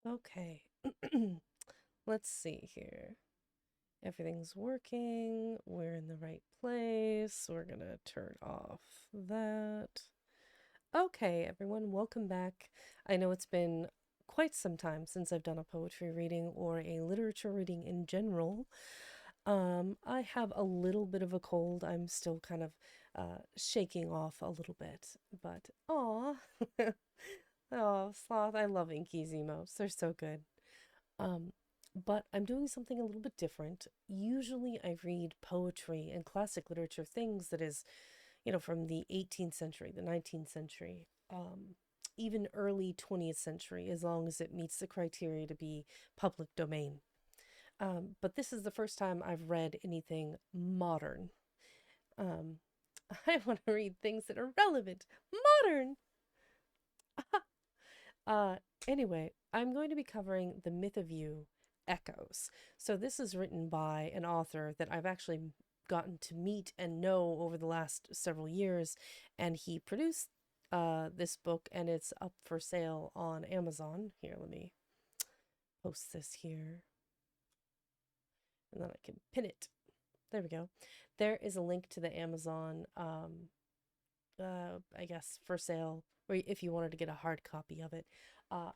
Okay. Let's see here. Everything's working. We're in the right place. We're gonna turn off that. Okay, everyone, welcome back. I know it's been quite some time since I've done a poetry reading or a literature reading in general. I have a little bit of a cold. I'm still kind of shaking off a little bit, but aw. Oh, Sloth, I love Inky's emotes. They're so good. Um, but I'm doing something a little bit different. Usually I read poetry and classic literature, things that is, from the 18th century, the 19th century, even early 20th century, as long as it meets the criteria to be public domain. But this is the first time I've read anything modern. Um, I want to read things that are relevant, modern. Uh, anyway, I'm going to be covering The Myth of You Echoes. So, this is written by an author that I've actually gotten to meet and know over the last several years, and he produced this book, and it's up for sale on Amazon. Here, let me post this here, and then I can pin it. There we go. There is a link to the Amazon, I guess, for sale, or if you wanted to get a hard copy of it.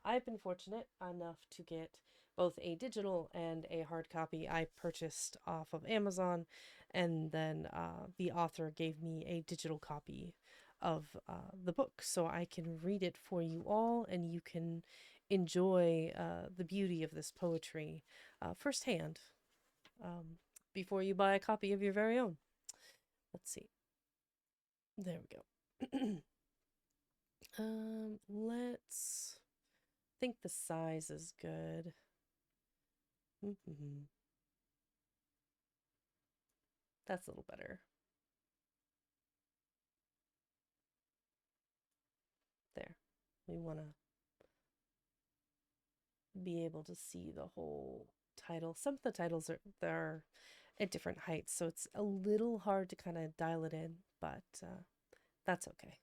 I've been fortunate enough to get both a digital and a hard copy I purchased off of Amazon, and then the author gave me a digital copy of the book so I can read it for you all and you can enjoy the beauty of this poetry firsthand um, before you buy a copy of your very own. Let's see. There we go. Let's think the size is good. Mm-hmm. That's a little better. There. We want to be able to see the whole title. Some of the titles are they're at different heights, so it's a little hard to kind of dial it in, but that's okay.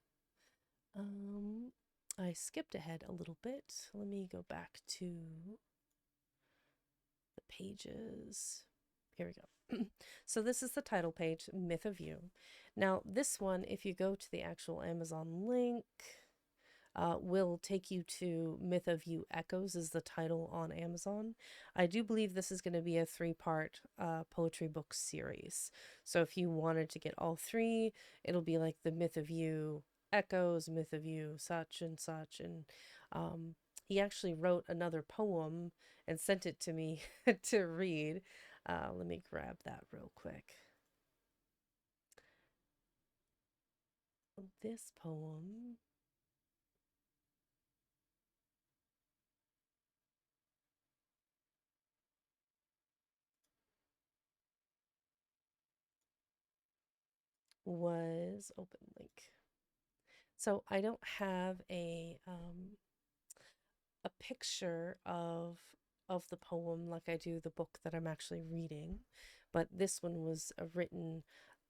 Um, I skipped ahead a little bit. Let me go back to the pages. Here we go. So this is the title page, Myth of You. Now, this one, if you go to the actual Amazon link, will take you to Myth of You Echoes is the title on Amazon. I do believe this is going to be a three-part poetry book series. So if you wanted to get all three, it'll be like the Myth of You Echoes, Myth of You such and such. And he actually wrote another poem and sent it to me to read. Let me grab that real quick. This poem was open link. So I don't have a picture of the poem like I do the book that I'm actually reading, but this one was written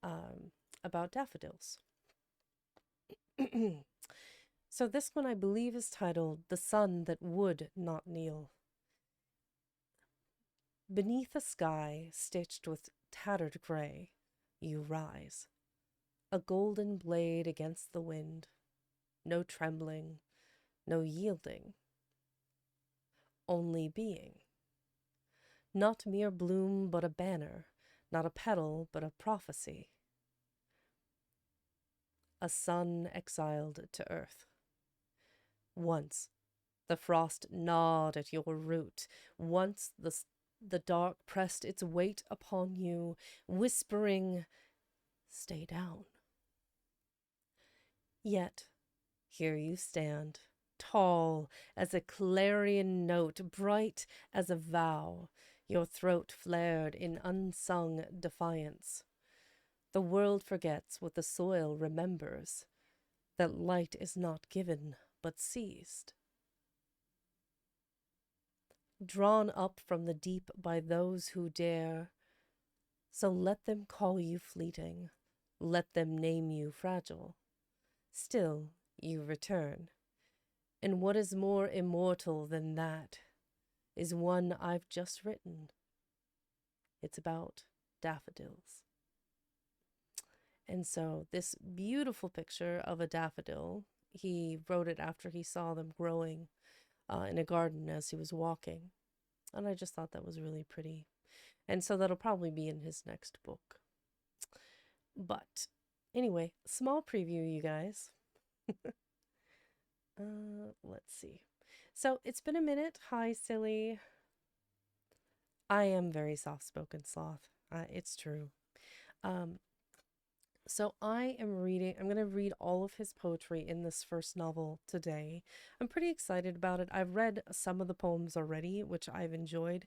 um, about daffodils. So this one I believe is titled "The Sun That Would Not Kneel." Beneath a sky stitched with tattered gray, you rise, a golden blade against the wind. No trembling, no yielding, only being. Not mere bloom, but a banner, not a petal, but a prophecy. A sun exiled to earth. Once the frost gnawed at your root, once the dark pressed its weight upon you, whispering, "Stay down." Yet here you stand, tall as a clarion note, bright as a vow, your throat flared in unsung defiance. The world forgets what the soil remembers, that light is not given but seized. Drawn up from the deep by those who dare, so let them call you fleeting, let them name you fragile. Still you return. And what is more immortal than that? is one I've just written. It's about daffodils. And so, this beautiful picture of a daffodil, he wrote it after he saw them growing in a garden as he was walking. And I just thought that was really pretty. And so, that'll probably be in his next book. But anyway, small preview, you guys. Let's see. So, it's been a minute. Hi, silly. I am very soft spoken sloth. It's true. So I'm going to read all of his poetry in this first novel today. I'm pretty excited about it. I've read some of the poems already, which I've enjoyed.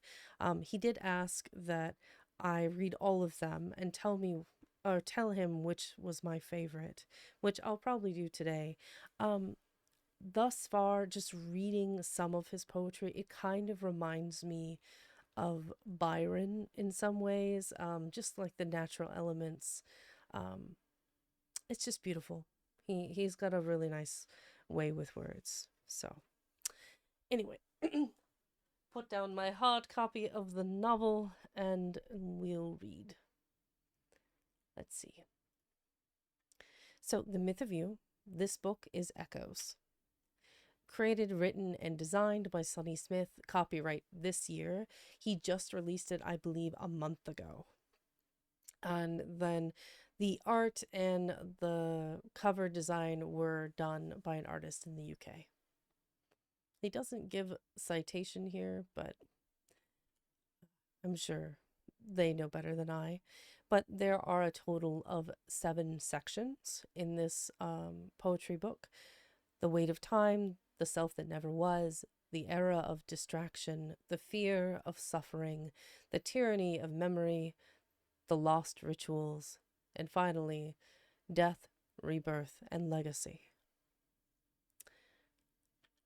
He did ask that I read all of them and tell him which was my favorite, which I'll probably do today. Thus far, just reading some of his poetry, it kind of reminds me of Byron in some ways, just like the natural elements. Um, it's just beautiful. He's got a really nice way with words. So anyway, put down my hard copy of the novel and we'll read. Let's see. So, The Myth of You. This book is Echoes. Created, written, and designed by Sonny Smith. Copyright this year. He just released it, I believe, a month ago. And then the art and the cover design were done by an artist in the UK. He doesn't give citation here, but I'm sure they know better than I. But there are a total of 7 sections in this poetry book. The Weight of Time, The Self That Never Was, The Era of Distraction, The Fear of Suffering, The Tyranny of Memory, The Lost Rituals, and finally, Death, Rebirth, and Legacy.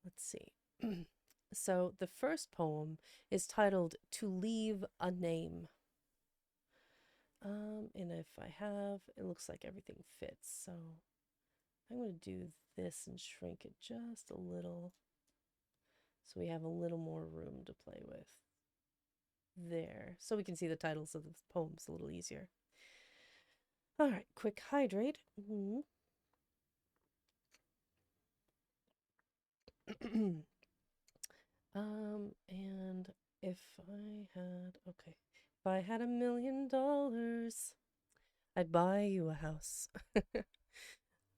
Let's see. So the first poem is titled To Leave a Name. And if I have, it looks like everything fits. So I'm going to do this and shrink it just a little so we have a little more room to play with. There. So we can see the titles of the poems a little easier. All right, quick hydrate. And if I had $1 million, I'd buy you a house.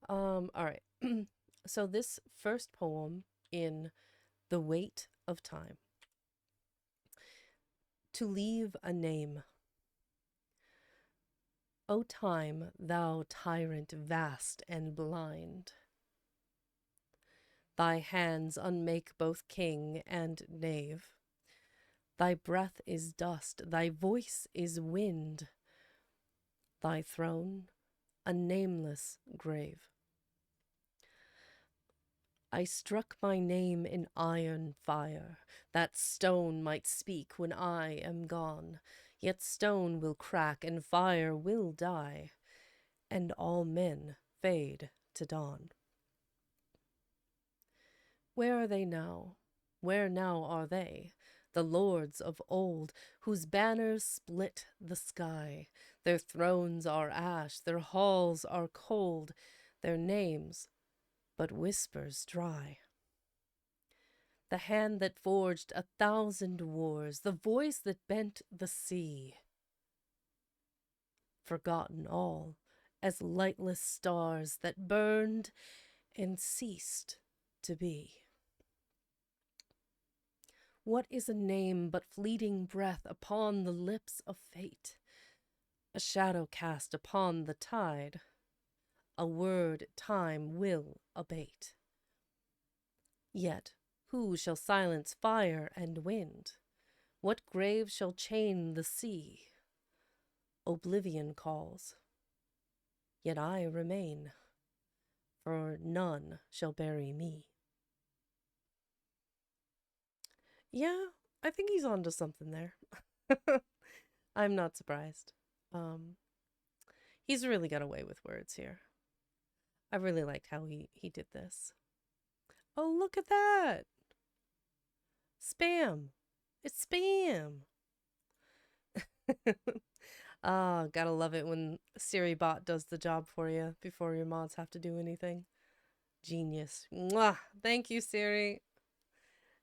All right. So this first poem in The Weight of Time. To leave a name. O time, thou tyrant vast and blind, thy hands unmake both king and knave. Thy breath is dust, thy voice is wind, thy throne a nameless grave. I struck my name in iron fire, that stone might speak when I am gone. Yet stone will crack and fire will die, and all men fade to dawn. Where are they now? Where now are they? The lords of old, whose banners split the sky. Their thrones are ash, their halls are cold, their names but whispers dry. The hand that forged 1,000 wars, the voice that bent the sea. Forgotten all, as lightless stars that burned and ceased to be. What is a name but fleeting breath upon the lips of fate? A shadow cast upon the tide, a word time will abate. Yet who shall silence fire and wind? What grave shall chain the sea? Oblivion calls, yet I remain, for none shall bury me. Yeah, I think he's onto something there. I'm not surprised. He's really got away with words here. I really liked how he did this. Oh, look at that! Spam! It's spam. Ah, gotta love it when Siri bot does the job for you before your mods have to do anything. Genius. Mwah. Thank you, Siri.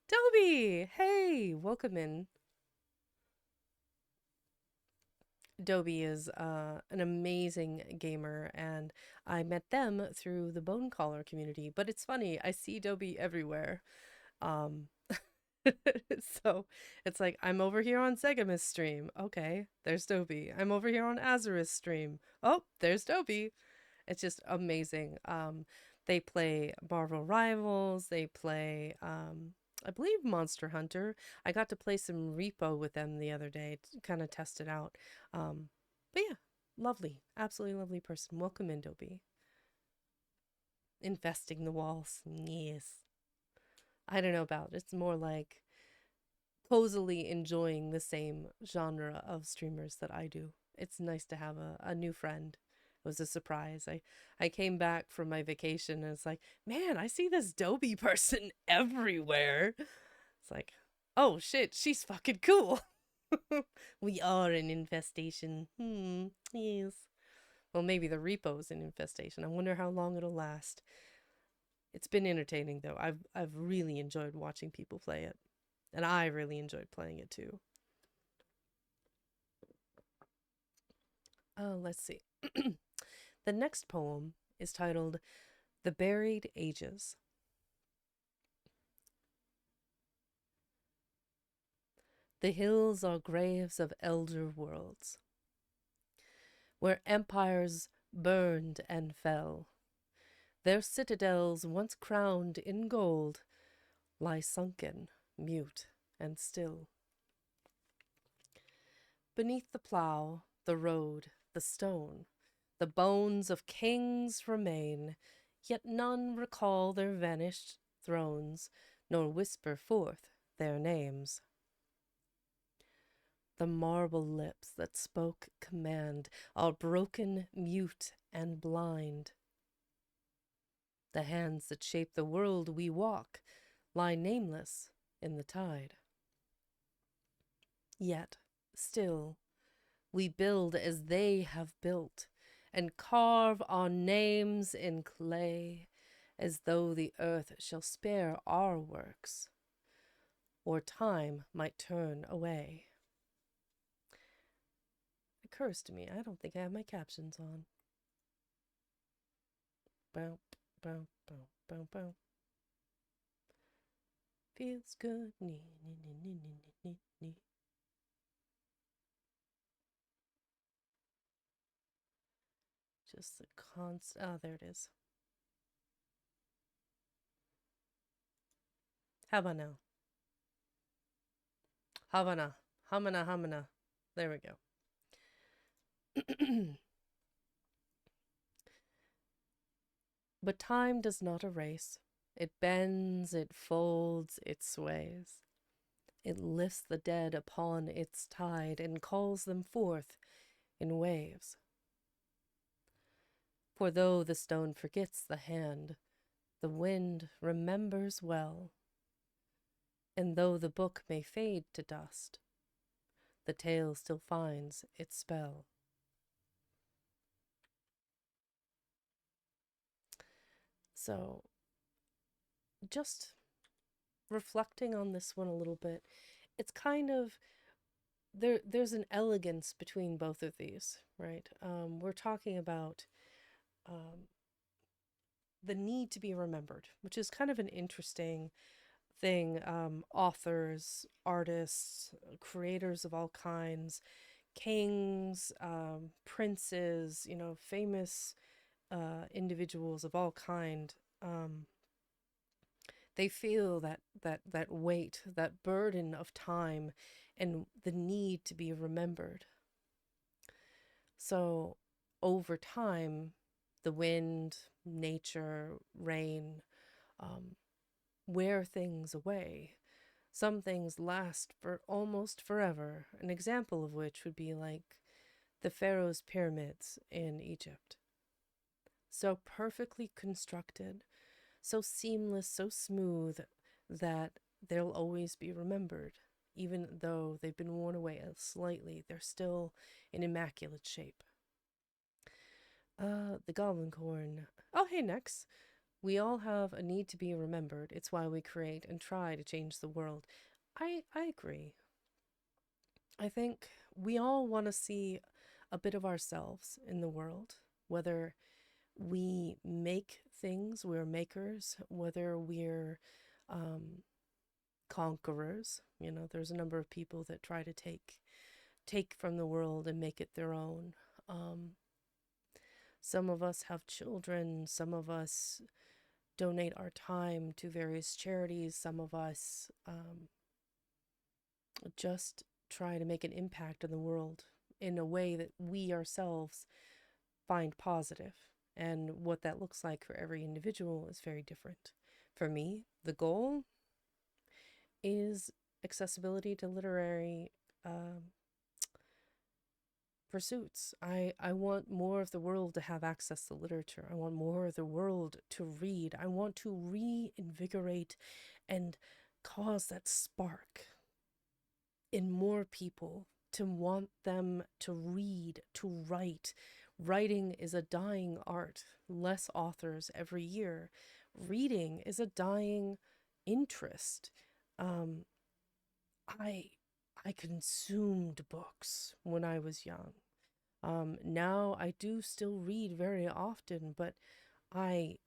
Dobie! Hey, welcome in. Dobie is an amazing gamer, and I met them through the Bone Caller community. But it's funny, I see Dobie everywhere. Um, so it's like, I'm over here on Segamus stream. Okay, there's Dobie. I'm over here on Azarus stream. Oh, there's Dobie. It's just amazing. They play Marvel Rivals. They play, I believe, Monster Hunter. I got to play some Repo with them the other day to kind of test it out. Um, but yeah, lovely, absolutely lovely person. Welcome in, Dobie. Infesting the walls. Yes. I don't know about it. It's more like cozily enjoying the same genre of streamers that I do. It's nice to have a new friend. It was a surprise. I came back from my vacation and it's like, man, I see this Dobie person everywhere. It's like, oh shit, she's fucking cool. We are an infestation. Yes. Well, maybe the repo's an infestation. I wonder how long it'll last. It's been entertaining though. I've really enjoyed watching people play it. And I really enjoyed playing it too. Let's see. The next poem is titled The Buried Ages. The hills are graves of elder worlds, where empires burned and fell. Their citadels, once crowned in gold, lie sunken, mute, and still. Beneath the plough, the road, the stone, the bones of kings remain, yet none recall their vanished thrones, nor whisper forth their names. The marble lips that spoke command are broken, mute, and blind. The hands that shape the world we walk lie nameless in the tide. Yet, still, we build as they have built, and carve our names in clay, as though the earth shall spare our works, or time might turn away. It occurs to me, I don't think I have my captions on. Bow, bow, bow, bow, bow. Feels good. Nee, nee, nee, nee, nee, nee, nee. Just the constant. Oh, there it is. How about now? Havana. Hamana, hamana. There we go. But time does not erase. It bends, it folds, it sways. It lifts the dead upon its tide and calls them forth in waves. For though the stone forgets the hand, the wind remembers well. And though the book may fade to dust, the tale still finds its spell. So, just reflecting on this one a little bit, it's kind of there's an elegance between both of these, right? We're talking about the need to be remembered, which is kind of an interesting thing. Authors, artists, creators of all kinds, kings, princes, famous individuals of all kind. They feel that weight, that burden of time, and the need to be remembered. So, over time, the wind, nature, rain, wear things away. Some things last for almost forever, an example of which would be like the Pharaoh's pyramids in Egypt. So perfectly constructed, so seamless, so smooth that they'll always be remembered. Even though they've been worn away slightly, they're still in immaculate shape. The Goblin Corn. Oh, hey, Nex. We all have a need to be remembered. It's why we create and try to change the world. I agree. I think we all want to see a bit of ourselves in the world, whether we make things, we're makers, whether we're um, conquerors. You know, there's a number of people that try to take from the world and make it their own. Um, some of us have children, some of us donate our time to various charities, some of us just try to make an impact in the world in a way that we ourselves find positive. And what that looks like for every individual is very different. For me, the goal is accessibility to literary pursuits. I want more of the world to have access to literature. I want more of the world to read. I want to reinvigorate and cause that spark in more people to want them to read, to write. Writing is a dying art, less authors every year. Reading is a dying interest. Um, I I consumed books when I was young. Now I do still read very often, but I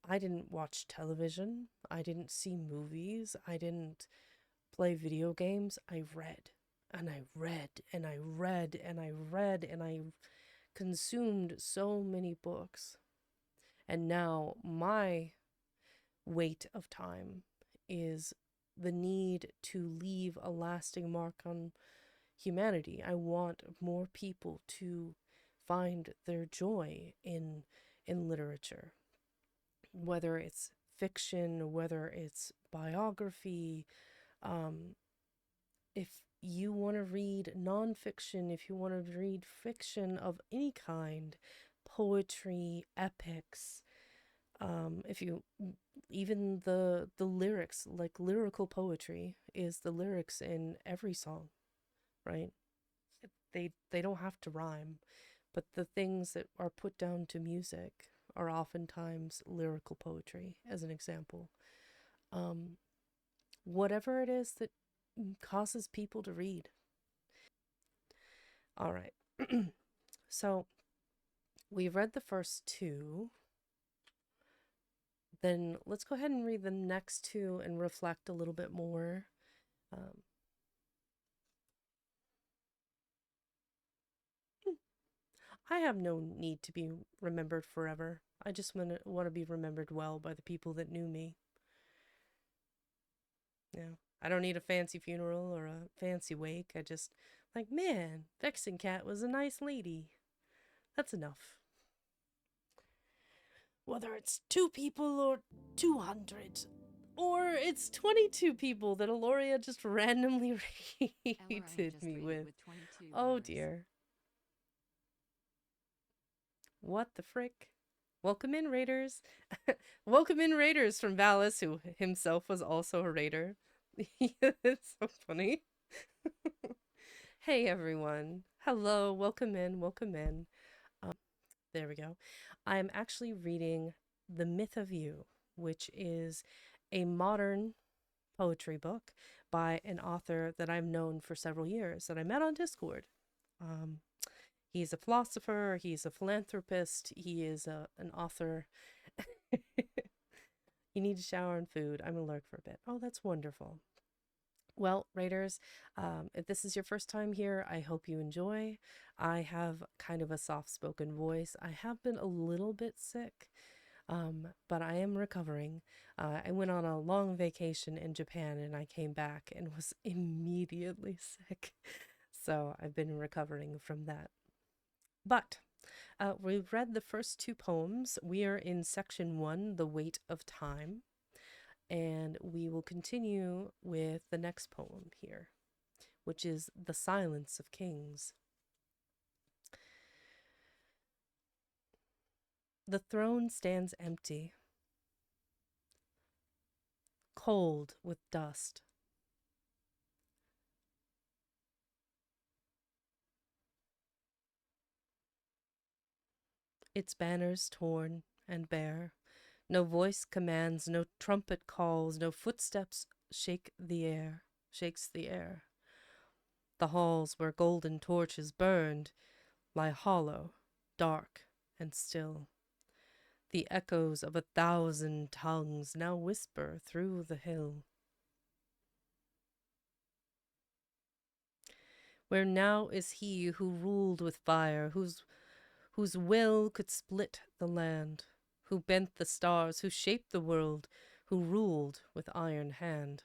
I didn't watch television. I didn't see movies. I didn't play video games. I read and I read and I read and I read and I consumed so many books. And now my weight of time is the need to leave a lasting mark on humanity. I want more people to find their joy in literature, whether it's fiction, whether it's biography. Um, if you want to read nonfiction, if you want to read fiction of any kind, poetry, epics, if you even the lyrics, like lyrical poetry, is the lyrics in every song, right? They don't have to rhyme, but the things that are put down to music are oftentimes lyrical poetry, as an example. Um, Whatever it is that causes people to read. All right. So we've read the first two. Then let's go ahead and read the next two and reflect a little bit more. Um, I have no need to be remembered forever. I just want to be remembered well by the people that knew me. Yeah. I don't need a fancy funeral or a fancy wake. I just, like, man, Vexen Cat was a nice lady. That's enough. Whether it's 2 people or 200, or it's 22 people that Aloria just randomly rated me with. Oh dear. What the frick? Welcome in, Raiders. Welcome in, Raiders from Valis, who himself was also a Raider. It's so funny. Hey, everyone. Hello. Welcome in. Welcome in. There we go. I'm actually reading The Myth of You, which is a modern poetry book by an author that I've known for several years that I met on Discord. Um, he's a philosopher, he's a philanthropist, he is an author. You need to shower and food. I'm gonna lurk for a bit. Oh, that's wonderful. Well, Raiders, if this is your first time here, I hope you enjoy. I have kind of a soft spoken voice. I have been a little bit sick, but I am recovering. I went on a long vacation in Japan and I came back and was immediately sick. So I've been recovering from that. But we've read the first two poems. We are in section one, The Weight of Time. And we will continue with the next poem here, which is The Silence of Kings. The throne stands empty, cold with dust. its banners torn and bare. No voice commands, no trumpet calls, no footsteps shakes the air. The halls where golden torches burned lie hollow, dark, and still. The echoes of 1,000 tongues now whisper through the hill. Where now is he who ruled with fire, whose will could split the land, who bent the stars, who shaped the world, who ruled with iron hand.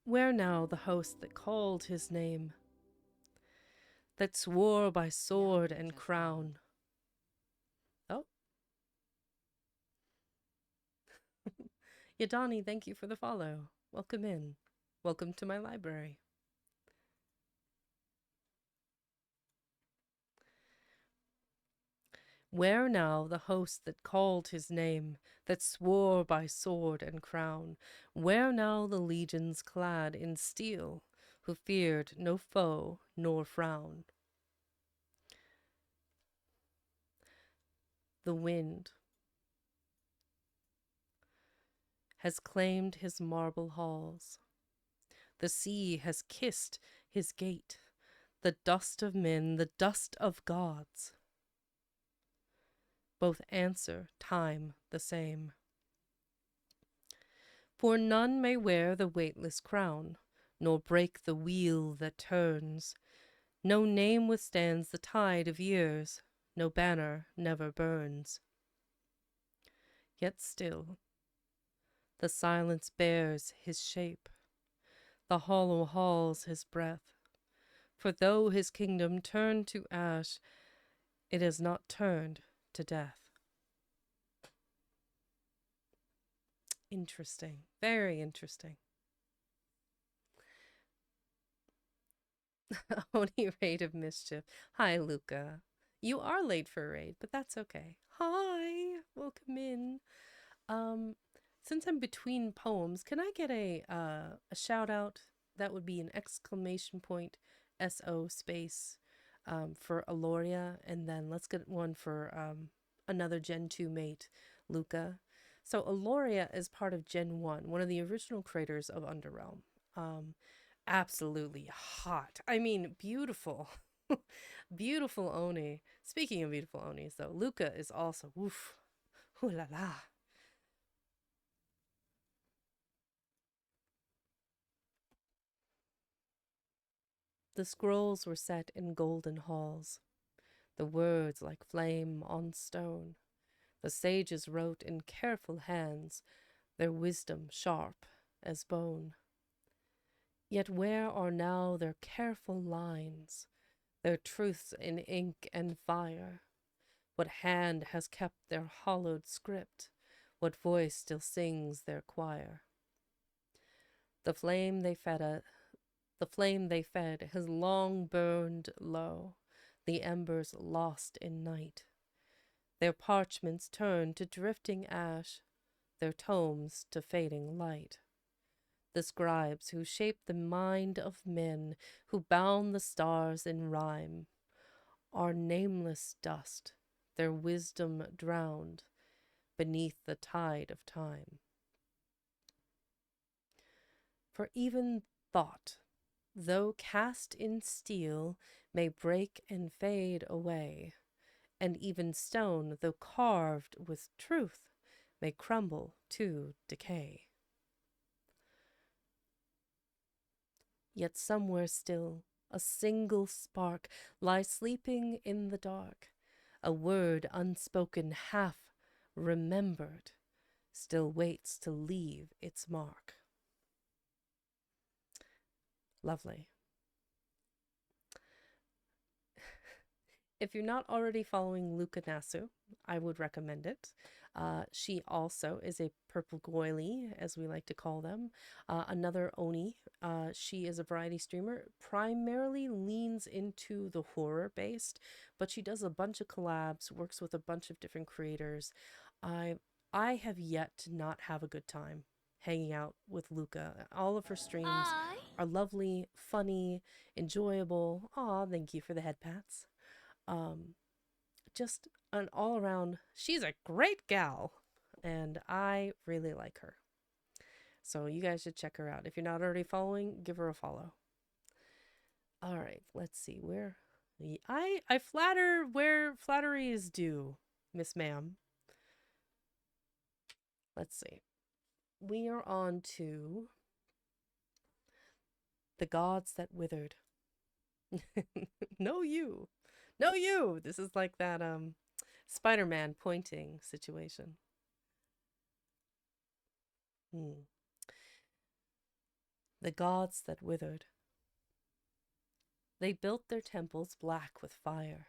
Where now the host that called his name, that swore by sword and crown? Oh, Yadani, thank you for the follow. Welcome in. Welcome to my library. Where now the host that called his name, that swore by sword and crown? Where now the legions clad in steel, who feared no foe nor frown? The wind has claimed his marble halls. The sea has kissed his gate. The dust of men, the dust of gods, both answer time the same. For none may wear the weightless crown, nor break the wheel that turns. No name withstands the tide of years, no banner never burns. Yet still the silence bears his shape, the hollow halls his breath. For though his kingdom turned to ash, it has not turned to death. Interesting. Very interesting. Oni Raid of Mischief. Hi, Luca. You are late for a raid, but that's okay. Hi, welcome in. Um, since I'm between poems, can I get a shout out? That would be an exclamation point, SO space, for Aloria, and then let's get one for another Gen 2 mate, Luca. So Aloria is part of Gen 1, one of the original creators of Underrealm. Absolutely hot. I mean, beautiful. Beautiful Oni. Speaking of beautiful Onis, though, Luca is also woof. Ooh la la. The scrolls were set in golden halls, the words like flame on stone. The sages wrote in careful hands, their wisdom sharp as bone. Yet where are now their careful lines, their truths in ink and fire? What hand has kept their hollowed script? What voice still sings their choir? The flame they fed has long burned low, the embers lost in night. Their parchments turned to drifting ash, their tomes to fading light. The scribes who shaped the mind of men, who bound the stars in rhyme, are nameless dust, their wisdom drowned beneath the tide of time. For even thought, though cast in steel, may break and fade away, and even stone, though carved with truth, may crumble to decay. Yet somewhere still a single spark lies sleeping in the dark, a word unspoken, half remembered, still waits to leave its mark. Lovely. If you're not already following Luca Nasu, I would recommend it. She also is a purple goily, as we like to call them, another Oni. She is a variety streamer, primarily leans into the horror based, but she does a bunch of collabs, works with a bunch of different creators. I have yet to not have a good time hanging out with Luca. All of her streams are lovely, funny, enjoyable. Aw, thank you for the head pats. Um, just an all around, she's a great gal, and I really like her. So you guys should check her out. If you're not already following, give her a follow. All right, let's see where I flatter where flattery is due, Miss Ma'am. Let's see. We are on to the gods that withered. No, you. No, you. This is like that Spider-Man pointing situation. The gods that withered. They built their temples black with fire,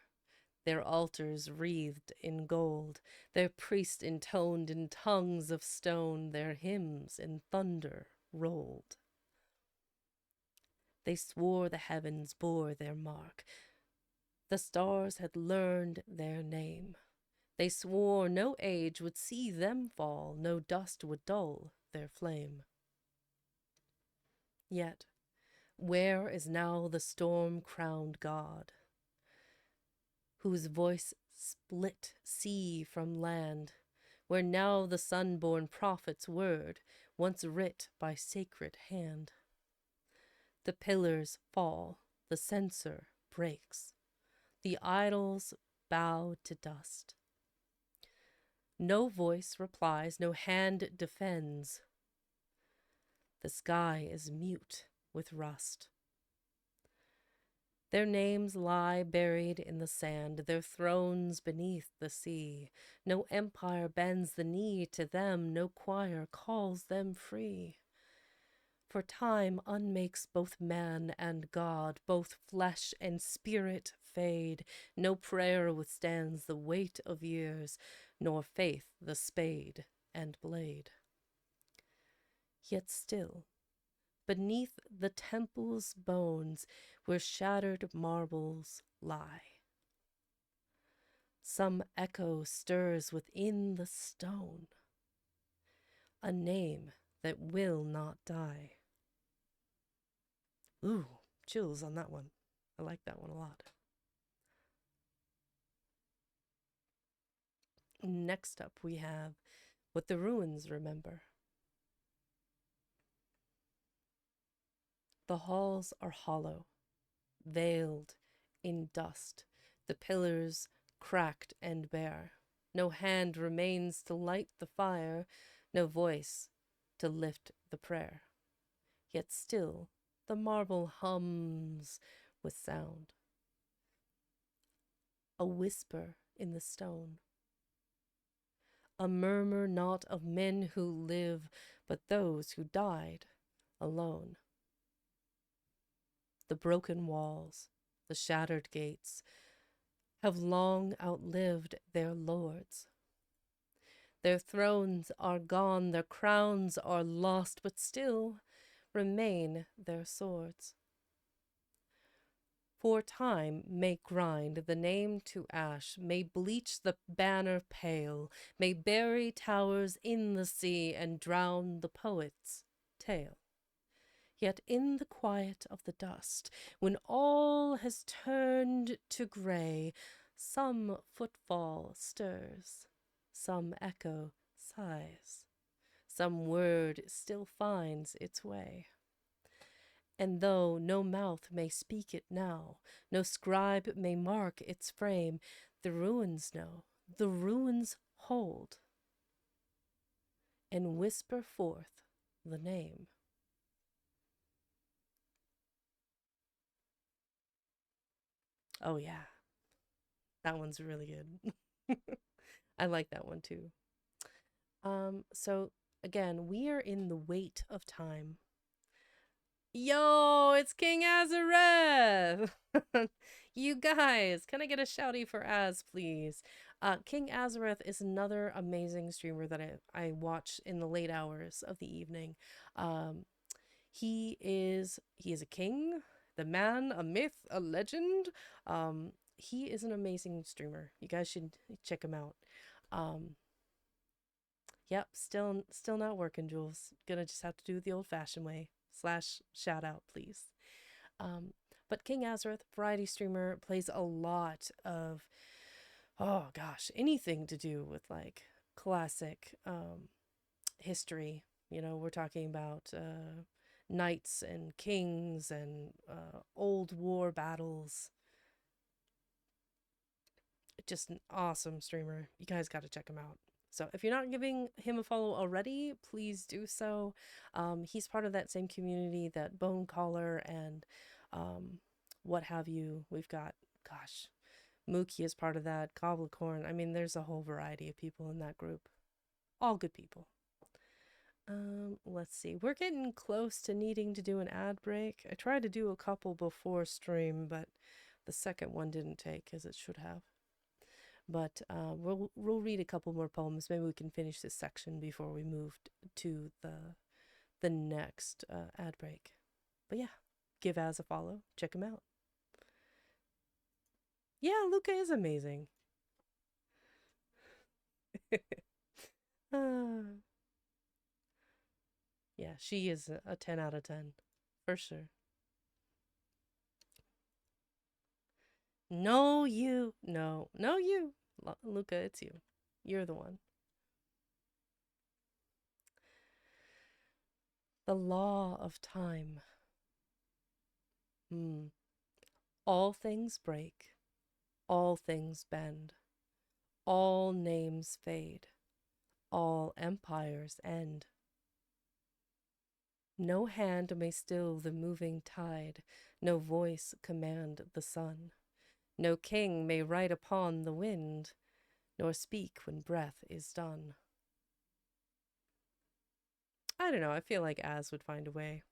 their altars wreathed in gold, their priests intoned in tongues of stone, their hymns in thunder rolled. They swore the heavens bore their mark, the stars had learned their name. They swore no age would see them fall, no dust would dull their flame. Yet, where is now the storm-crowned god, whose voice split sea from land, where now the sun-born prophet's word, once writ by sacred hand? The pillars fall, the censer breaks, the idols bow to dust. No voice replies, no hand defends. The sky is mute with rust. Their names lie buried in the sand, their thrones beneath the sea. No empire bends the knee to them, no choir calls them free. For time unmakes both man and God, both flesh and spirit fade. No prayer withstands the weight of years, nor faith the spade and blade. Yet still, beneath the temple's bones, where shattered marbles lie, some echo stirs within the stone, a name that will not die. Ooh, chills on that one. I like that one a lot. Next up, we have What the Ruins Remember. The halls are hollow, veiled in dust, the pillars cracked and bare. No hand remains to light the fire, no voice to lift the prayer. Yet still the marble hums with sound, a whisper in the stone, a murmur not of men who live, but those who died alone. The broken walls, the shattered gates, have long outlived their lords. Their thrones are gone, their crowns are lost, but still remain their swords. For time may grind the name to ash, may bleach the banner pale, may bury towers in the sea and drown the poet's tale. Yet in the quiet of the dust, when all has turned to gray, some footfall stirs, some echo sighs, some word still finds its way. And though no mouth may speak it now, no scribe may mark its frame, the ruins know, the ruins hold, and whisper forth the name. Oh yeah, that one's really good. I like that one too. So again, we are in the wait of time. Yo, it's King Azareth! You guys, can I get a shouty for Az, please? King Azareth is another amazing streamer that I watch in the late hours of the evening. He is a king, the man, a myth, a legend. He is an amazing streamer. You guys should check him out. Yep, still not working, Jules. Gonna just have to do it the old-fashioned way. / shout out, please. But King Azareth, variety streamer, plays a lot of Oh gosh, anything to do with like classic history. You know, we're talking about knights and kings and old war battles. Just an awesome streamer. You guys got to check him out. So if you're not giving him a follow already, please do so. He's part of that same community that Bone Caller and what have you. We've got, gosh, Mookie is part of that, Gobblecorn. I mean, there's a whole variety of people in that group. All good people. Let's see. We're getting close to needing to do an ad break. I tried to do a couple before stream, but the second one didn't take as it should have. But we'll read a couple more poems. Maybe we can finish this section before we move to the next ad break. But yeah, give Az a follow. Check him out. Yeah, Luca is amazing. uh, yeah, she is a 10 out of 10 for sure. No, you. No, no, you. Luca, it's you. You're the one. The law of time. Hmm. All things break, all things bend, all names fade, all empires end. No hand may still the moving tide, no voice command the sun. No king may ride upon the wind, nor speak when breath is done. I don't know, I feel like Az would find a way.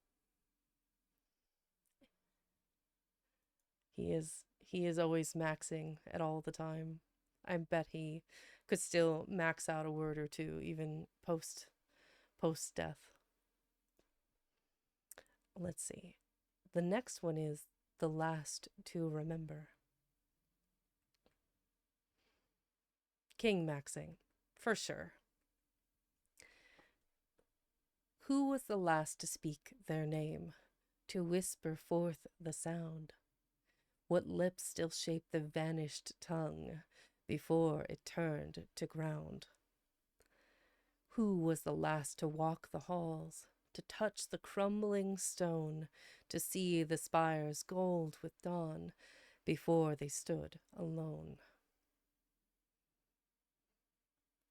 He is always maxing at all the time. I bet he could still max out a word or two even post death. Let's see. The next one is the last to remember. King maxing, for sure. Who was the last to speak their name, to whisper forth the sound? What lips still shaped the vanished tongue before it turned to ground? Who was the last to walk the halls, to touch the crumbling stone, to see the spires gold with dawn before they stood alone?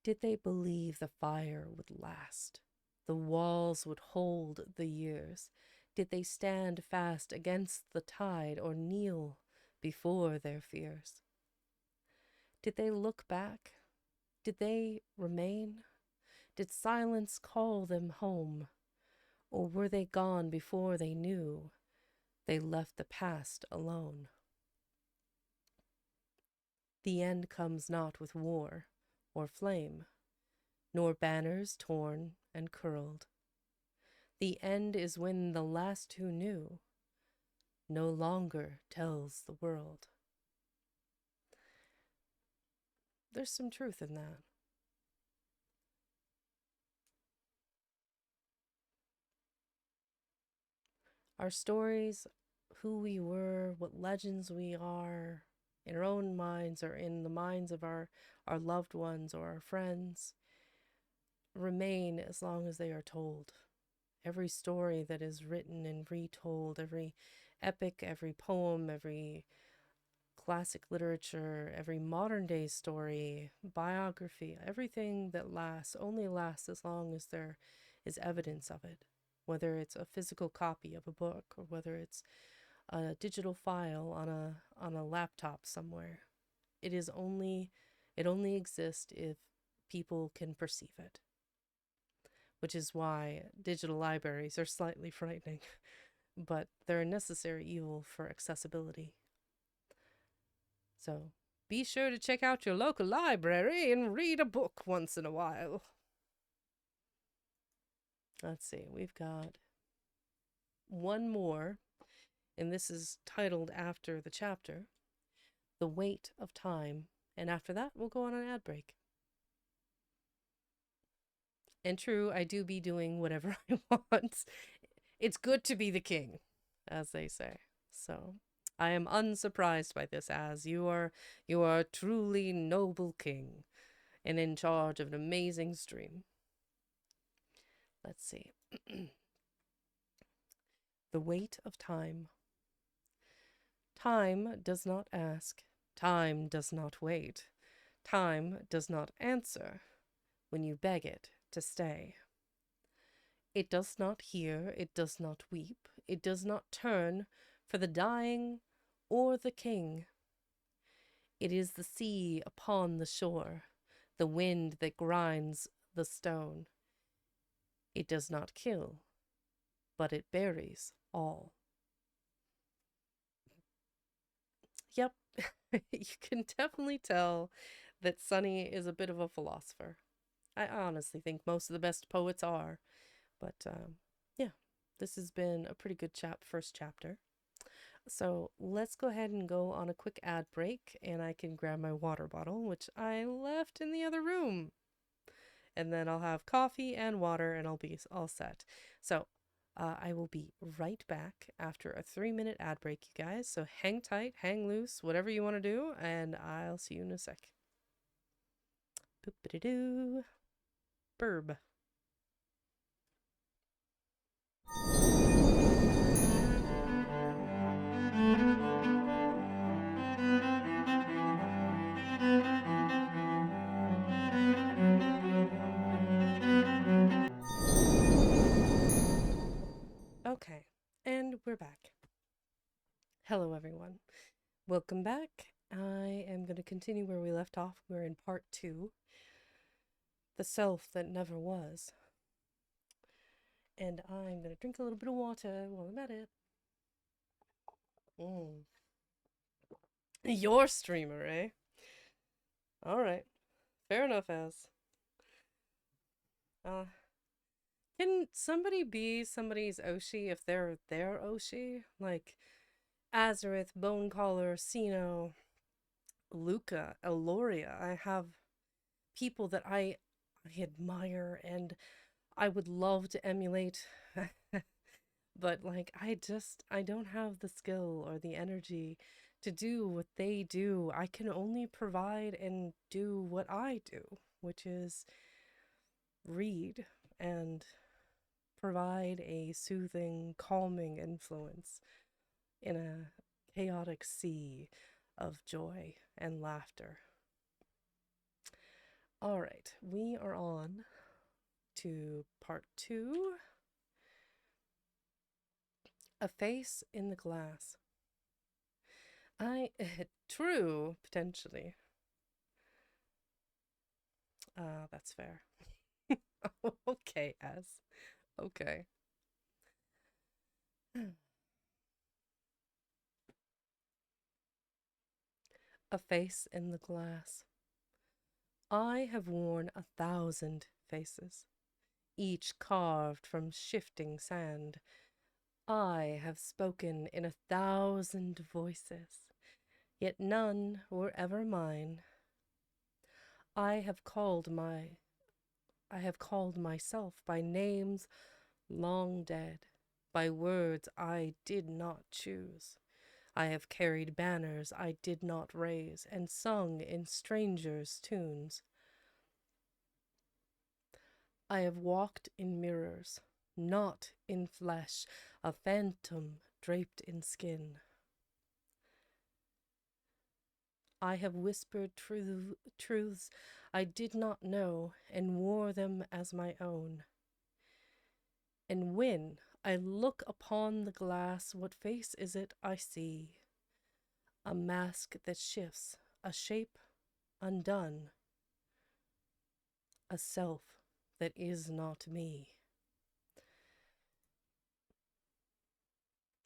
Did they believe the fire would last? The walls would hold the years? Did they stand fast against the tide or kneel before their fears? Did they look back? Did they remain? Did silence call them home? Or were they gone before they knew they left the past alone? The end comes not with war or flame, nor banners torn and curled. The end is when the last who knew no longer tells the world. There's some truth in that. Our stories, who we were, what legends we are, in our own minds or in the minds of our loved ones or our friends, remain as long as they are told. Every story that is written and retold, every epic, every poem, every classic literature, every modern day story, biography, everything that lasts only lasts as long as there is evidence of it. Whether it's a physical copy of a book or whether it's a digital file on a laptop somewhere. It only exists if people can perceive it. Which is why digital libraries are slightly frightening, but they're a necessary evil for accessibility. So be sure to check out your local library and read a book once in a while. Let's see, we've got one more, and this is titled after the chapter, The Weight of Time, and after that, we'll go on an ad break. And true, I do be doing whatever I want. It's good to be the king, as they say. So, I am unsurprised by this, as you are a truly noble king and in charge of an amazing stream. Let's see. The weight of time. Time does not ask. Time does not wait. Time does not answer when you beg it to stay. It does not hear, it does not weep, it does not turn for the dying or the king. It is the sea upon the shore, the wind that grinds the stone. It does not kill, but it buries all. Yep, you can definitely tell that Sonny is a bit of a philosopher. I honestly think most of the best poets are, but yeah, this has been a pretty good first chapter. So let's go ahead and go on a quick ad break, and I can grab my water bottle, which I left in the other room. And then I'll have coffee and water, and I'll be all set. So I will be right back after a 3-minute ad break, you guys. So hang tight, hang loose, whatever you want to do, and I'll see you in a sec. Boop-a-doo. Burb. Okay, and we're back. Hello, everyone. Welcome back. I am going to continue where we left off. We're in part 2, The Self That Never Was. And I'm going to drink a little bit of water while I'm at it. Your streamer, eh? Alright. Fair enough, Az. Can somebody be somebody's Oshi if they're their Oshi? Like Azareth, Bonecaller, Sino, Luca, Eloria. I have people that I admire and I would love to emulate. But like I don't have the skill or the energy to do what they do. I can only provide and do what I do, which is read and provide a soothing, calming influence in a chaotic sea of joy and laughter. All right, we are on to part 2, A Face in the Glass. True, potentially. That's fair. Okay, Az. Okay. A face in the glass. I have worn 1,000 faces, each carved from shifting sand. I have spoken in 1,000 voices, yet none were ever mine. I have called myself by names long dead, by words I did not choose. I have carried banners I did not raise, and sung in strangers' tunes. I have walked in mirrors, not in flesh, a phantom draped in skin. I have whispered truths I did not know and wore them as my own. And when I look upon the glass, what face is it I see? A mask that shifts, a shape undone, a self that is not me.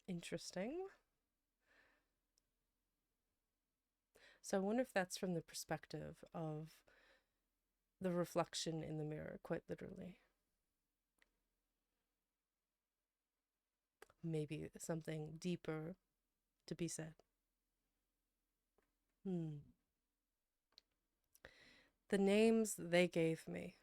Interesting. So I wonder if that's from the perspective of the reflection in the mirror, quite literally. Maybe something deeper to be said. The names they gave me.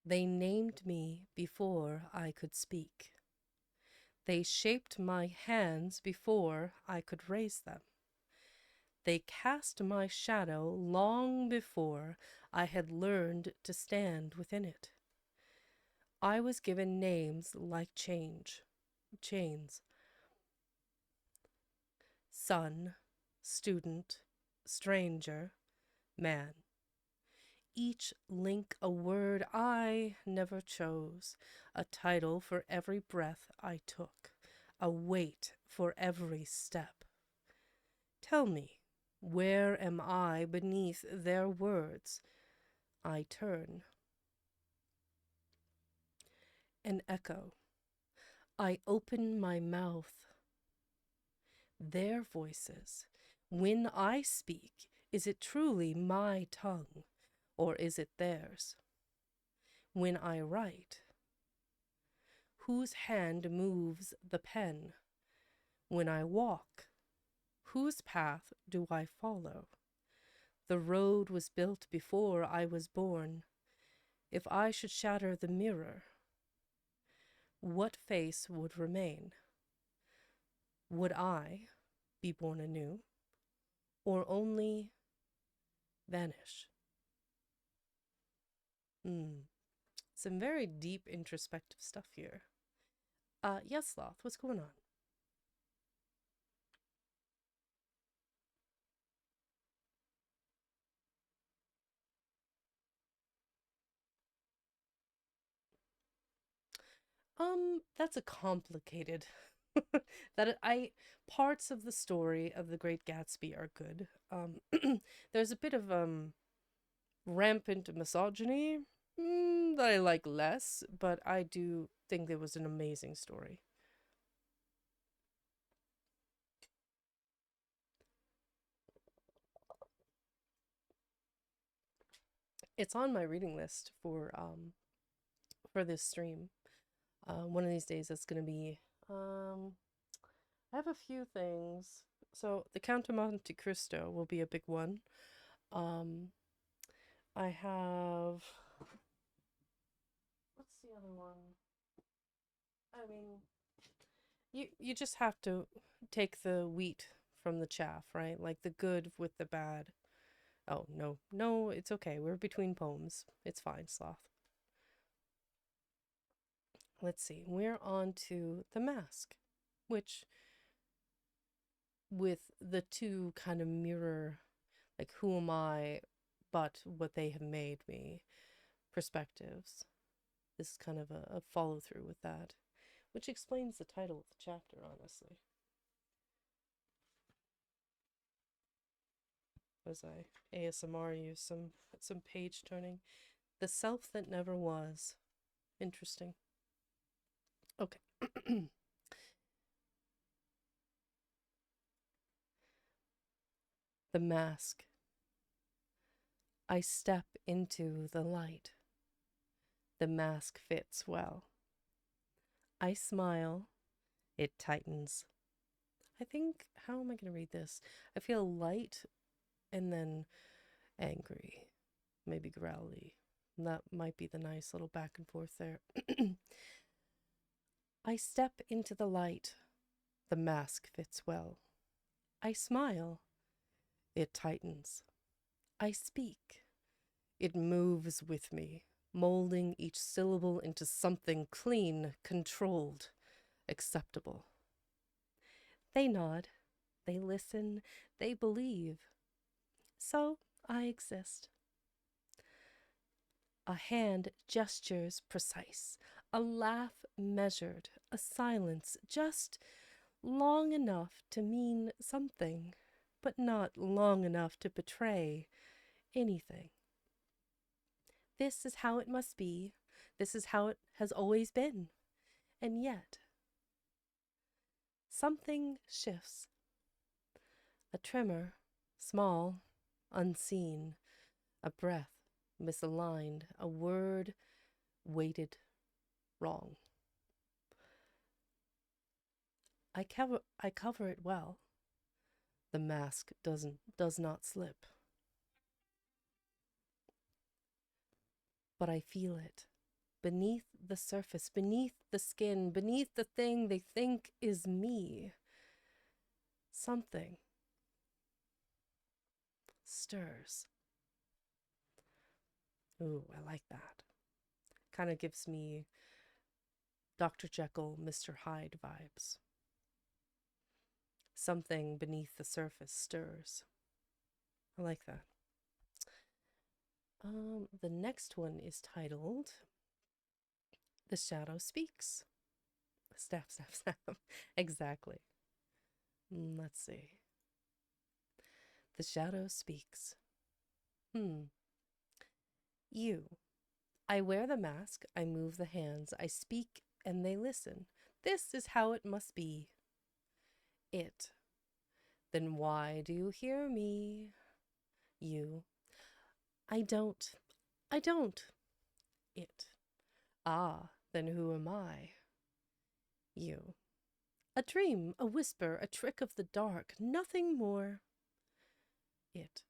They named me before I could speak. They shaped my hands before I could raise them. They cast my shadow long before I had learned to stand within it. I was given names like chains, son, student, stranger, man. Each link a word I never chose, a title for every breath I took, a weight for every step. Tell me, where am I beneath their words? I turn. An echo. I open my mouth. Their voices. When I speak, is it truly my tongue, or is it theirs? When I write, whose hand moves the pen? When I walk, whose path do I follow? The road was built before I was born. If I should shatter the mirror, what face would remain? Would I be born anew, or only vanish? Some very deep introspective stuff here. Yes, Sloth, what's going on? That's a complicated that I parts of the story of the Great Gatsby are good. There's a bit of rampant misogyny that I like less, but I do think there was an amazing story. It's on my reading list for this stream. One of these days, it's gonna be. I have a few things. So the Count of Monte Cristo will be a big one. Um, I have. What's the other one? I mean, you just have to take the wheat from the chaff, right? Like the good with the bad. Oh, no. No, it's okay. We're between poems. It's fine, Sloth. Let's see. We're on to The Mask, which, with the two kind of mirror, like, who am I, but what they have made me perspectives. This is kind of a follow through with that, which explains the title of the chapter, honestly. As I ASMR use some page turning. The self that never was. Interesting. Okay. The mask. I step into the light. The mask fits well. I smile. It tightens. I think, how am I going to read this? I feel light and then angry, maybe growly. That might be the nice little back and forth there. I step into the light. The mask fits well. I smile. It tightens. I speak. It moves with me, molding each syllable into something clean, controlled, acceptable. They nod. They listen. They believe. So I exist. A hand gestures precise, a laugh measured, a silence just long enough to mean something, but not long enough to betray anything. This is how it must be. This is how it has always been. And yet, something shifts. A tremor, small, unseen, a breath misaligned, a word weighted wrong. I cover it well. The mask does not slip. But I feel it. beneath the surface, beneath the skin, beneath the thing they think is me. Something stirs. Ooh, I like that. Kind of gives me Dr. Jekyll, Mr. Hyde vibes. Something beneath the surface stirs. I like that. The next one is titled The Shadow Speaks. Snap, snap, snap. Exactly. Let's see. The shadow speaks. You. I wear the mask, I move the hands, I speak, and they listen. This is how it must be. It. Then why do you hear me? You. I don't. I don't. It. Ah, then who am I? You. A dream, a whisper, a trick of the dark, nothing more. It.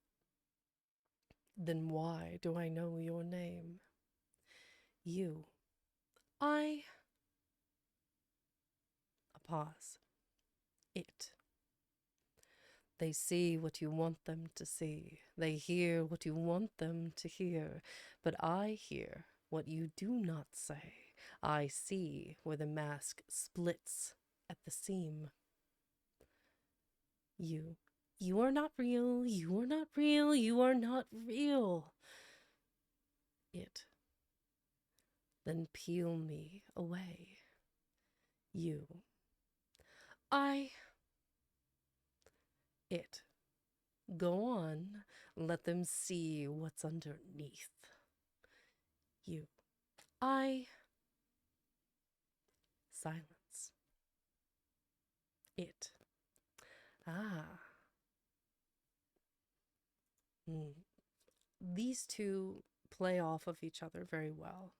Then why do I know your name? You. I. A pause. It. They see what you want them to see. They hear what you want them to hear. But I hear what you do not say. I see where the mask splits at the seam. You. You are not real. You are not real. You are not real. It. Then peel me away. You. I. It. Go on. Let them see what's underneath. You. I. Silence. It. Ah. These two play off of each other very well.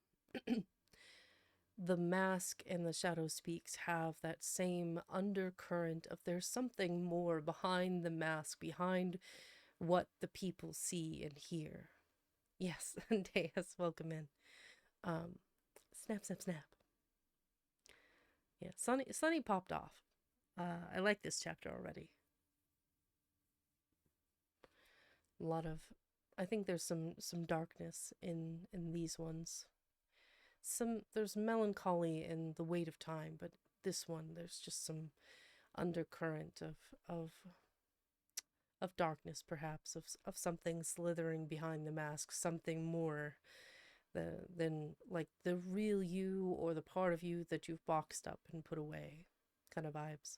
The mask and the shadow speaks have that same undercurrent of there's something more behind the mask, behind what the people see and hear. Yes, Deus, welcome in. Snap, snap, snap. Yeah, Sonny popped off. I like this chapter already. A lot of, I think there's some darkness in these ones. There's melancholy in the weight of time, but this one there's just some undercurrent of darkness, perhaps of something slithering behind the mask, something more than like the real you or the part of you that you've boxed up and put away, kind of vibes.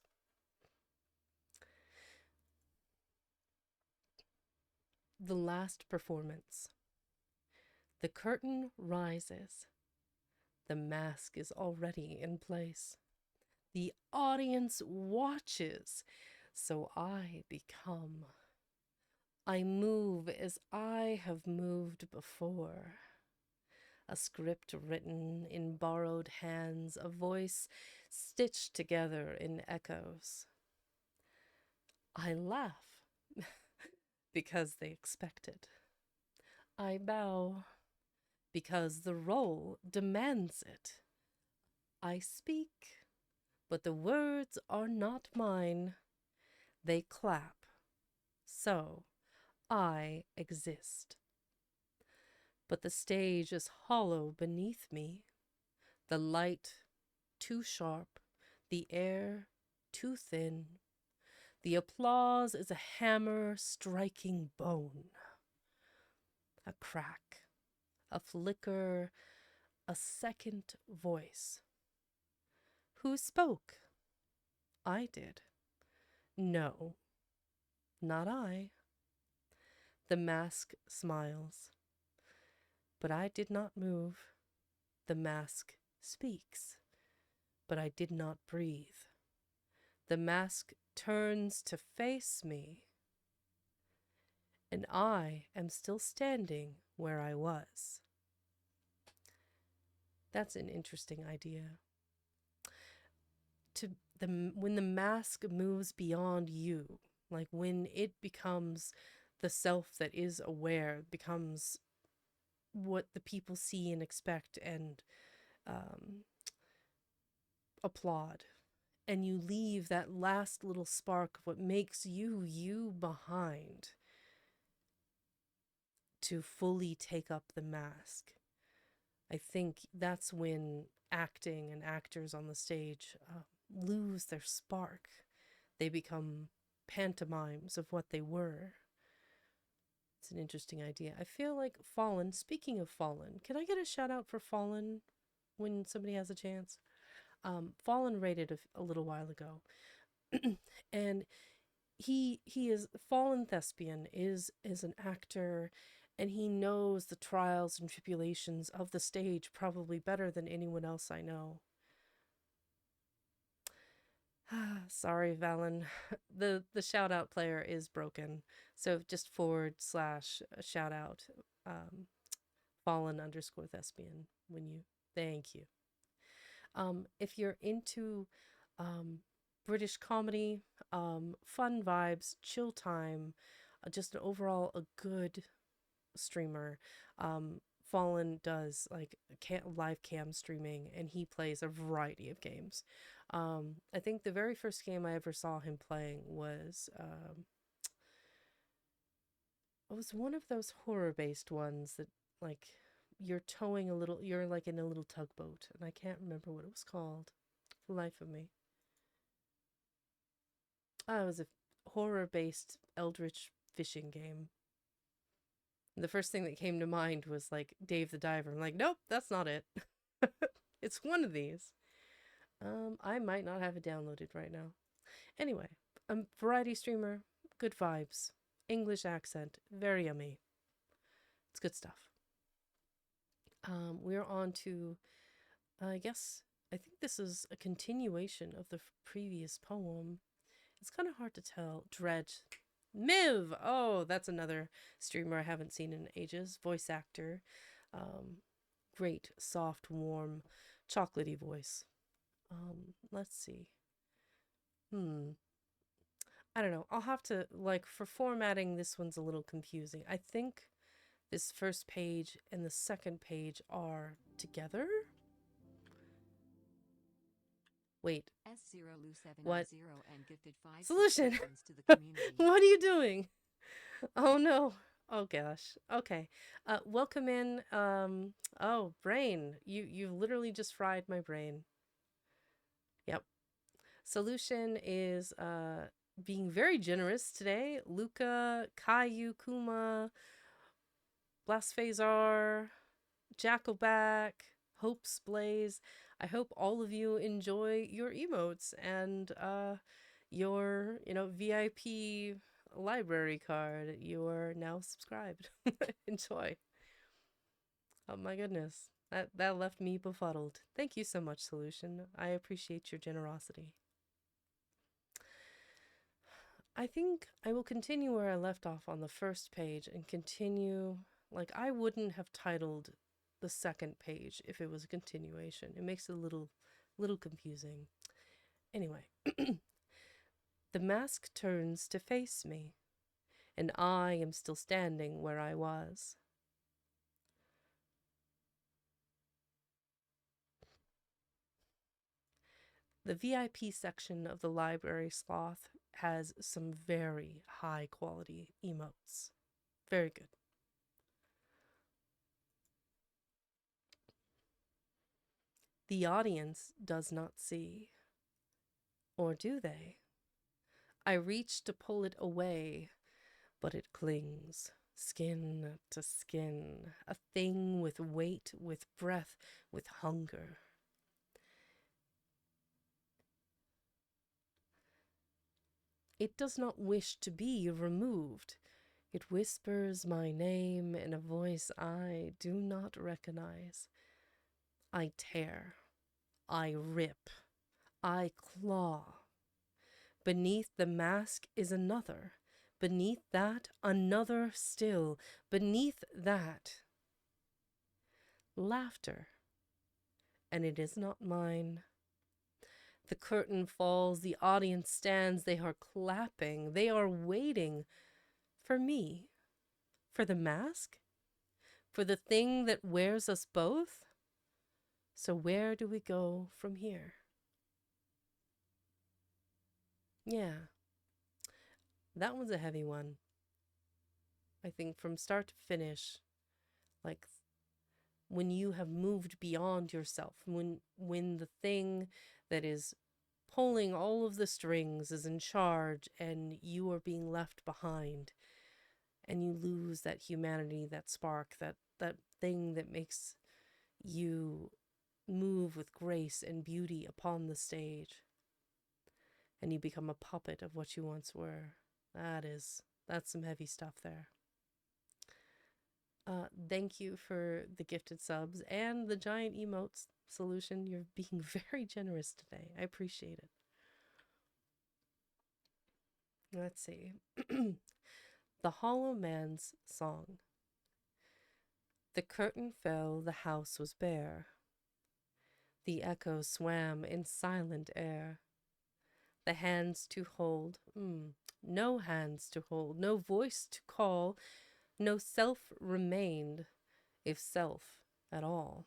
The last performance. The curtain rises. The mask is already in place. The audience watches, so I become. I move as I have moved before. A script written in borrowed hands, a voice stitched together in echoes. I laugh because they expect it. I bow because the role demands it. I speak, but the words are not mine. They clap. So I exist. But the stage is hollow beneath me. The light too sharp, the air too thin. The applause is a hammer striking bone. A crack, a flicker, a second voice. Who spoke? I did. No, not I. The mask smiles. But I did not move. The mask speaks. But I did not breathe. The mask turns to face me. And I am still standing where I was. That's an interesting idea. When the mask moves beyond you, like when it becomes the self that is aware, becomes what the people see and expect and um, applaud. And you leave that last little spark of what makes you you behind to fully take up the mask. I think that's when acting and actors on the stage lose their spark. They become pantomimes of what they were. It's an interesting idea. I feel like Fallen, speaking of Fallen, can I get a shout out for Fallen when somebody has a chance? Fallen rated a little while ago. And he is Fallen Thespian is an actor, and he knows the trials and tribulations of the stage probably better than anyone else I know. Sorry, Valen. The shout out player is broken. So just forward slash shout out fallen underscore thespian when you thank you. If you're into British comedy, fun vibes, chill time, just an overall a good streamer. Fallen does like live cam streaming, and he plays a variety of games. I think the very first game I ever saw him playing was it was one of those horror based ones that like you're like in a little tugboat, and I can't remember what it was called for the life of me. It was a horror based eldritch fishing game. And the first thing that came to mind was like Dave the Diver. I'm like, nope, that's not it. It's one of these. I might not have it downloaded right now. Anyway, variety streamer, good vibes, English accent, very yummy. It's good stuff. We're on to, I guess, I think this is a continuation of the previous poem. It's kind of hard to tell. Dread. Miv! Oh, that's another streamer I haven't seen in ages. Voice actor. Great, soft, warm, chocolatey voice. Let's see. I don't know. I'll have to, like, for formatting, this one's a little confusing. I think this first page and the second page are together? Wait. What? And gifted 5 Solution! to the community. What are you doing? Oh no. Oh gosh. Okay. Welcome in. Oh, brain. You literally just fried my brain. Yep. Solution is being very generous today. Luca, Caillou, Kuma, Blasphazar, Jackleback, Hope's Blaze. I hope all of you enjoy your emotes and your, VIP library card. You are now subscribed. Enjoy. Oh my goodness. That left me befuddled. Thank you so much, Solution. I appreciate your generosity. I think I will continue where I left off on the first page and continue. Like, I wouldn't have titled the second page if it was a continuation. It makes it a little confusing. Anyway, the mask turns to face me, and I am still standing where I was. The VIP section of the library sloth has some very high quality emotes. Very good. The audience does not see. Or do they? I reach to pull it away, but it clings, skin to skin, a thing with weight, with breath, with hunger. It does not wish to be removed. It whispers my name in a voice I do not recognize. I tear. I rip. I claw. Beneath the mask is another. Beneath that, another still. Beneath that, laughter. And it is not mine. The curtain falls, the audience stands, they are clapping, they are waiting for me. For the mask? for the thing that wears us both. So where do we go from here? Yeah, that one's a heavy one. I think from start to finish, like when you have moved beyond yourself, when the thing that is pulling all of the strings is in charge and you are being left behind and you lose that humanity, that spark, that thing that makes you move with grace and beauty upon the stage, and you become a puppet of what you once were. That's some heavy stuff there. Thank you for the gifted subs and the giant emotes solution. You're being very generous today. I appreciate it. Let's see. The Hollow Man's Song. The curtain fell, the house was bare. The echo swam in silent air. The hands to hold, no hands to hold, no voice to call, no self remained, if self at all.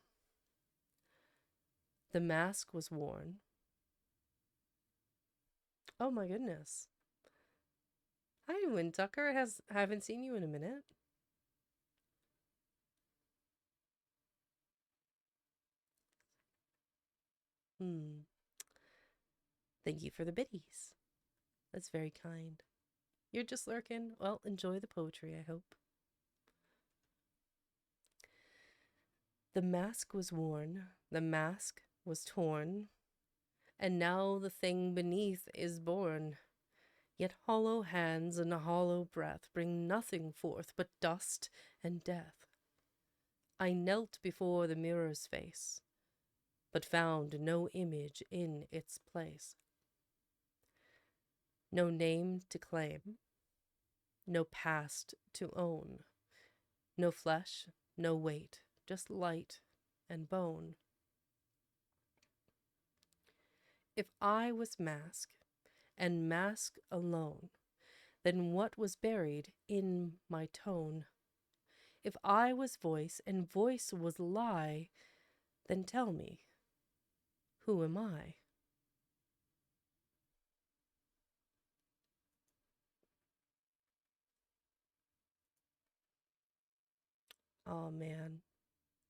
The mask was worn. Oh my goodness. Hi, Win Tucker. Haven't seen you in a minute. Hmm. Thank you for the biddies. That's very kind. You're just lurking. Well, enjoy the poetry, I hope. The mask was worn, the mask was torn, and now the thing beneath is born. Yet hollow hands and a hollow breath bring nothing forth but dust and death. I knelt before the mirror's face, but found no image in its place. No name to claim, no past to own, no flesh, no weight, just light and bone. If I was mask, and mask alone, then what was buried in my tone? If I was voice, and voice was lie, then tell me, who am I? Oh man.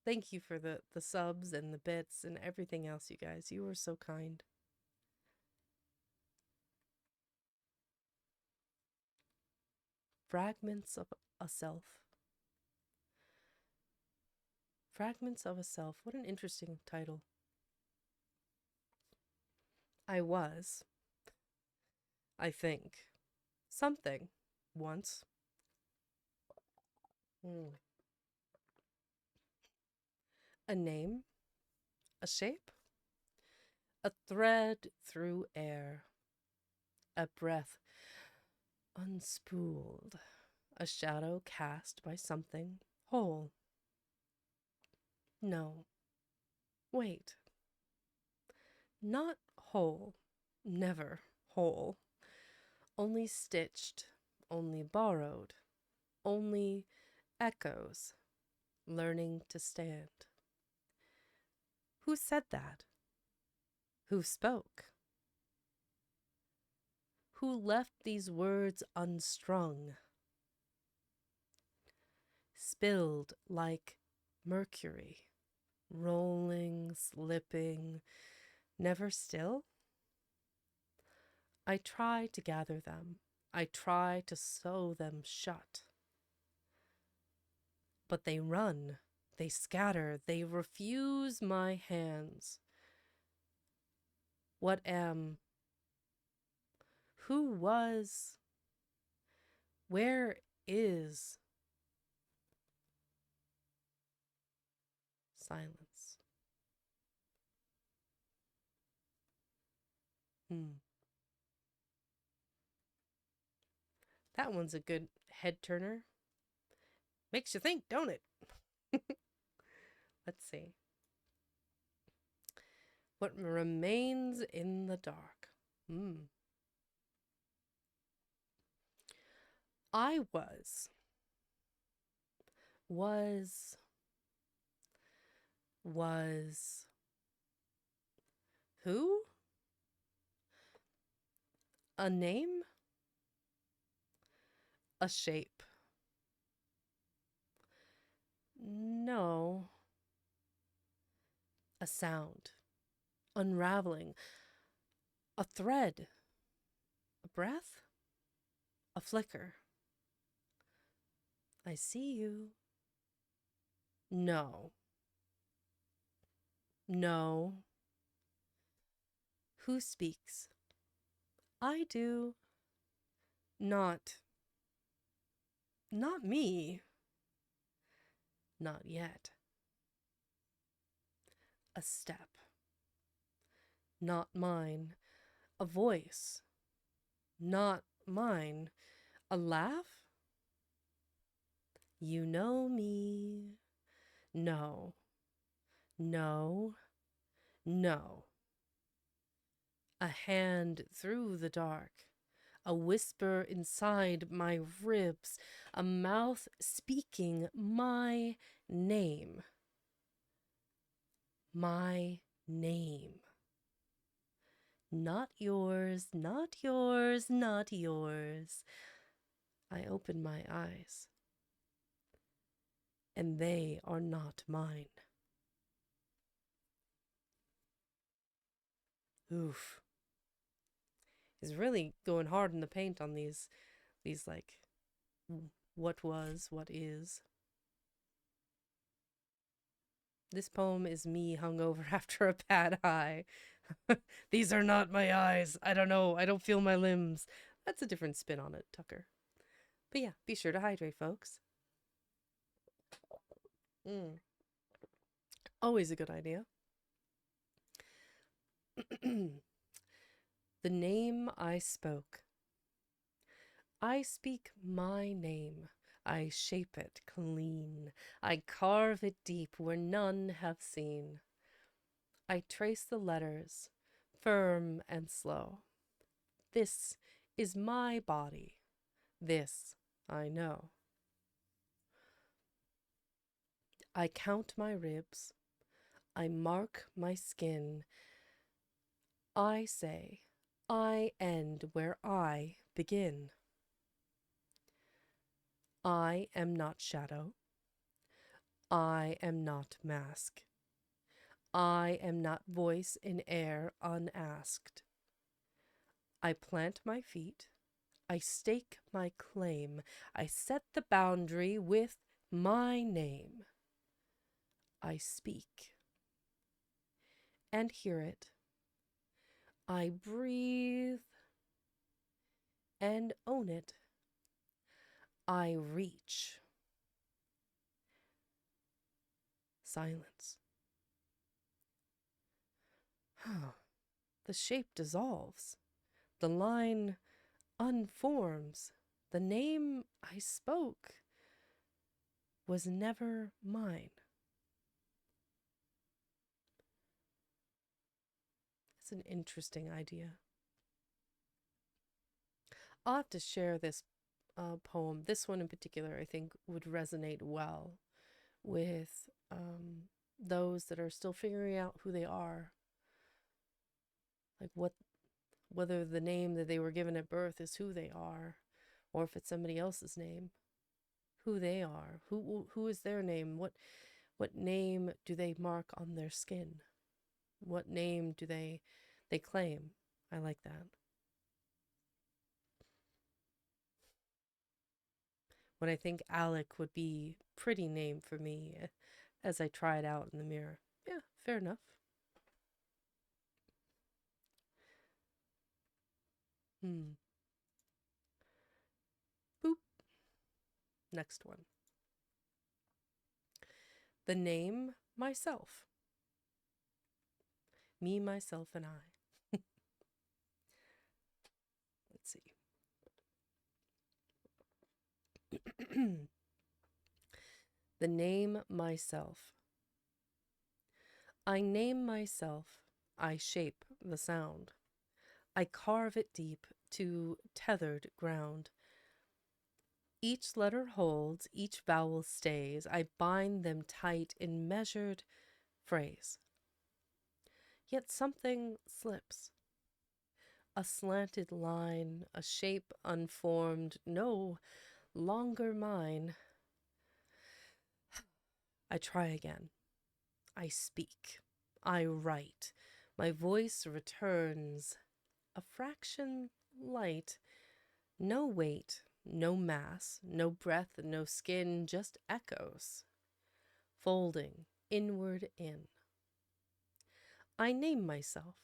Thank you for the subs and the bits and everything else, you guys. You were so kind. Fragments of a Self. Fragments of a Self. What an interesting title. I was, I think, something once. Mm. A name, a shape, a thread through air, a breath unspooled, a shadow cast by something whole. No, wait, not whole, never whole, only stitched, only borrowed, only echoes, learning to stand. Who said that? Who spoke? Who left these words unstrung? Spilled like mercury, rolling, slipping, never still? I try to gather them. I try to sew them shut. But they run, they scatter, they refuse my hands. What am? Who was? Where is? Silence. Hmm. That one's a good head turner. Makes you think, don't it? Let's see. What remains in the dark? Hmm. I was Was who? A name? A shape? No. A sound. Unraveling. A thread. A breath? A flicker. I see you. No. No. Who speaks? I do. Not. Not me. Not yet. A step. Not mine. A voice. Not mine. A laugh? You know me. No. No. No. A hand through the dark. A whisper inside my ribs. A mouth speaking my name. My name. Not yours, not yours, not yours. I open my eyes, and they are not mine. Oof. He's really going hard in the paint on these like, what was, what is. This poem is me hungover after a bad high. These are not my eyes. I don't know. I don't feel my limbs. That's a different spin on it, Tucker. But yeah, be sure to hydrate, folks. Mm. Always a good idea. The name I spoke. I speak my name. I shape it clean. I carve it deep where none have seen. I trace the letters, firm and slow. This is my body. This I know. I count my ribs. I mark my skin. I say, I end where I begin. I am not shadow. I am not mask. I am not voice in air unasked. I plant my feet. I stake my claim. I set the boundary with my name. I speak and hear it. I breathe and own it. I reach. Silence. The shape dissolves. The line unforms. The name I spoke was never mine. It's an interesting idea. I'll have to share this poem. This one in particular, I think, would resonate well with those that are still figuring out who they are. Like whether the name that they were given at birth is who they are, or if it's somebody else's name, who they are, who is their name, what name do they mark on their skin, what name do they claim. I like that. When I think Alec would be pretty name for me as I try it out in the mirror. Yeah, fair enough. Hmm. Boop. Next one. The name myself. Me, myself, and I. Let's see. The name myself. I name myself. I shape the sound. I carve it deep to tethered ground. Each letter holds, each vowel stays. I bind them tight in measured phrase. Yet something slips. A slanted line, a shape unformed, no longer mine. I try again. I speak. I write. My voice returns. A fraction light. No weight, no mass, no breath, no skin, just echoes. Folding inward in. I name myself.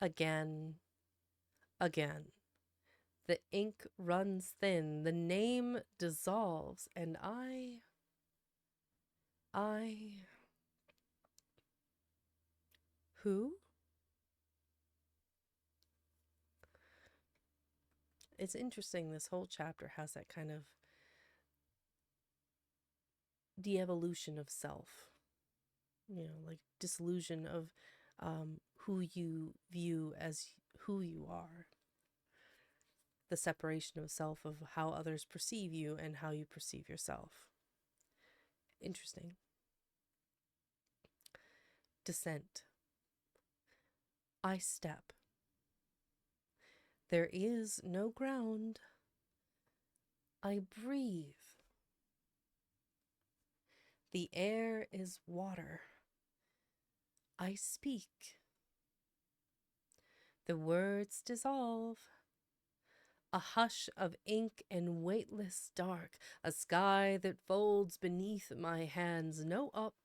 Again, again. The ink runs thin, the name dissolves, and I. Who? It's interesting, this whole chapter has that kind of de evolution of self, like disillusion of who you view as who you are, the separation of self, of how others perceive you and how you perceive yourself. Interesting. Descent. I step. There is no ground. I breathe. The air is water. I speak. The words dissolve. A hush of ink and weightless dark, a sky that folds beneath my hands, no up,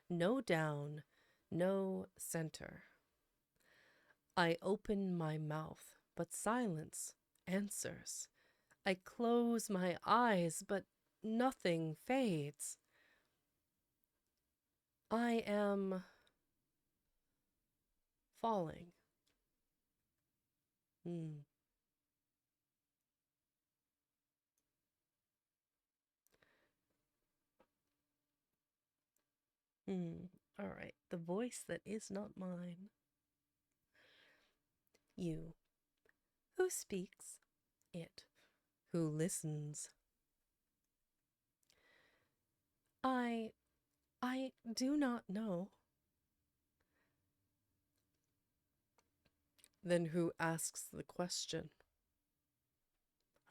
no down, no center. I open my mouth, but silence answers. I close my eyes, but nothing fades. I am falling. Hmm. Hmm. All right. The voice that is not mine. You. Who speaks? It. Who listens? I. I do not know. Then who asks the question?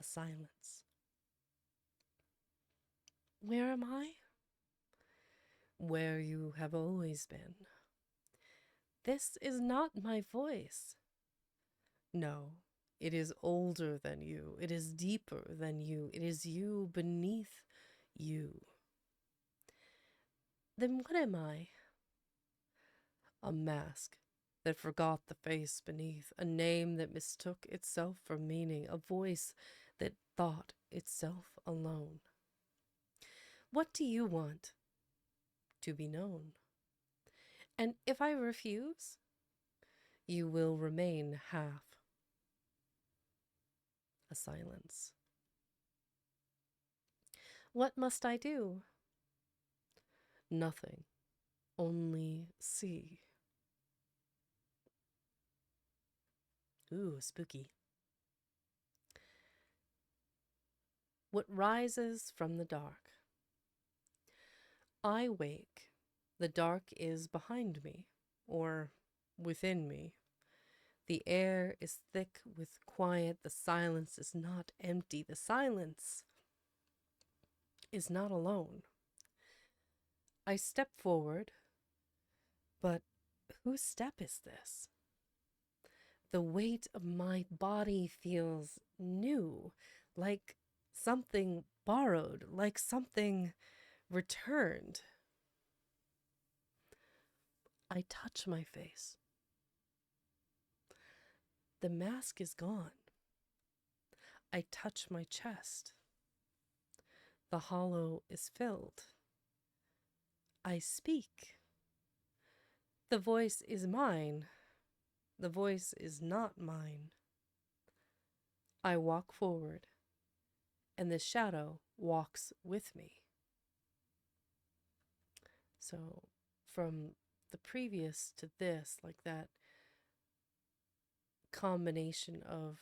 A silence. Where am I? Where you have always been. This is not my voice. No, it is older than you. It is deeper than you. It is you beneath you. Then what am I? A mask that forgot the face beneath, a name that mistook itself for meaning, a voice that thought itself alone. What do you want? To be known. And if I refuse, you will remain half. A silence. What must I do? Nothing. Only see. Ooh, spooky. What rises from the dark. I wake. The dark is behind me, or within me. The air is thick with quiet. The silence is not empty. The silence is not alone. I step forward, but whose step is this? The weight of my body feels new, like something borrowed, like something returned. I touch my face. The mask is gone. I touch my chest. The hollow is filled. I speak. The voice is mine. The voice is not mine. I walk forward, and the shadow walks with me. So, from the previous to this, like that combination of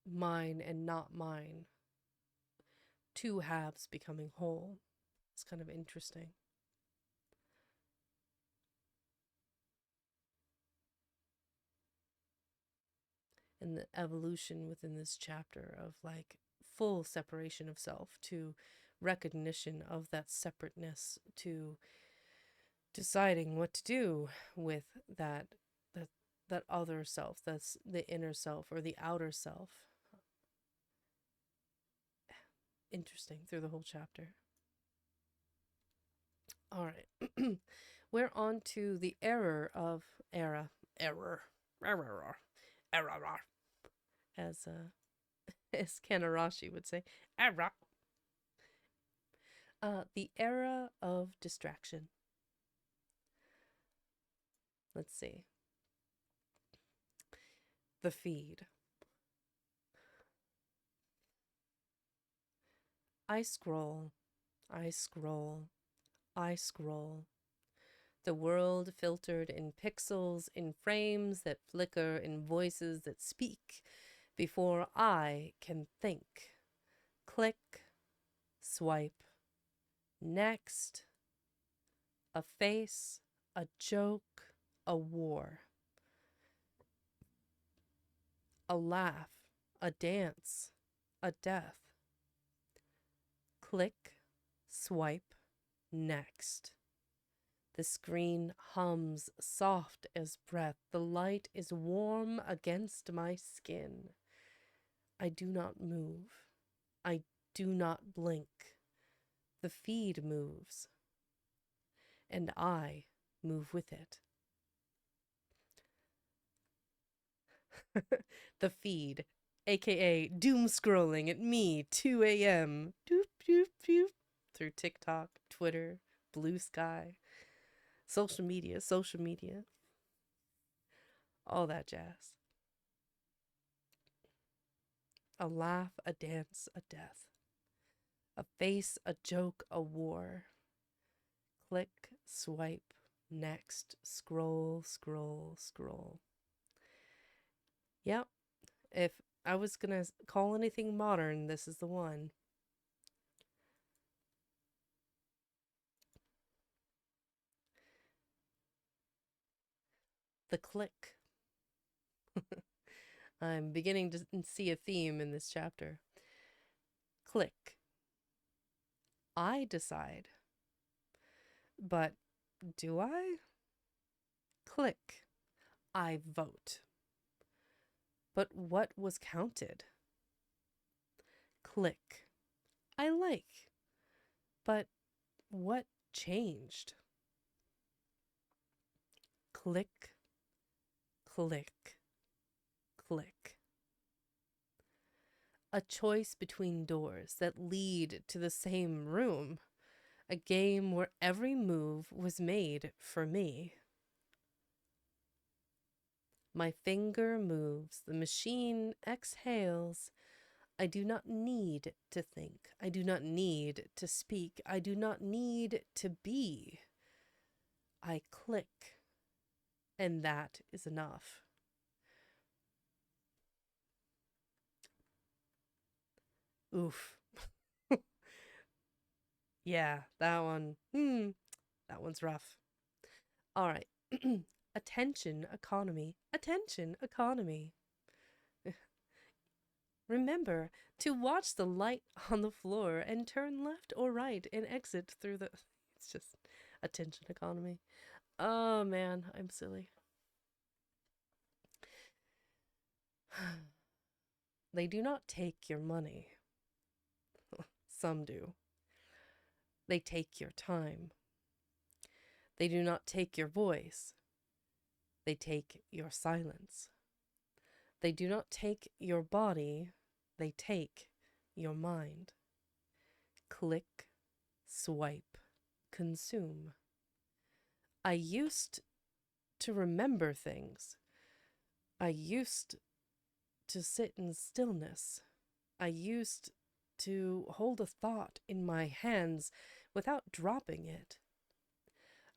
mine and not mine, two halves becoming whole. It's kind of interesting. and the evolution within this chapter of like full separation of self to recognition of that separateness to deciding what to do with that that other self, that's the inner self or the outer self. Interesting through the whole chapter. All right. We're on to the error, error, as as Kanarashi would say, error. The era of distraction. Let's see. The feed. I scroll, I scroll, I scroll. The world filtered in pixels, in frames that flicker, in voices that speak before I can think. Click, swipe, next. A face, a joke, a war. A laugh, a dance, a death. Click, swipe, next. The screen hums soft as breath. The light is warm against my skin. I do not move. I do not blink. The feed moves, and I move with it. The feed, aka doom scrolling at me, 2 a.m. Doop, doop, doop, through TikTok, Twitter, Blue Sky, social media, all that jazz. A laugh, a dance, a death. A face, a joke, a war. Click, swipe, next, scroll, scroll, scroll. Yep, if I was gonna call anything modern, this is the one. The click. I'm beginning to see a theme in this chapter. Click. I decide. But do I? Click. I vote. But what was counted? Click. I like. But what changed? Click, click, click. A choice between doors that lead to the same room. A game where every move was made for me. My finger moves, the machine exhales. I do not need to think. I do not need to speak. I do not need to be. I click, and that is enough. Oof. Yeah, that one. That one's rough. All right. Attention economy. Attention economy. Remember to watch the light on the floor and turn left or right and exit through the. It's just attention economy. Oh man, I'm silly. They do not take your money. Some do. They take your time. They do not take your voice. They take your silence. They do not take your body. They take your mind. Click, swipe, consume. I used to remember things. I used to sit in stillness. I used to hold a thought in my hands without dropping it.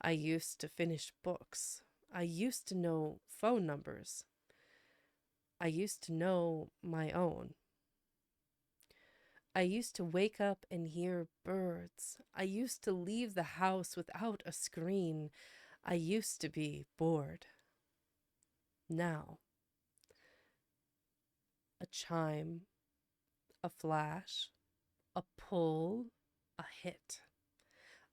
I used to finish books. I used to know phone numbers. I used to know my own. I used to wake up and hear birds. I used to leave the house without a screen. I used to be bored. Now, A chime, a flash, a pull, a hit.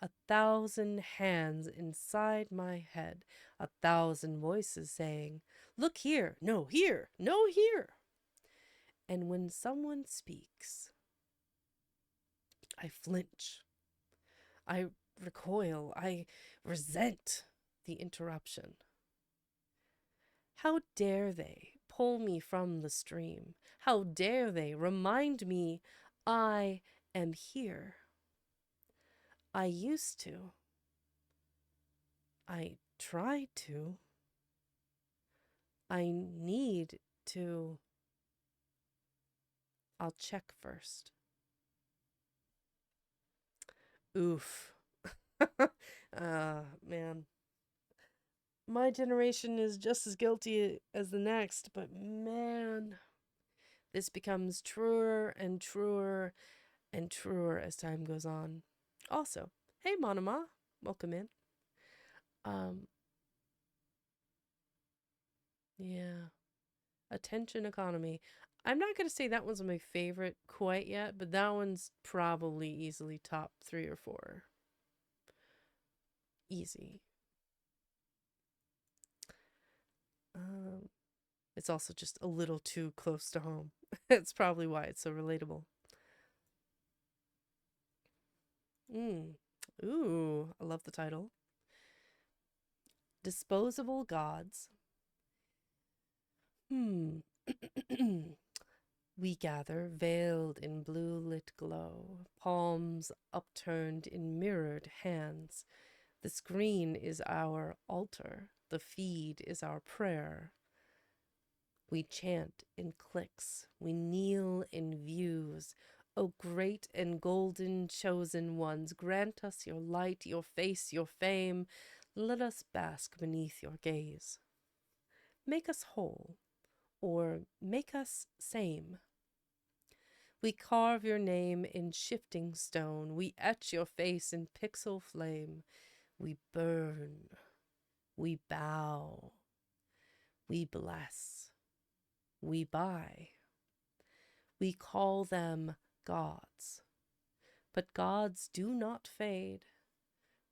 1,000 hands inside my head, 1,000 voices saying, "Look here, no, here, no, here." And when someone speaks, I flinch, I recoil, I resent the interruption. How dare they pull me from the stream? How dare they remind me I am here? I used to. I tried to. I need to. I'll check first. Oof. Man. My generation is just as guilty as the next, but man, this becomes truer and truer and truer as time goes on. Also, hey Monoma, welcome in. Um, yeah, attention economy. I'm not gonna say that one's my favorite quite yet, but that one's probably easily top 3 or 4. Easy. Um, it's also just a little too close to home. That's probably why it's so relatable. Mm. Ooh, I love the title. Disposable gods. Hmm. We gather, veiled in blue lit glow, palms upturned in mirrored hands. The screen is our altar, the feed is our prayer. We chant in clicks, we kneel in views. O great and golden chosen ones, grant us your light, your face, your fame. Let us bask beneath your gaze. Make us whole, or make us same. We carve your name in shifting stone. We etch your face in pixel flame. We burn. We bow. We bless. We buy. We call them gods. But gods do not fade.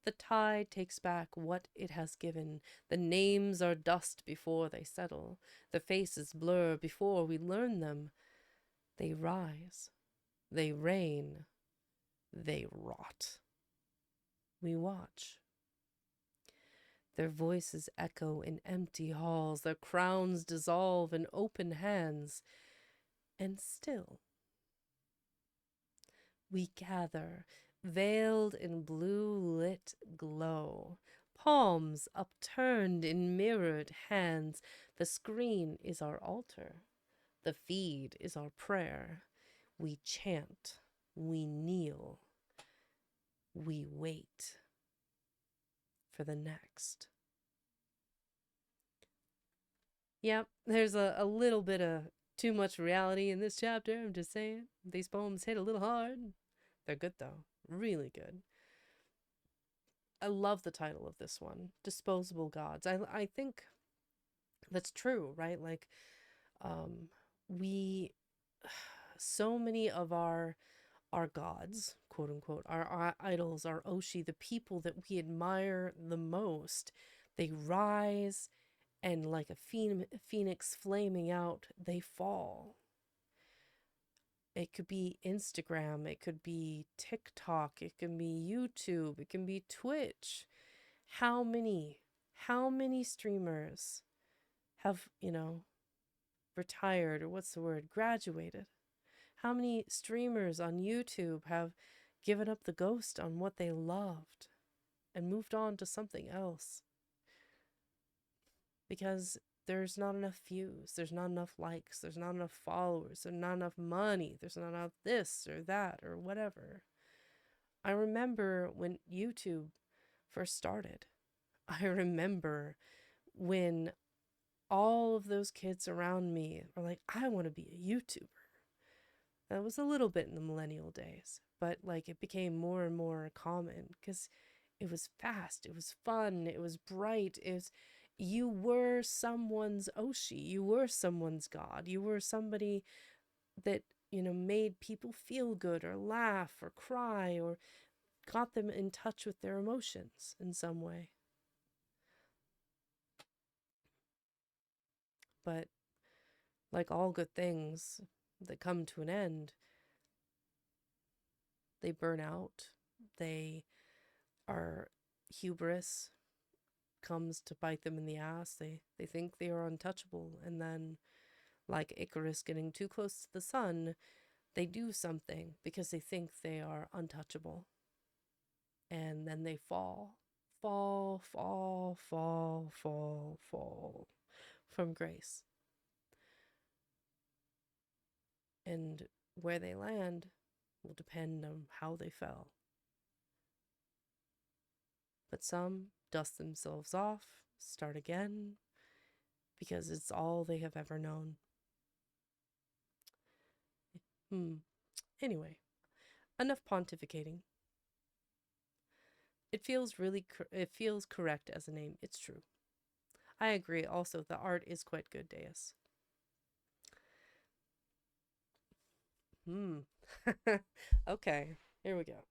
The tide takes back what it has given. The names are dust before they settle. The faces blur before we learn them. They rise. They reign. They rot. We watch. Their voices echo in empty halls, their crowns dissolve in open hands, and still we gather, veiled in blue lit glow, palms upturned in mirrored hands. The screen is our altar, the feed is our prayer. We chant, we kneel, we wait for the next. Yep, there's a little bit of too much reality in this chapter. I'm just saying. These poems hit a little hard. They're good, though. Really good. I love the title of this one, Disposable Gods. I think that's true, right? Like, um, we, so many of our gods, quote unquote, our idols, our Oshi, the people that we admire the most, they rise and like a phoenix flaming out, they fall. It could be Instagram, it could be TikTok, it can be YouTube, it can be Twitch. How many streamers have, retired, or what's the word, graduated? How many streamers on YouTube have given up the ghost on what they loved and moved on to something else? Because there's not enough views, there's not enough likes, there's not enough followers, there's not enough money, there's not enough this or that or whatever. I remember when YouTube first started. I remember when all of those kids around me were like, I want to be a YouTuber. That was a little bit in the millennial days, but like it became more and more common because it was fast, it was fun, it was bright, You were someone's Oshi. You were someone's god. You were somebody that, made people feel good or laugh or cry or got them in touch with their emotions in some way. But like all good things that come to an end, they burn out. They are hubris comes to bite them in the ass. They think they are untouchable, and then like Icarus getting too close to the sun, they do something because they think they are untouchable, and then they fall. Fall, fall, fall, fall, fall from grace. And where they land will depend on how they fell. But some dust themselves off, start again, because it's all they have ever known. Anyway, enough pontificating. It feels correct as a name. It's true. I agree. Also, the art is quite good, Deus. Okay, here we go.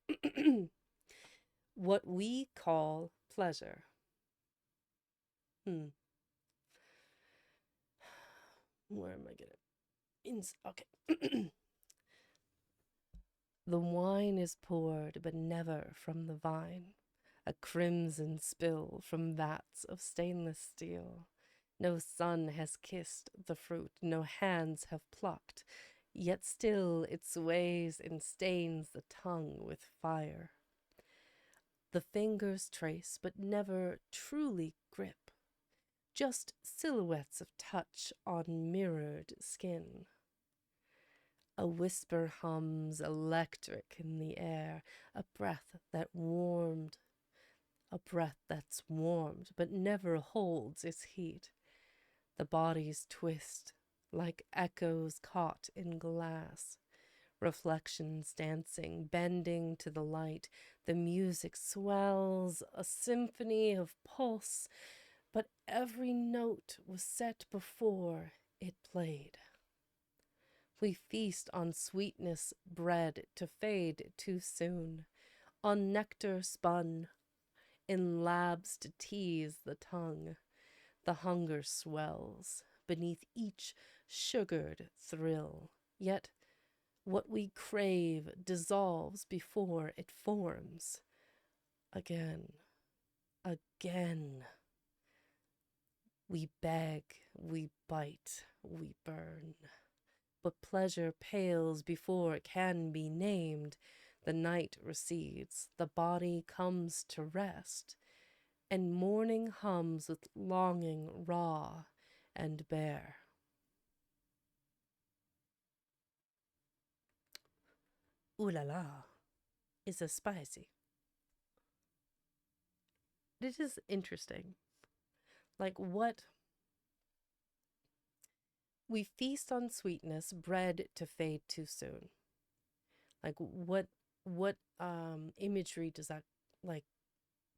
What we call pleasure. Where am I getting? Okay. The wine is poured, but never from the vine. A crimson spill from vats of stainless steel. No sun has kissed the fruit, no hands have plucked, yet still it sways and stains the tongue with fire. The fingers trace, but never truly grip, just silhouettes of touch on mirrored skin. A whisper hums electric in the air, a breath that's warmed, but never holds its heat. The bodies twist like echoes caught in glass. Reflections dancing, bending to the light. The music swells, a symphony of pulse, but every note was set before it played. We feast on sweetness bred to fade too soon, on nectar spun in labs to tease the tongue. The hunger swells beneath each sugared thrill, yet what we crave dissolves before it forms. Again, again. We beg, we bite, we burn. But pleasure pales before it can be named. The night recedes, the body comes to rest, and morning hums with longing raw and bare. Ooh la la, is a spicy. It is interesting. Like what we feast on sweetness, bred to fade too soon. Like what imagery does that like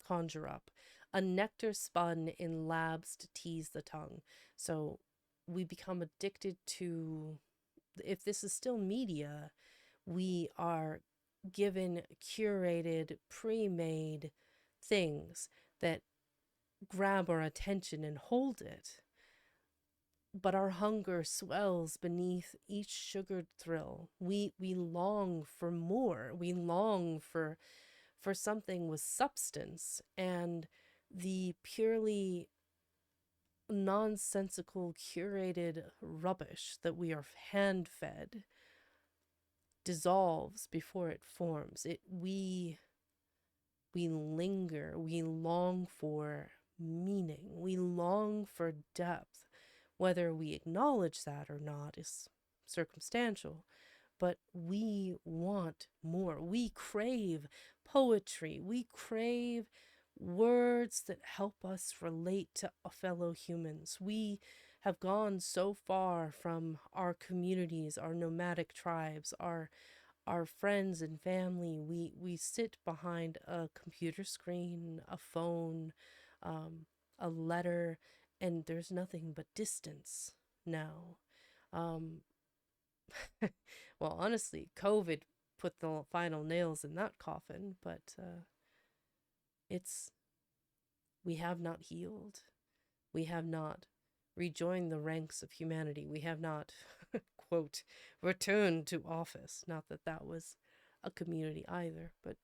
conjure up? A nectar spun in labs to tease the tongue. So we become addicted to, if this is still media, we are given curated, pre-made things that grab our attention and hold it. But our hunger swells beneath each sugared thrill. We long for more. We long for something with substance, and the purely nonsensical curated rubbish that we are hand fed dissolves before it forms. We linger, we long for meaning, we long for depth. Whether we acknowledge that or not is circumstantial, but we want more. We crave poetry. We crave words that help us relate to fellow humans. We have gone so far from our communities, our nomadic tribes, our friends and family. We sit behind a computer screen, a phone, a letter, and there's nothing but distance now. Um, well, honestly, COVID put the final nails in that coffin, but it's we have not healed. We have not rejoined the ranks of humanity. We have not, quote, returned to office. Not that that was a community either, but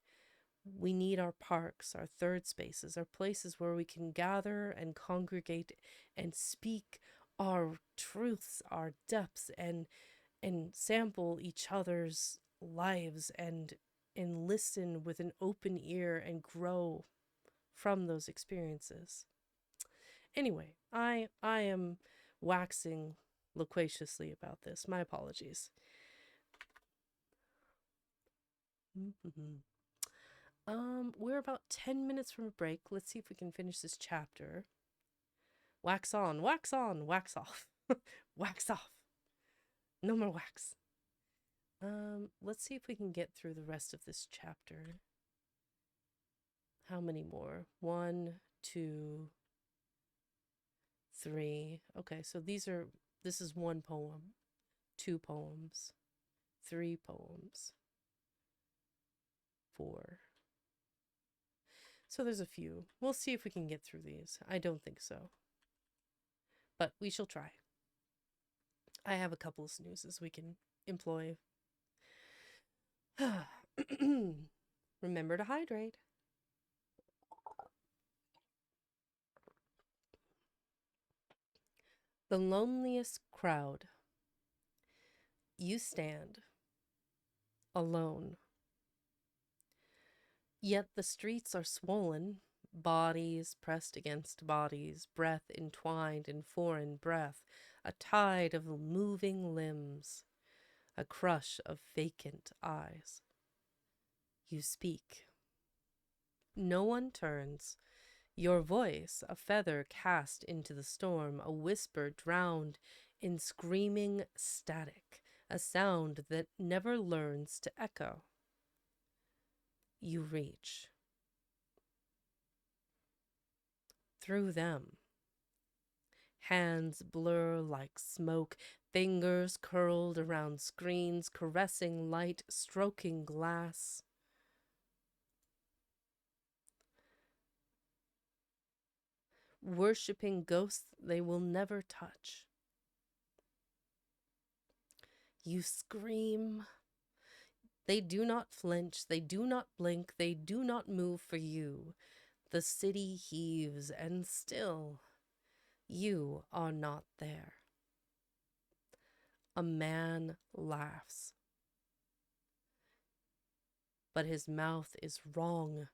we need our parks, our third spaces, our places where we can gather and congregate and speak our truths, our depths, and sample each other's lives and listen with an open ear and grow from those experiences. Anyway, I am waxing loquaciously about this. My apologies. We're about 10 minutes from a break. Let's see if we can finish this chapter. Wax on, wax on, wax off. Wax off. No more wax. Let's see if we can get through the rest of this chapter. How many more? 1, 2, 3. Okay, so this is 1 poem, 2 poems, 3 poems, 4. So there's a few. We'll see if we can get through these. I don't think so, but we shall try. I have a couple of snoozes we can employ. Remember to hydrate. The loneliest crowd. You stand alone. Yet the streets are swollen, bodies pressed against bodies, breath entwined in foreign breath, a tide of moving limbs, a crush of vacant eyes. You speak. No one turns. Your voice, a feather cast into the storm, a whisper drowned in screaming static, a sound that never learns to echo. You reach. Through them. Hands blur like smoke, fingers curled around screens, caressing light, stroking glass. Worshipping ghosts they will never touch. You scream. They do not flinch, they do not blink, they do not move for you. The city heaves, and still you are not there. A man laughs, but his mouth is wrong,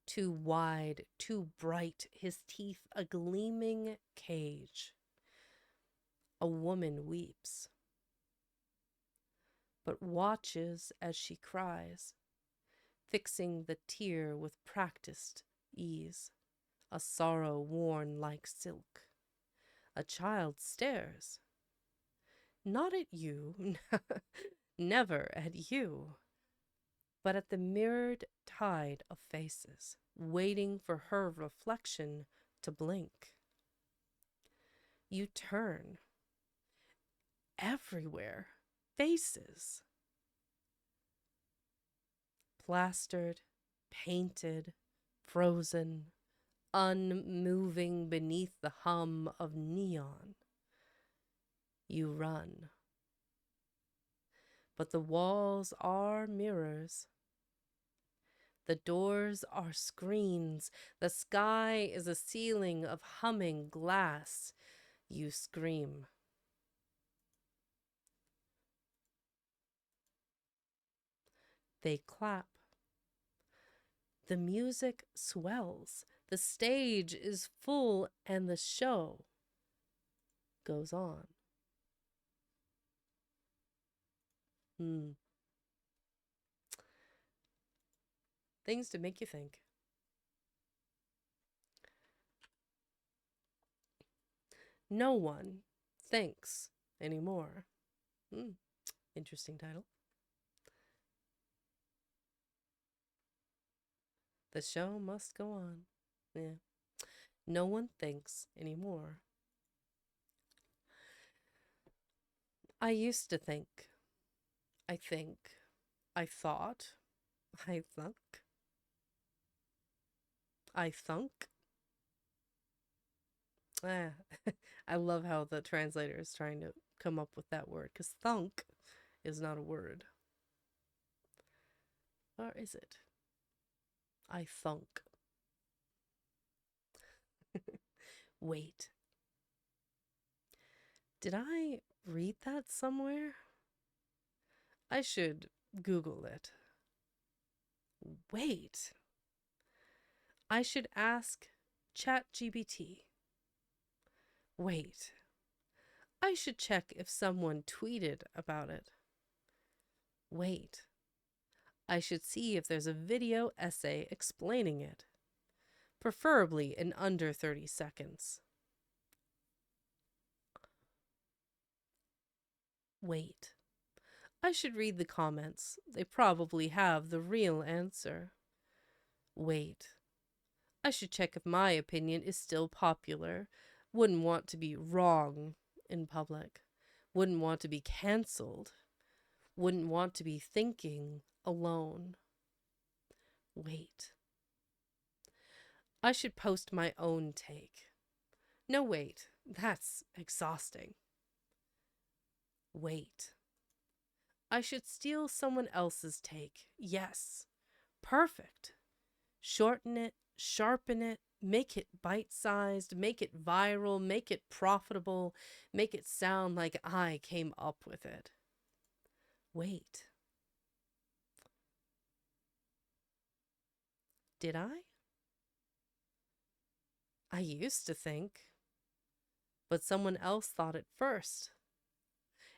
too wide, too bright, his teeth a gleaming cage. A woman weeps, but watches as she cries, fixing the tear with practiced ease, a sorrow worn like silk. A child stares, not at you, never at you, but at the mirrored tide of faces, waiting for her reflection to blink. You turn. Everywhere, faces. Plastered, painted, frozen, unmoving beneath the hum of neon. You run. But the walls are mirrors. The doors are screens. The sky is a ceiling of humming glass. You scream. They clap. The music swells. The stage is full and the show goes on. Things to make you think. No one thinks anymore. Interesting title. The show must go on. Yeah. No one thinks anymore. I used to think, I think, I thought, I thunk, I thunk. Ah, I love how the translator is trying to come up with that word because thunk is not a word. Or is it? I thunk. Wait, did I read that somewhere? I should Google it. Wait, I should ask ChatGPT. Wait, I should check if someone tweeted about it. Wait, I should see if there's a video essay explaining it, preferably in under 30 seconds. Wait, I should read the comments. They probably have the real answer. Wait, I should check if my opinion is still popular. Wouldn't want to be wrong in public. Wouldn't want to be cancelled. Wouldn't want to be thinking alone. Wait, I should post my own take. No, wait, that's exhausting. Wait, I should steal someone else's take. Yes, perfect. Shorten it, sharpen it, make it bite sized, make it viral, make it profitable, make it sound like I came up with it. Wait, did I? I used to think, but someone else thought it first,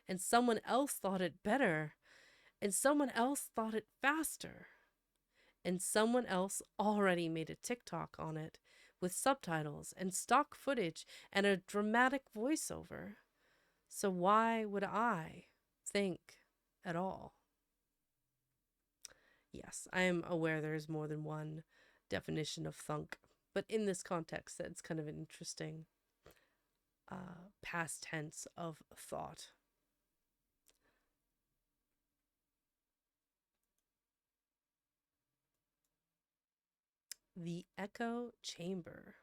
and someone else thought it better, and someone else thought it faster, and someone else already made a TikTok on it with subtitles and stock footage and a dramatic voiceover. So why would I think at all? Yes, I am aware there is more than one definition of thunk, but in this context, it's kind of an interesting past tense of thought. The echo chamber.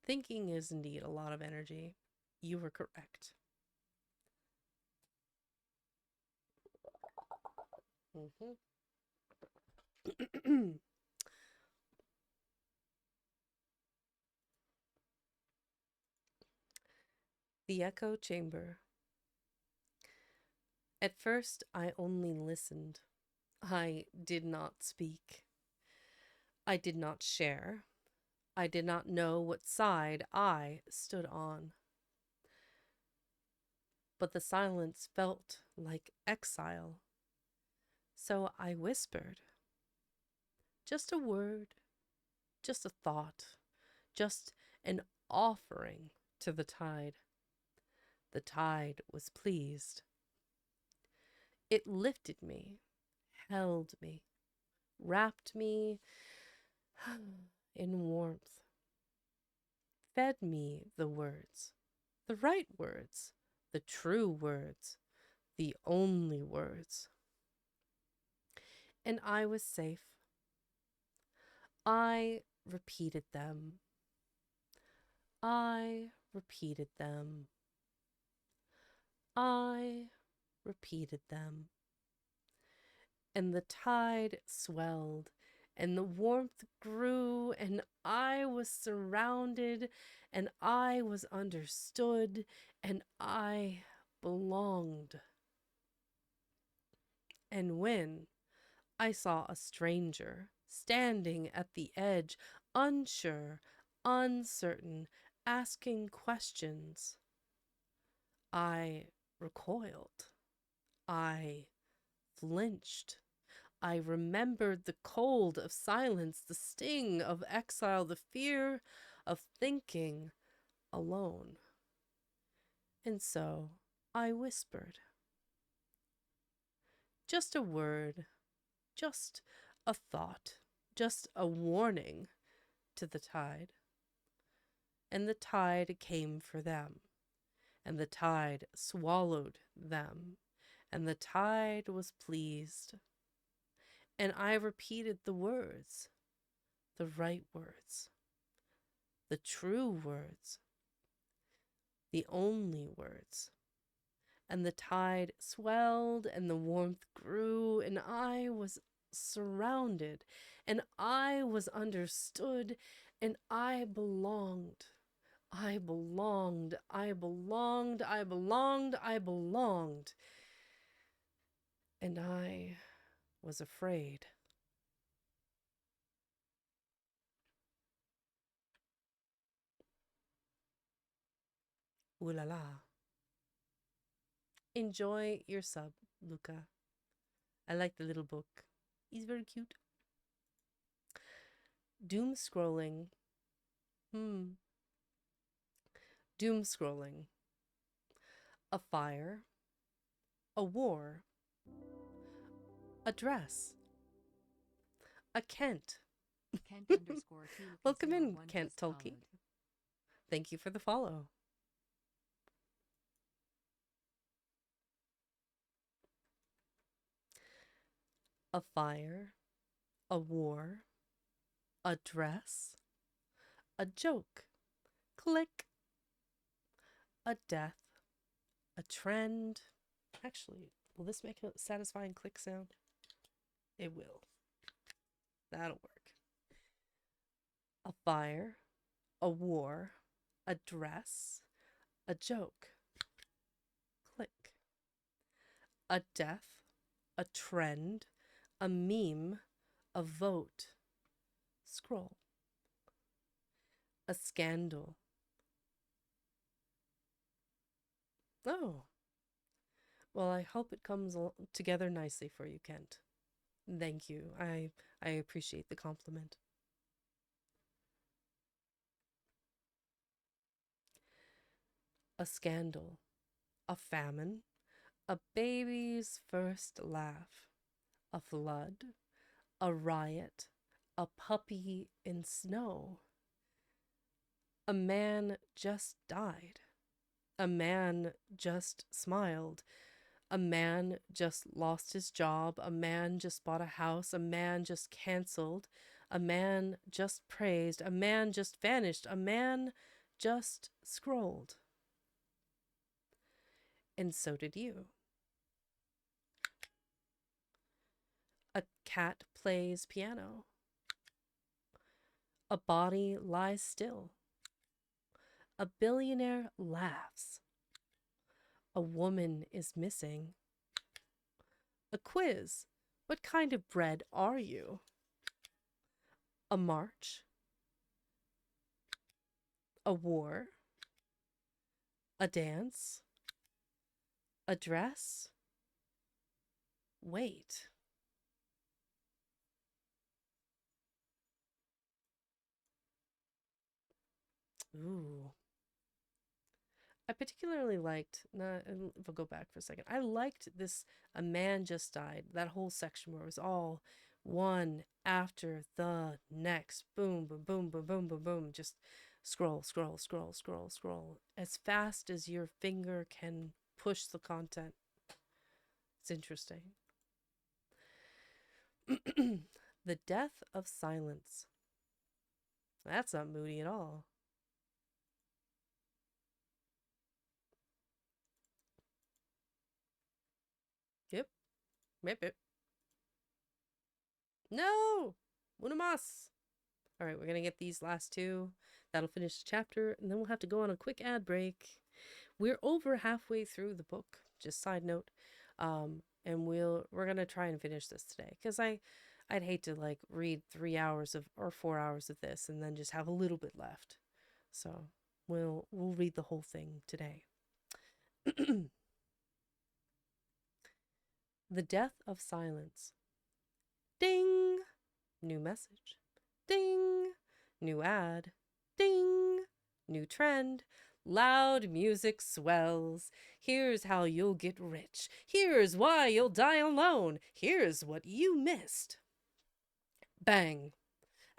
Thinking is indeed a lot of energy. You were correct. Mm-hmm. The echo chamber. At first, I only listened. I did not speak. I did not share. I did not know what side I stood on. But the silence felt like exile. So I whispered. Just a word, just a thought, just an offering to the tide. The tide was pleased. It lifted me, held me, wrapped me in warmth, fed me the right words, the true words, the only words. And I was safe. I repeated them. I repeated them. I repeated them. And the tide swelled, and the warmth grew, and I was surrounded, and I was understood, and I belonged. And when I saw a stranger standing at the edge, unsure, uncertain, asking questions, I recoiled. I flinched. I remembered the cold of silence, the sting of exile, the fear of thinking alone. And so I whispered. Just a word, just a thought, just a warning to the tide. And the tide came for them, and the tide swallowed them, and the tide was pleased. And I repeated the words, the right words, the true words, the only words. And the tide swelled, and the warmth grew, and I was surrounded, and I was understood, and I belonged. I belonged, I belonged, I belonged, I belonged. And I was afraid. Ooh la la. Enjoy your sub, Luca. I like the little book. He's very cute. Doom scrolling. Hmm. Doom scrolling. A fire. A war. A dress. A Kent. Kent underscore 2 Welcome in, 01 Kent just Tulkey. followed. Thank you for the follow. A fire. A war. A dress. A joke. Click. A death. A trend. Actually, will this make a satisfying click sound? It will. That'll work. A fire, a war, a dress, a joke. Click. A death, a trend, a meme, a vote. Scroll. A scandal. Oh. Well, I hope it comes together nicely for you, Kent. Thank you. I appreciate the compliment. A scandal. A famine. A baby's first laugh. A flood. A riot. A puppy in snow. A man just died. A man just smiled. A man just lost his job. A man just bought a house. A man just canceled. A man just praised. A man just vanished. A man just scrolled. And so did you. A cat plays piano. A body lies still. A billionaire laughs. A woman is missing. A quiz. What kind of bread are you? A march. A war. A dance. A dress. Wait. Ooh. I particularly liked, if I'll go back for a second, I liked this A Man Just Died, that whole section where it was all one after the next. Boom, boom, boom, boom, boom, boom, boom. Just scroll, scroll, scroll, scroll, scroll. As fast as your finger can push the content. It's interesting. The Death of Silence. That's not moody at all. Yep. Yep, yep. No! Una más! All right, we're going to get these last two. That'll finish the chapter, and then we'll have to go on a quick ad break. We're over halfway through the book, just side note. And we're going to try and finish this today cuz I'd hate to like read 3 hours of or 4 hours of this and then just have a little bit left. So, we'll read the whole thing today. The Death of Silence. Ding! New message. Ding! New ad. Ding! New trend. Loud music swells. Here's how you'll get rich. Here's why you'll die alone. Here's what you missed. Bang!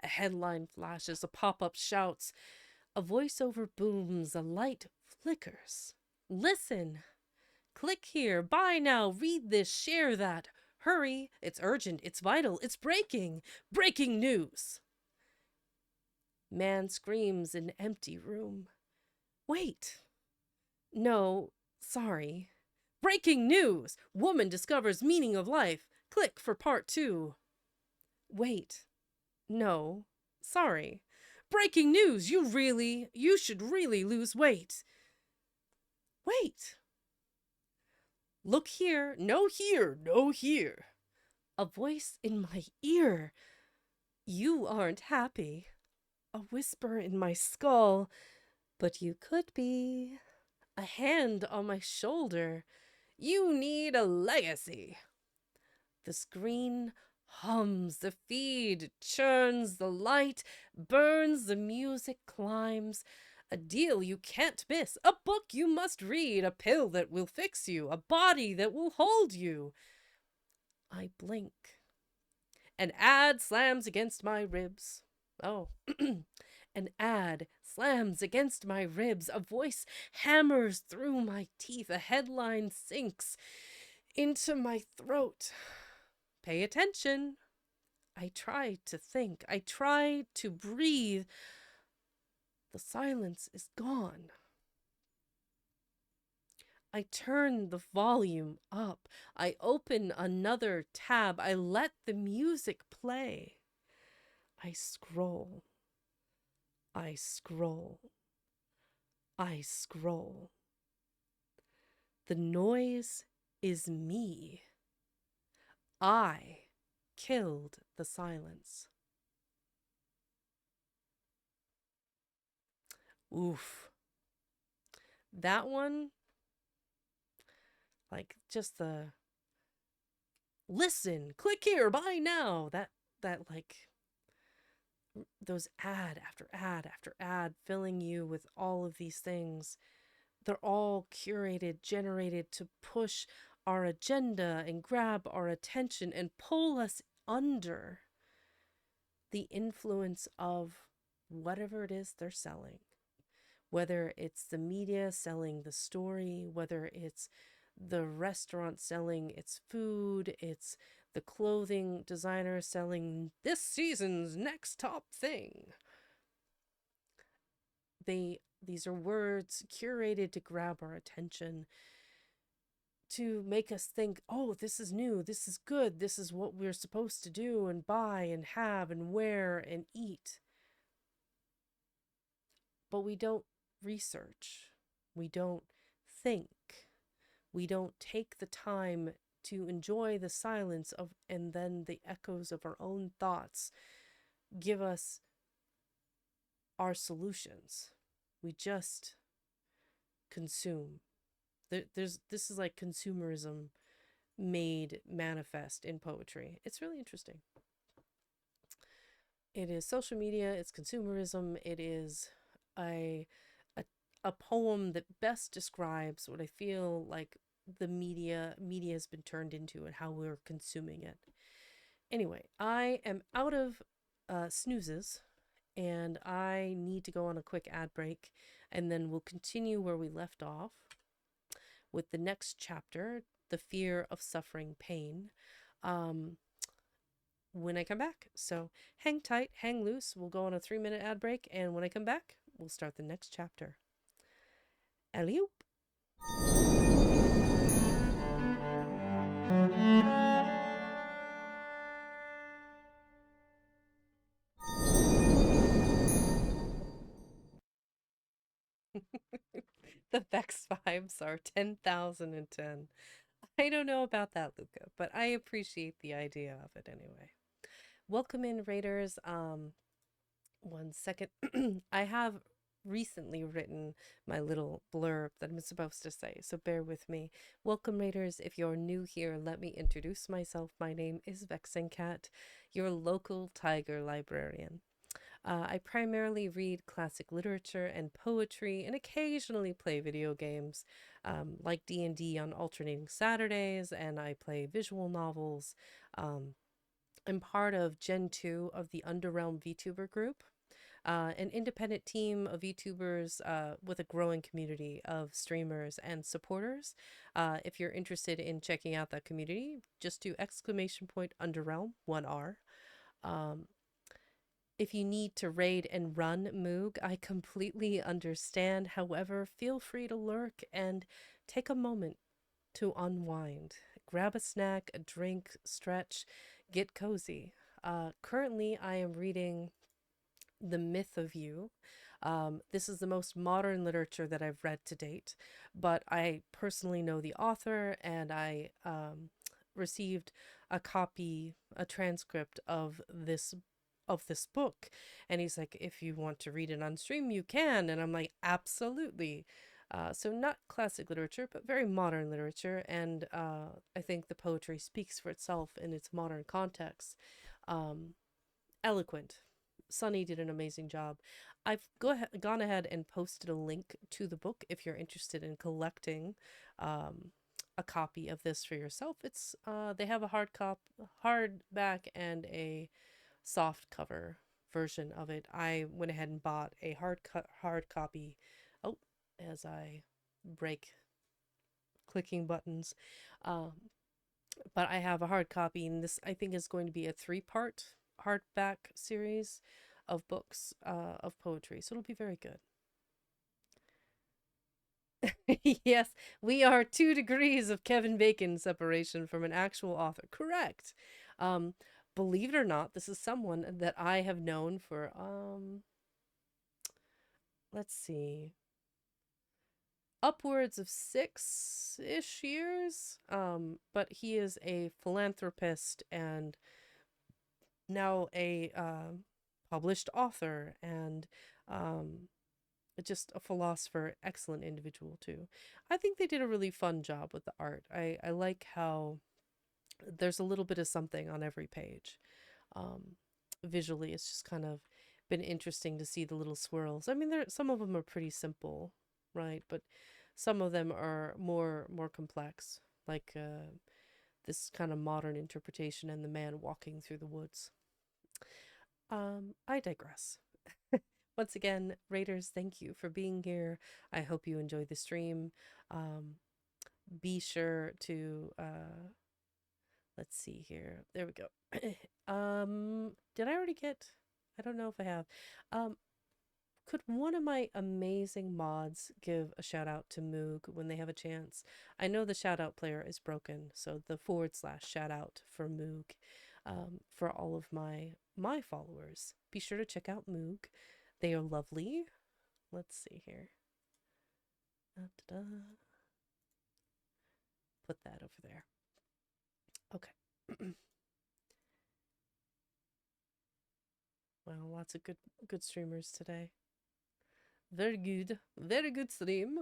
A headline flashes, a pop-up shouts, a voiceover booms, a light flickers. Listen. Click here. Buy now. Read this. Share that. Hurry. It's urgent. It's vital. It's breaking. Breaking news. Man screams in empty room. Wait. No. Sorry. Breaking news. Woman discovers meaning of life. Click for part 2. Wait. No. Sorry. Breaking news. You should really lose weight. Wait. Look here. No here. No here. A voice in my ear. You aren't happy. A whisper in my skull. But you could be. A hand on my shoulder. You need a legacy. The screen hums, the feed churns, the light burns, the music climbs. A deal you can't miss, a book you must read, a pill that will fix you, a body that will hold you. I blink. An ad slams against my ribs. Oh, an ad slams against my ribs. A voice hammers through my teeth. A headline sinks into my throat. Pay attention. I try to think. I try to breathe. The silence is gone. I turn the volume up. I open another tab. I let the music play. I scroll. I scroll. I scroll. The noise is me. I killed the silence. Oof. That one, like just the listen, click here, buy now. That like those ad after ad after ad filling you with all of these things. They're all curated, generated to push our agenda and grab our attention and pull us under the influence of whatever it is they're selling. Whether it's the media selling the story, whether it's the restaurant selling its food, it's the clothing designer selling this season's next top thing. These are words curated to grab our attention, to make us think, oh, this is new, this is good, this is what we're supposed to do and buy and have and wear and eat. But we don't research, we don't think, we don't take the time to enjoy the silence of, and then the echoes of our own thoughts give us our solutions. We just consume. This is like consumerism made manifest in poetry. It's really interesting. It is social media, it's consumerism, it is a, a, a poem that best describes what I feel like the media has been turned into and how we're consuming it. Anyway, I am out of snoozes and I need to go on a quick ad break, and then we'll continue where we left off with the next chapter, The Fear of Suffering Pain, when I come back. So hang tight, hang loose. We'll go on a 3-minute ad break, and when I come back, we'll start the next chapter. Alley-oop. The Vex vibes are 10,010. I don't know about that, Luca, but I appreciate the idea of it anyway. Welcome in, Raiders. One second. I have recently written my little blurb that I'm supposed to say, so bear with me. Welcome, Raiders. If you're new here, let me introduce myself. My name is Vexing Cat, your local tiger librarian. I primarily read classic literature and poetry and occasionally play video games, like D&D on alternating Saturdays, and I play visual novels. I'm part of Gen 2 of the Underrealm VTuber group. an independent team of YouTubers with a growing community of streamers and supporters. If you're interested in checking out that community, just do exclamation point Underrealm, 1R. Um, if you need to raid and run Moog, I completely understand. However, feel free to lurk and take a moment to unwind. Grab a snack, a drink, stretch, get cozy. Currently, I am reading The Myth of You. This is the most modern literature that I've read to date, but I personally know the author and I received a transcript of this book. And he's like, if you want to read it on stream, you can. And I'm like, absolutely. So not classic literature, but very modern literature. And I think the poetry speaks for itself in its modern context. Um, Eloquent. Sonny did an amazing job. Gone ahead and posted a link to the book if you're interested in collecting um, a copy of this for yourself. It's they have a hardback and a soft cover version of it. I went ahead and bought a hard copy. Oh, as I break clicking buttons. Um, but I have a hard copy, and this I think is going to be a three-part hardback series of books of poetry. So it'll be very good. Yes, we are 2 degrees of Kevin Bacon separation from an actual author. Correct. Um, Believe it or not, this is someone that I have known for let's see, upwards of 6-ish years. But he is a philanthropist and now a published author and um, just a philosopher, excellent individual too. I think they did a really fun job with the art. I like how there's a little bit of something on every page. Um, Visually, it's just kind of been interesting to see the little swirls. I mean, some of them are pretty simple, right? But some of them are more complex, like this kind of modern interpretation and the man walking through the woods. I digress. Once again, Raiders, thank you for being here. I hope you enjoyed the stream. Um, be sure to let's see here. There we go. Did I already get? I don't know if I have. Um, could one of my amazing mods give a shout out to Moog when they have a chance? I know the shout out player is broken, so the / shout out for Moog, for all of my followers. Be sure to check out Moog. They are lovely. Let's see here. Da-da-da. Put that over there. Okay. Well, lots of good streamers today. Very good. Very good stream.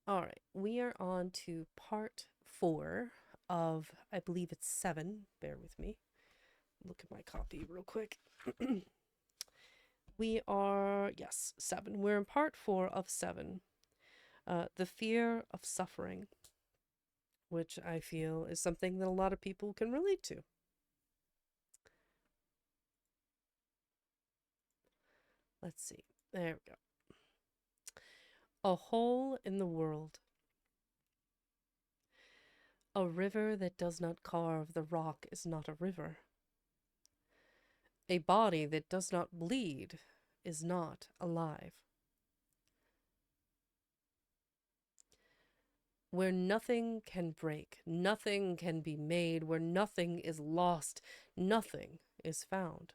All right, we are on to part 4 of, I believe it's 7. Bear with me. Look at my copy real quick. We are, yes, 7. We're in part 4 of 7. The fear of suffering, which I feel is something that a lot of people can relate to. Let's see. There we go. A hole in the world. A river that does not carve the rock is not a river. A body that does not bleed is not alive. Where nothing can break, nothing can be made, where nothing is lost, nothing is found.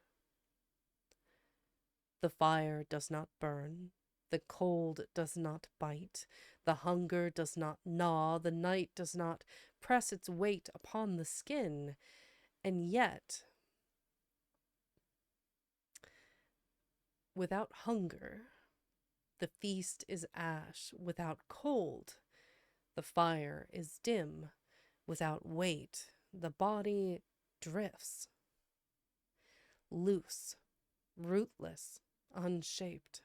The fire does not burn, the cold does not bite, the hunger does not gnaw, the night does not press its weight upon the skin, and yet, without hunger, the feast is ash, without cold, the fire is dim, without weight, the body drifts, loose, rootless, unshaped.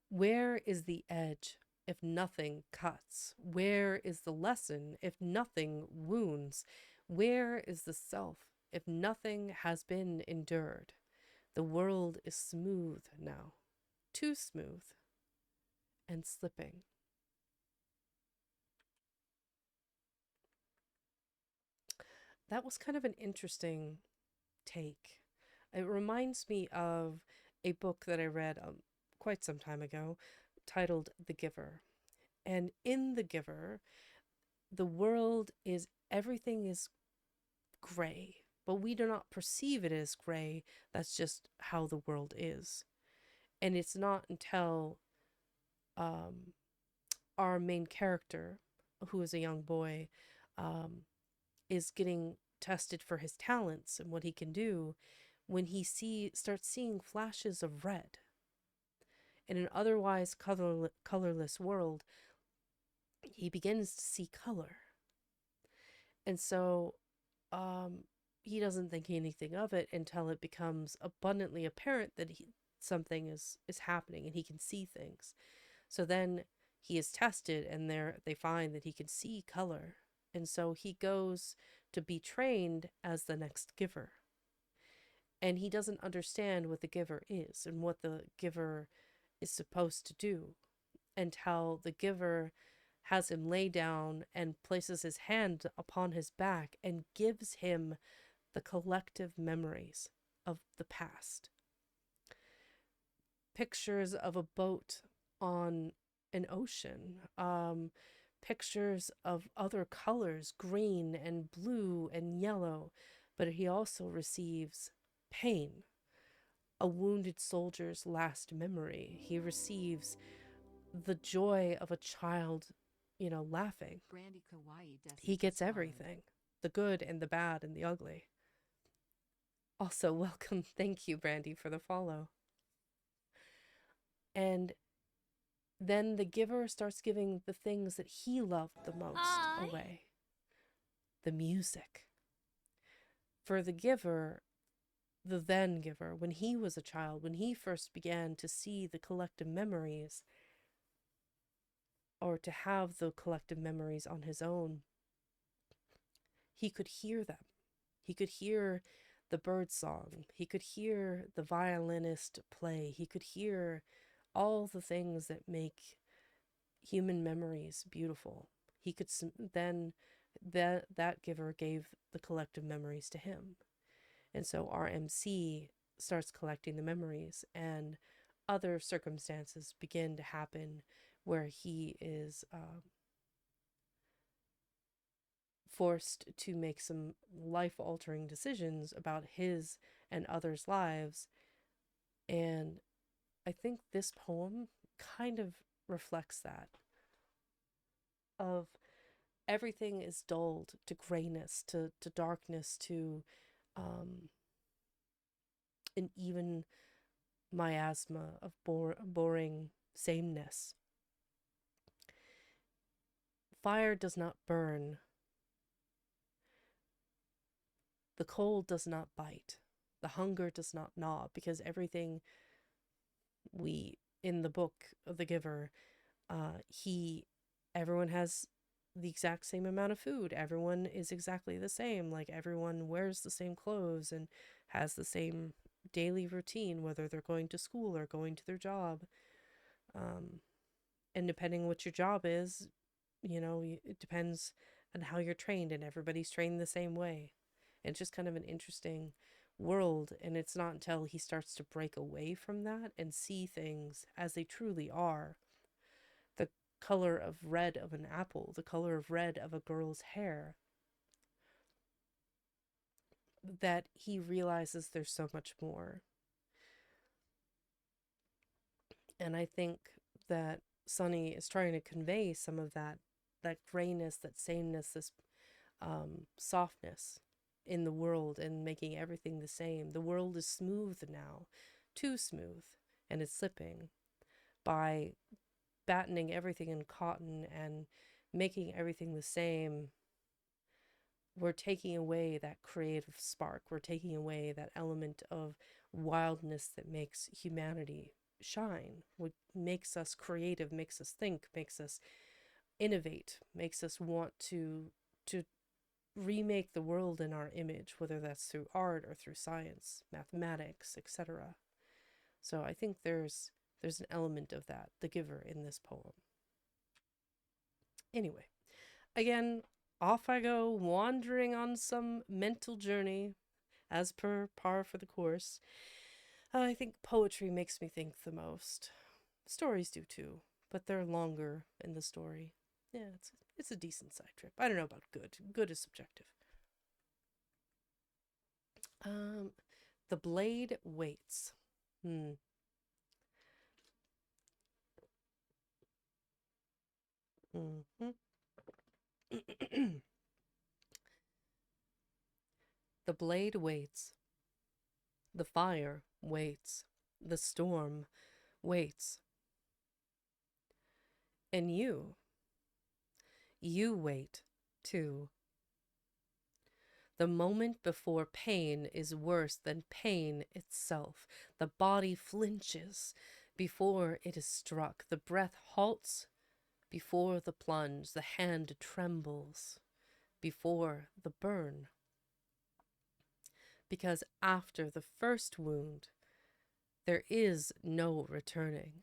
Where is the edge if nothing cuts? Where is the lesson if nothing wounds? Where is the self if nothing has been endured? The world is smooth now, too smooth, and slipping. That was kind of an interesting take. It reminds me of a book that I read quite some time ago titled The Giver. And in The Giver, the world is everything is gray, but we do not perceive it as gray. That's just how the world is. And it's not until um, our main character, who is a young boy, um, is getting tested for his talents and what he can do, when he starts seeing flashes of red in an otherwise colorless world. He begins to see color, and so um, he doesn't think anything of it until it becomes abundantly apparent that something is happening and he can see things. So then he is tested, and they find that he can see color, and so he goes to be trained as the next giver. And he doesn't understand what the giver is and what the giver is supposed to do until the giver has him lay down and places his hand upon his back and gives him the collective memories of the past. Pictures of a boat on an ocean, pictures of other colors, green and blue and yellow, but he also receives pain, a wounded soldier's last memory. He receives the joy of a child, laughing. Brandy Kawaii He Desi gets subscribed. everything, the good and the bad and the ugly. Also, welcome. Thank you, Brandy, for the follow. And then the giver starts giving the things that he loved the most away. The music. For the giver, the then giver, when he was a child, when he first began to see the collective memories, or to have the collective memories on his own, he could hear them. He could hear the bird song. He could hear the violinist play. He could hear all the things that make human memories beautiful. He could then that giver gave the collective memories to him. And so our MC starts collecting the memories, and other circumstances begin to happen where he is forced to make some life altering decisions about his and others' lives. And I think this poem kind of reflects that, of everything is dulled to grayness, to darkness, to an even miasma of boring sameness. Fire does not burn. The cold does not bite. The hunger does not gnaw, because everything in the book of the giver, everyone has the exact same amount of food. Everyone is exactly the same. Like, everyone wears the same clothes and has the same daily routine, whether they're going to school or going to their job. And depending what your job is, it depends on how you're trained, and everybody's trained the same way. And it's just kind of an interesting world. And it's not until he starts to break away from that and see things as they truly are, the color of red of an apple, the color of red of a girl's hair, that he realizes there's so much more. And I think that Sonny is trying to convey some of that grayness, that sameness, this softness in the world, and making everything the same. The world is smooth now, too smooth, and it's slipping. By battening everything in cotton and making everything the same, we're taking away that creative spark. We're taking away that element of wildness that makes humanity shine, what makes us creative, makes us think, makes us innovate, makes us want to remake the world in our image, whether that's through art or through science, mathematics, etc. So I think there's an element of that, the giver, in this poem. Anyway, again, off I go, wandering on some mental journey, as per par for the course. I think poetry makes me think the most. Stories do too, but they're longer in the story. Yeah, it's a decent side trip. I don't know about good. Good is subjective. Um, the blade waits. Hmm. Mm-hmm. The blade waits. The fire waits. The storm waits. And you wait too. The moment before pain is worse than pain itself. The body flinches before it is struck. The breath halts before the plunge. The hand trembles before the burn. Because after the first wound, there is no returning.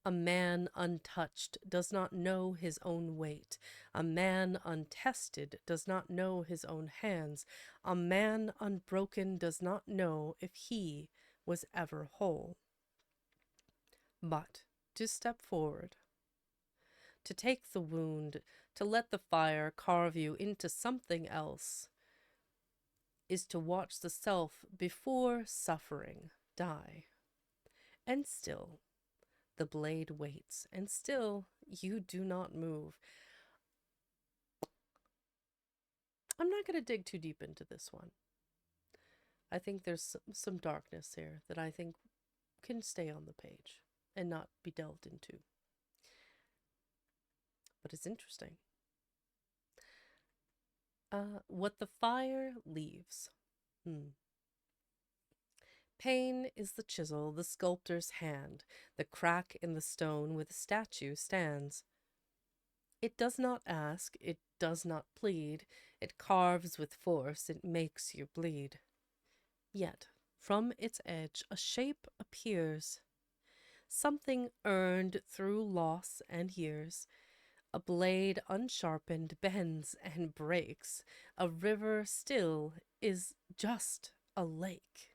A man untouched does not know his own weight. A man untested does not know his own hands. A man unbroken does not know if he was ever whole. But to step forward, to take the wound, to let the fire carve you into something else, is to watch the self before suffering die. And still, the blade waits, and still you do not move. I'm not going to dig too deep into this one. I think there's some darkness here that I think can stay on the page and not be delved into. But it's interesting. What the fire leaves. Pain is the chisel, the sculptor's hand, the crack in the stone where the statue stands. It does not ask, it does not plead, it carves with force, it makes you bleed. Yet, from its edge, a shape appears, something earned through loss and years. A blade unsharpened bends and breaks. A river still is just a lake.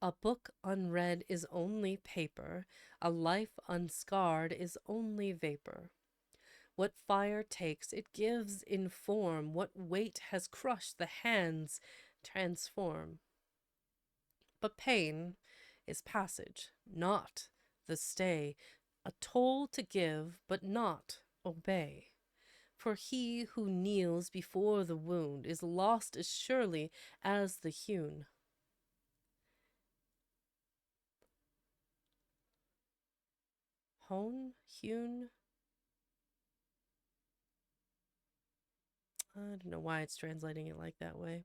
A book unread is only paper. A life unscarred is only vapor. What fire takes, it gives in form. What weight has crushed the hands transform. But pain is passage, not the stay. A toll to give, but not obey. For he who kneels before the wound is lost as surely as the hewn. Hewn? I don't know why it's translating it like that way.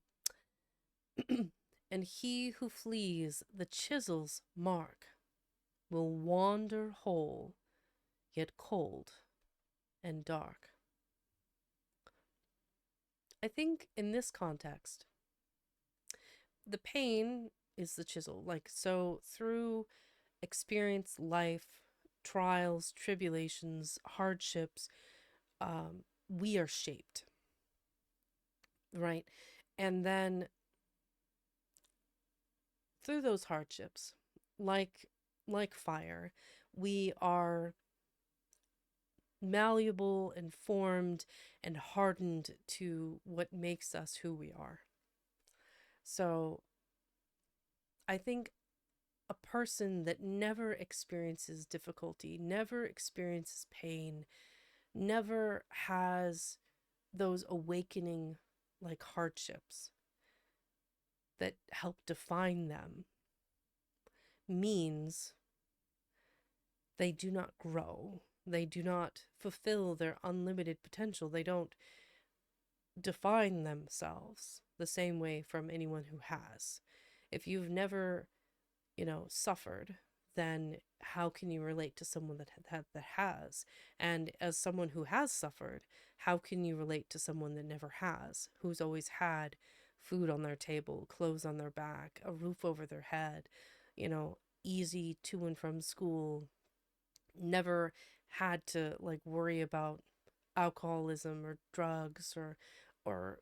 And he who flees the chisel's mark will wander whole, yet cold and dark. I think in this context, the pain is the chisel. Like, so through experience, life, trials, tribulations, hardships, we are shaped, right? And then through those hardships, like fire, we are malleable and formed and hardened to what makes us who we are. So I think a person that never experiences difficulty, never experiences pain, never has those awakening like hardships that help define them means they do not grow. They do not fulfill their unlimited potential. They don't define themselves the same way from anyone who has. If you've never, suffered, then how can you relate to someone that has? And as someone who has suffered, how can you relate to someone that never has, who's always had food on their table, clothes on their back, a roof over their head, you know, easy to and from school, never had to like worry about alcoholism or drugs or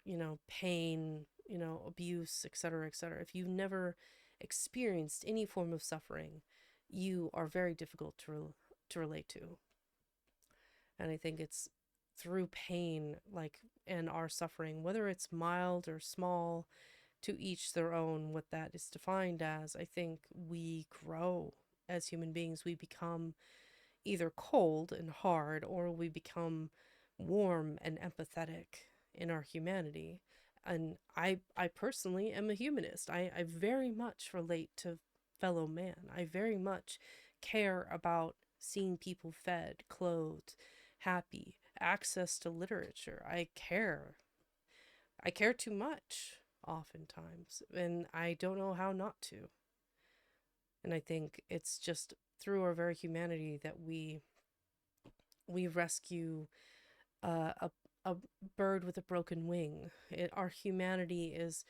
you know, pain, you know, abuse, etc., etc. If you've never experienced any form of suffering, you are very difficult to relate to. And I think it's through pain, like, and our suffering, whether it's mild or small, to each their own, what that is defined as, I think we grow as human beings. We become either cold and hard, or we become warm and empathetic in our humanity. And I personally am a humanist. I very much relate to fellow man. I very much care about seeing people fed, clothed, happy, access to literature. I care too much oftentimes, and I don't know how not to. And I think it's just through our very humanity that we rescue a bird with a broken wing. Our humanity is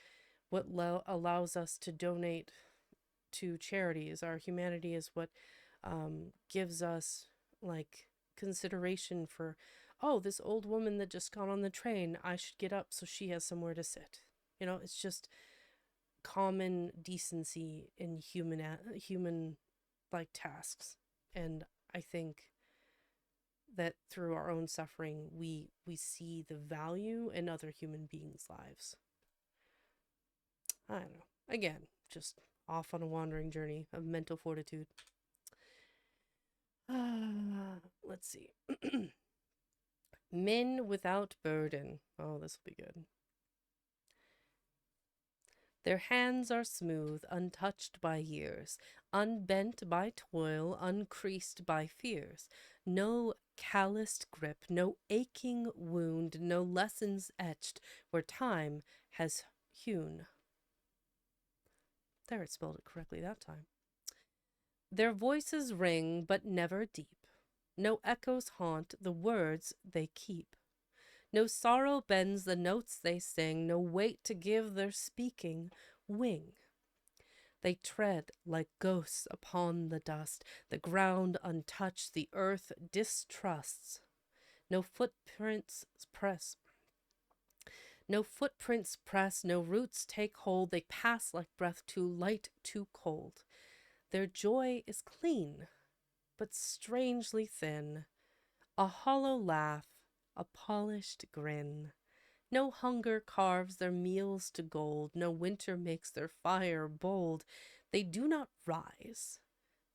what allows us to donate to charities. Our humanity is what gives us like consideration for, oh, this old woman that just got on the train, I should get up so she has somewhere to sit. You know, it's just common decency in human like tasks. And I think that through our own suffering we see the value in other human beings' lives. I don't know. Again, just off on a wandering journey of mental fortitude. Let's see. Men without burden. Oh, this will be good. Their hands are smooth, untouched by years, unbent by toil, uncreased by fears. No calloused grip, no aching wound, no lessons etched where time has hewn. There, it spelled it correctly that time. Their voices ring, but never deep. No echoes haunt the words they keep. No sorrow bends the notes they sing, no weight to give their speaking wing. They tread like ghosts upon the dust, the ground untouched, the earth distrusts. No footprints press, no footprints press, no roots take hold, they pass like breath too light, too cold. Their joy is clean, but strangely thin, a hollow laugh, a polished grin. No hunger carves their meals to gold, no winter makes their fire bold. They do not rise,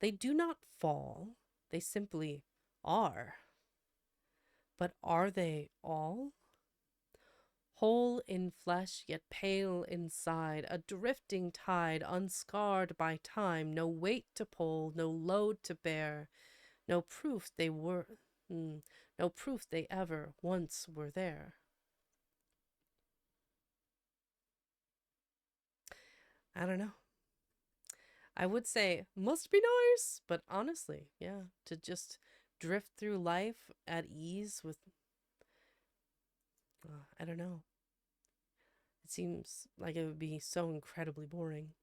they do not fall, they simply are. But are they all? Whole in flesh, yet pale inside, a drifting tide, unscarred by time, no weight to pull, no load to bear, no proof they were, no proof they ever once were there. I don't know. I would say must be nice, but honestly, yeah, to just drift through life at ease with, I don't know. It seems like it would be so incredibly boring.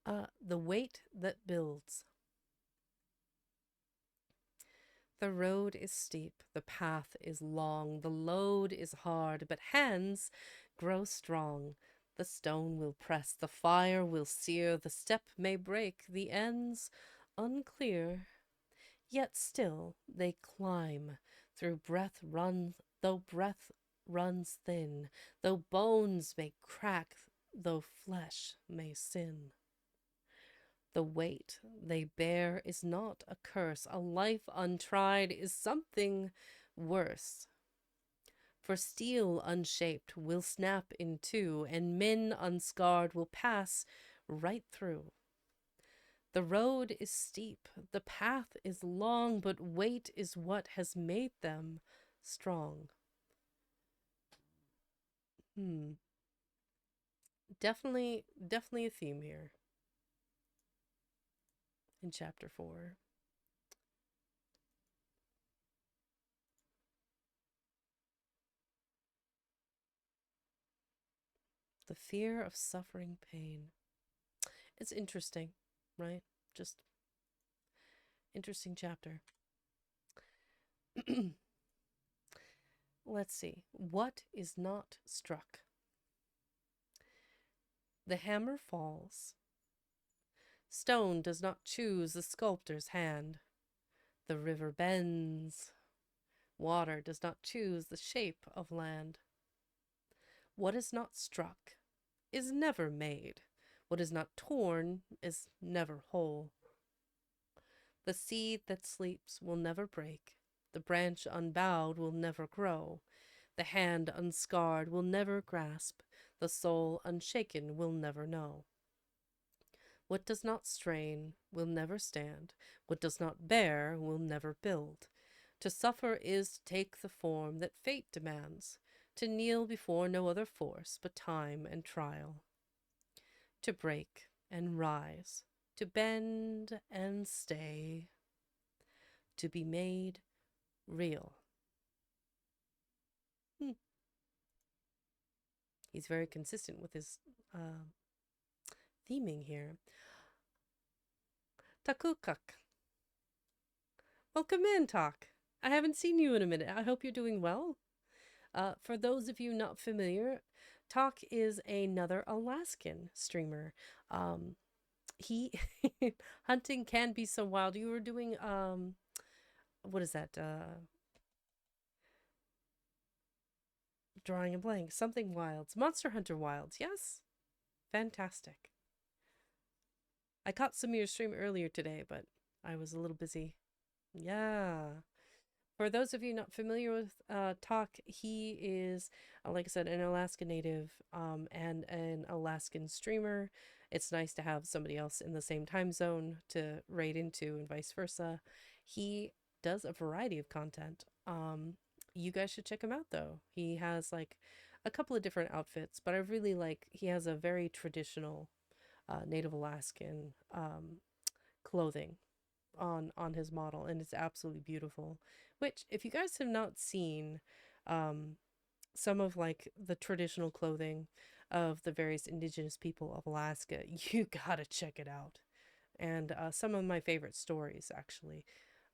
The weight that builds. The road is steep, the path is long, the load is hard, but hands grow strong. The stone will press, the fire will sear, the step may break, the ends unclear. Yet still they climb, through breath runs, though breath runs thin, though bones may crack, though flesh may sin. The weight they bear is not a curse. A life untried is something worse. For steel unshaped will snap in two, and men unscarred will pass right through. The road is steep, the path is long, but weight is what has made them strong. Definitely a theme here. in chapter 4. The fear of suffering pain. It's interesting, right? Just interesting chapter. Let's see. What is not struck? The hammer falls. Stone does not choose the sculptor's hand. The river bends. Water does not choose the shape of land. What is not struck is never made. What is not torn is never whole. The seed that sleeps will never break. The branch unbowed will never grow. The hand unscarred will never grasp. The soul unshaken will never know. What does not strain will never stand. What does not bear will never build. To suffer is to take the form that fate demands, to kneel before no other force but time and trial. To break and rise, to bend and stay, to be made real. He's very consistent with his theming here. Takukak. Welcome in, Tak. I haven't seen you in a minute. I hope you're doing well. For those of you not familiar, Tak is another Alaskan streamer. He hunting can be so wild. You were doing what is that? Drawing a blank. Something Wilds. Monster Hunter Wilds. Yes? Fantastic. I caught some of your stream earlier today, but I was a little busy. Yeah. For those of you not familiar with Talk, he is, like I said, an Alaska native and an Alaskan streamer. It's nice to have somebody else in the same time zone to raid into and vice versa. He does a variety of content. You guys should check him out, though. He has like a couple of different outfits, but I really like, he has a very traditional Native Alaskan clothing on his model, and it's absolutely beautiful. Which, if you guys have not seen some of like the traditional clothing of the various indigenous people of Alaska, you gotta check it out. And some of my favorite stories, actually.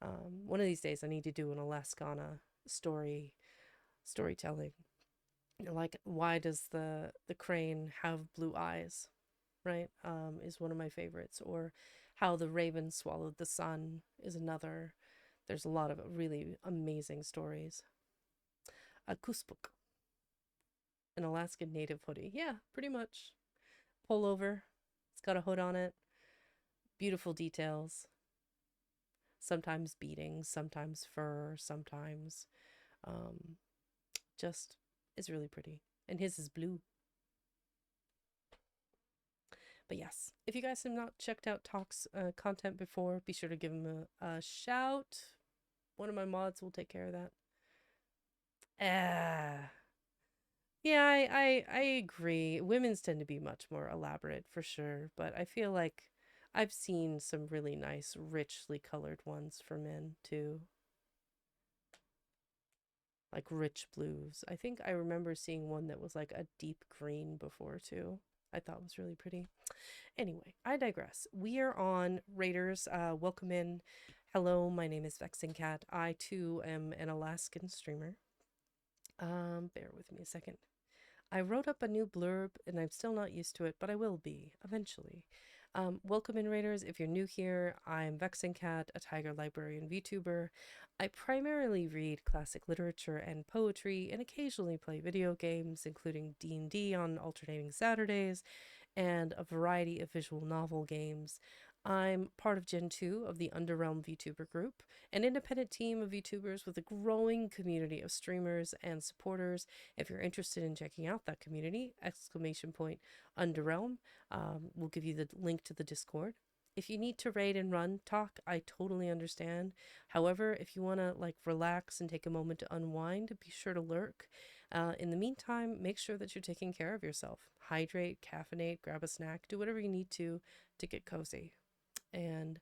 One of these days, I need to do an Alaskana storytelling. Like, why does the crane have blue eyes? Right, is one of my favorites. Or how the raven swallowed the sun is another. There's a lot of really amazing stories. A kuspuk, an Alaskan native hoodie. Yeah, pretty much. Pullover. It's got a hood on it. Beautiful details. Sometimes beadings, sometimes fur, sometimes just it's really pretty. And his is blue. But yes, if you guys have not checked out Talk's content before, be sure to give him a shout. One of my mods will take care of that. Yeah, I agree. Women's tend to be much more elaborate for sure, but I feel like I've seen some really nice, richly colored ones for men too. Like rich blues. I think I remember seeing one that was like a deep green before too. I thought was really pretty. Anyway, I digress. We are on Raiders. Welcome in. Hello, my name is Vexing Cat. I too am an Alaskan streamer. Bear with me a second. I wrote up a new blurb and I'm still not used to it, but I will be eventually. Welcome in, Raiders. If you're new here, I'm Vexing Cat, a Tiger Librarian VTuber. I primarily read classic literature and poetry and occasionally play video games, including D&D on alternating Saturdays and a variety of visual novel games. I'm part of Gen 2 of the Underrealm VTuber group, an independent team of VTubers with a growing community of streamers and supporters. If you're interested in checking out that community, exclamation point Underrealm. We'll give you the link to the Discord. If you need to raid and run talk, I totally understand. However, if you want to like relax and take a moment to unwind, be sure to lurk. In the meantime, make sure that you're taking care of yourself. Hydrate, caffeinate, grab a snack, do whatever you need to get cozy. And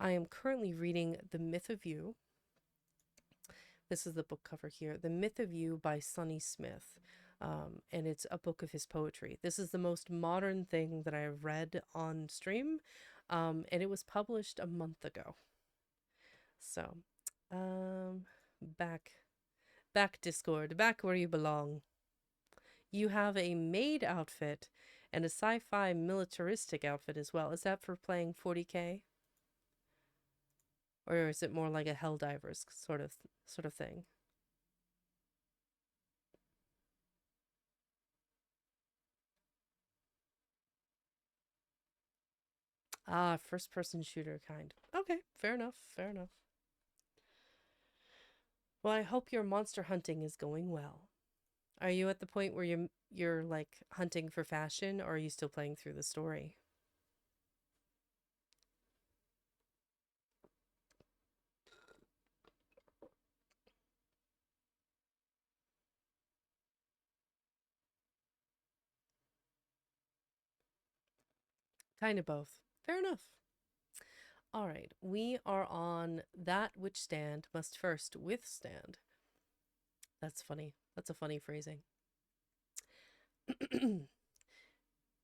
I am currently reading The Myth of You. This is the book cover here. The Myth of You by Sonny Smith. And it's a book of his poetry. This is the most modern thing that I've read on stream. And it was published a month ago. So, um, back, back Discord, back where you belong. You have a maid outfit and a sci-fi militaristic outfit as well. Is that for playing 40k? Or is it more like a Helldivers sort of thing? Ah, first person shooter kind. Okay, fair enough, fair enough. Well, I hope your monster hunting is going well. Are you at the point where you're like hunting for fashion, or are you still playing through the story? Kind of both. Fair enough. All right, we are on that which stand must first withstand. That's funny. That's a funny phrasing.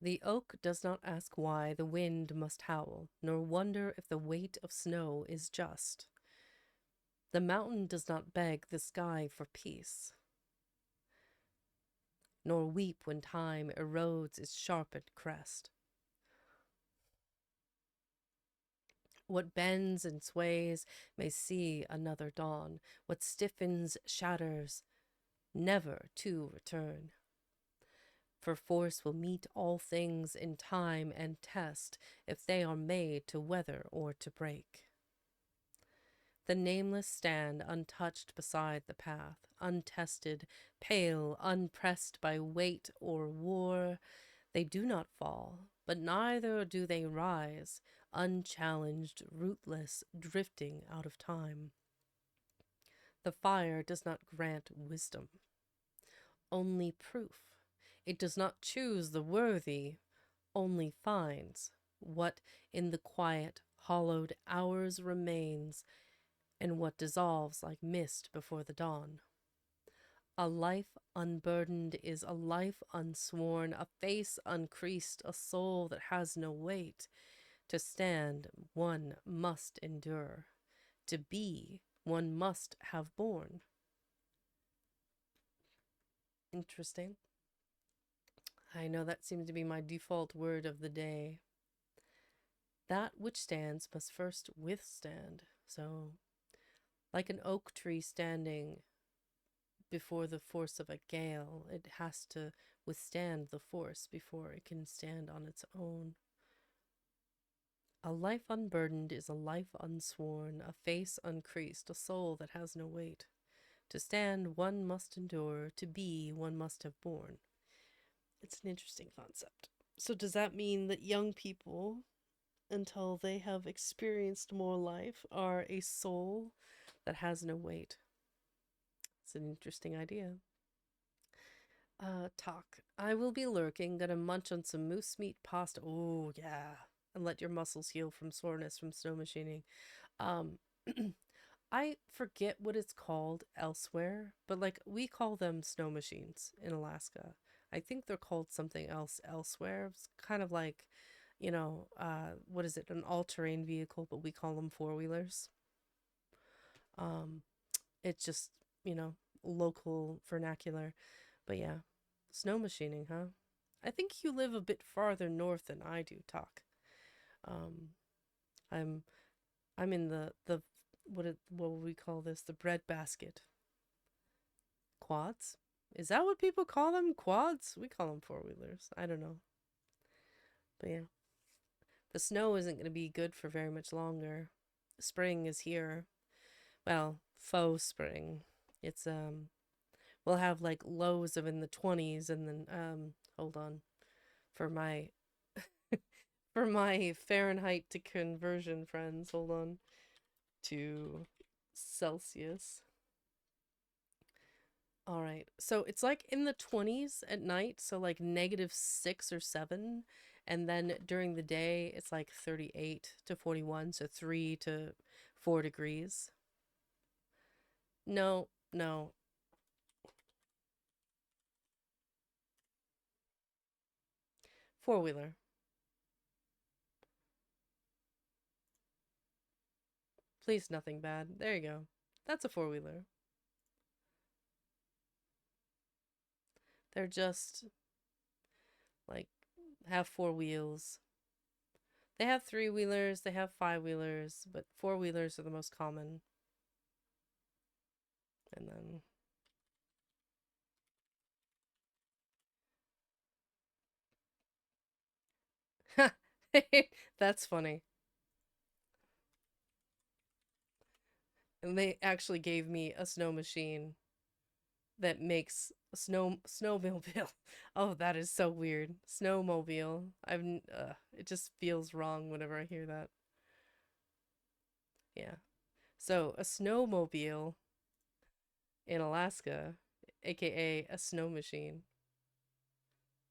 The oak does not ask why the wind must howl, nor wonder if the weight of snow is just. The mountain does not beg the sky for peace, nor weep when time erodes its sharpened crest. What bends and sways may see another dawn, what stiffens shatters, never to return. For force will meet all things in time and test if they are made to weather or to break. The nameless stand untouched beside the path, untested, pale, unpressed by weight or war. They do not fall, but neither do they rise, unchallenged, rootless, drifting out of time. The fire does not grant wisdom, only proof. It does not choose the worthy, only finds what in the quiet, hollowed hours remains, and what dissolves like mist before the dawn. A life unburdened is a life unsworn, a face uncreased, a soul that has no weight. To stand, one must endure. To be, one must have borne. Interesting. I know that seems to be my default word of the day. That which stands must first withstand. So, like an oak tree standing before the force of a gale, it has to withstand the force before it can stand on its own. A life unburdened is a life unsworn, a face uncreased, a soul that has no weight. To stand, one must endure. To be, one must have borne. It's an interesting concept. So, does that mean that young people, until they have experienced more life, are a soul that has no weight? It's an interesting idea. Talk. I will be lurking, gonna munch on some moose meat pasta. Oh, yeah. And let your muscles heal from soreness from snow machining. Um, I forget what it's called elsewhere, but like we call them snow machines in Alaska. I think they're called something else elsewhere. It's kind of like, what is it? An all-terrain vehicle, but we call them four-wheelers. Um, it's just, you know, local vernacular. But yeah, snow machining, huh? I think you live a bit farther north than I do, Talk. Um, I'm I'm in the what would we call this? The bread basket. Quads? Is that what people call them? Quads? We call them four wheelers. I don't know. But yeah, the snow isn't going to be good for very much longer. Spring is here. Well, faux spring. It's we'll have like lows of in the 20s and then hold on for my for my Fahrenheit to conversion friends. Hold on to Celsius. All right. So it's like in the 20s at night, so like -6 or 7, And then during the day, it's like 38 to 41, so 3 to 4 degrees. No, no. Four wheeler. Please, nothing bad. There you go. That's a four wheeler. They're just like have four wheels. They have three wheelers, they have five wheelers, but four wheelers are the most common. And then that's funny. And they actually gave me a snow machine that makes a snowmobile. Oh, that is so weird. Snowmobile. It just feels wrong whenever I hear that. Yeah. So, a snowmobile in Alaska, aka a snow machine.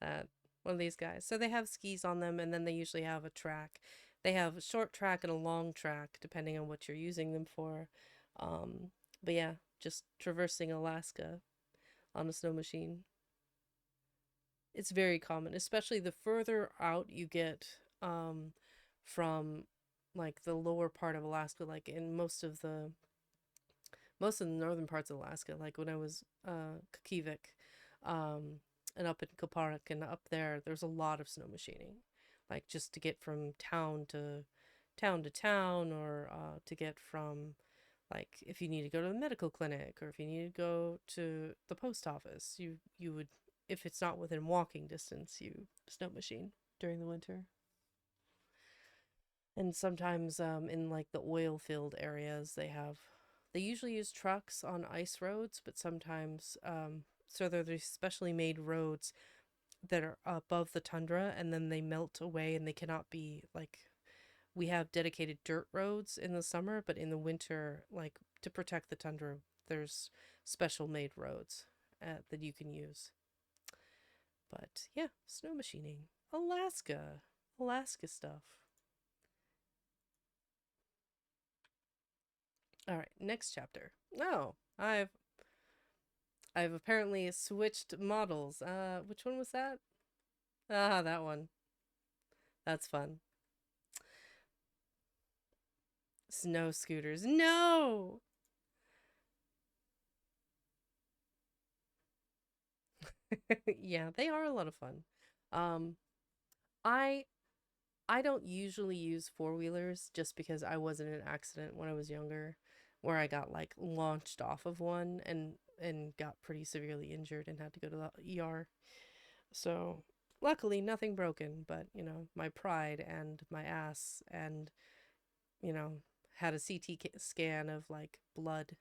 That one of these guys. So they have skis on them, and then they usually have a track. They have a short track and a long track, depending on what you're using them for. Um, but yeah, just traversing Alaska on a snow machine. It's very common, especially the further out you get from like the lower part of Alaska, like in most of the northern parts of Alaska, like when I was Kikivik, um, and up in Koparik and up there, there's a lot of snow machining, like just to get from town, or to get from like if you need to go to the medical clinic or if you need to go to the post office, you would, if it's not within walking distance, you snow machine during the winter. And sometimes in like the oil filled areas, they usually use trucks on ice roads, but sometimes so they're these specially made roads that are above the tundra, and then they melt away and they cannot be like, we have dedicated dirt roads in the summer, but in the winter, like to protect the tundra, there's special made roads that you can use. But yeah, snow machining. Alaska. Alaska stuff. All right, next chapter. Oh, I've apparently switched models. Which one was that? Ah, that one. That's fun. Snow scooters. No. Yeah, they are a lot of fun. Um, I I don't usually use four-wheelers just because I was in an accident when I was younger where I got like launched off of one and got pretty severely injured and had to go to the ER. So, luckily nothing broken, but my pride and my ass, and you know, had a CT scan of like blood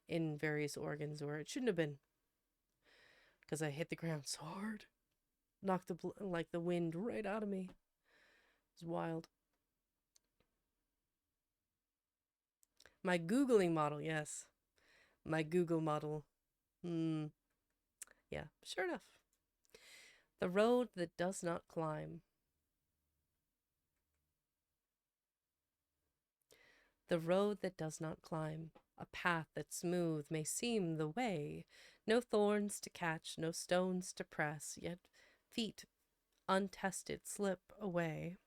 in various organs where it shouldn't have been because I hit the ground so hard. Knocked like the wind right out of me. It was wild. My Googling model, yes. My Google model. Hmm. Yeah, sure enough. The road that does not climb. The road that does not climb. A path that smooth may seem the way. No thorns to catch, no stones to press, yet feet untested slip away.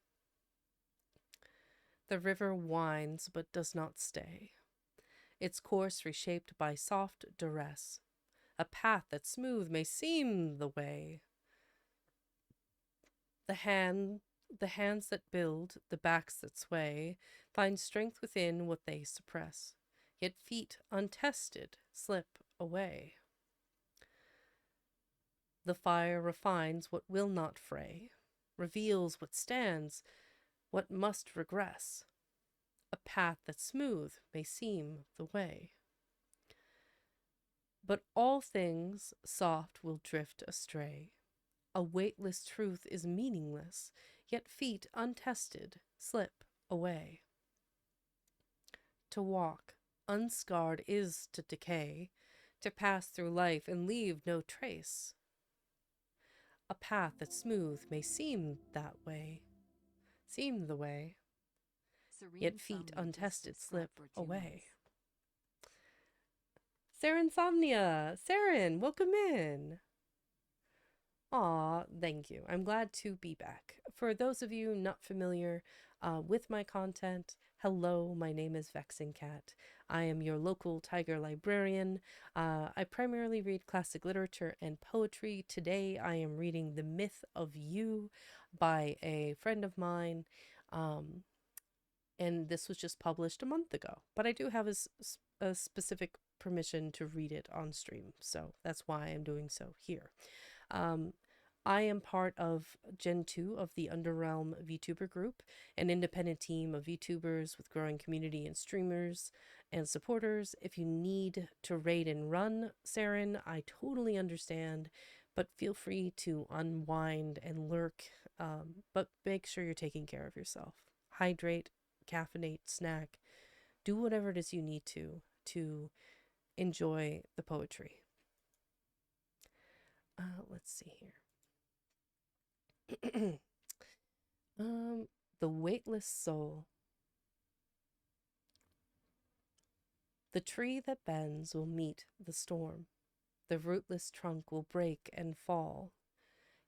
The river winds but does not stay, its course reshaped by soft duress. A path that smooth may seem the way. The hand the hands that build, the backs that sway, find strength within what they suppress. Yet feet untested slip away. The fire refines what will not fray, reveals what stands, what must regress. A path that's smooth may seem the way. But all things soft will drift astray. A weightless truth is meaningless, yet feet untested slip away. To walk unscarred is to decay, to pass through life and leave no trace. A path that's smooth may seem the way, Serene yet feet some may just have untested slip slept for 2 months. away. Sarinsomnia! Saren, welcome in! Aw, thank you. I'm glad to be back. For those of you not familiar with my content, hello, my name is Vexing Cat. I am your local tiger librarian. I primarily read classic literature and poetry. Today I am reading The Myth of You by a friend of mine. And this was just published a month ago. But I do have a specific permission to read it on stream, so that's why I'm doing so here. Um, I am part of Gen 2 of the Underrealm VTuber group, an independent team of VTubers with growing community and streamers and supporters. If you need to raid and run Saren, I totally understand, but feel free to unwind and lurk. But make sure you're taking care of yourself. Hydrate, caffeinate, snack, do whatever it is you need to enjoy the poetry. Let's see here. The weightless soul. The tree that bends will meet the storm. The rootless trunk will break and fall.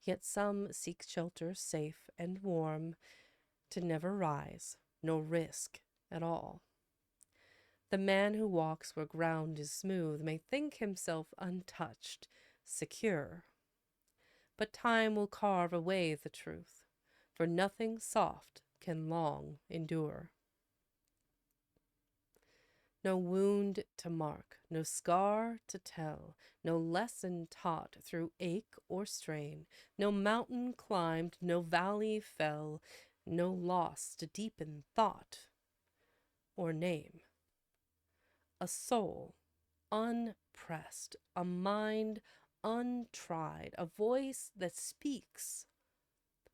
Yet some seek shelter safe and warm, to never rise, nor risk at all. The man who walks where ground is smooth may think himself untouched, secure. But time will carve away the truth, for nothing soft can long endure. No wound to mark, no scar to tell, no lesson taught through ache or strain, no mountain climbed, no valley fell, no loss to deepen thought or name. A soul unpressed, a mind untried, a voice that speaks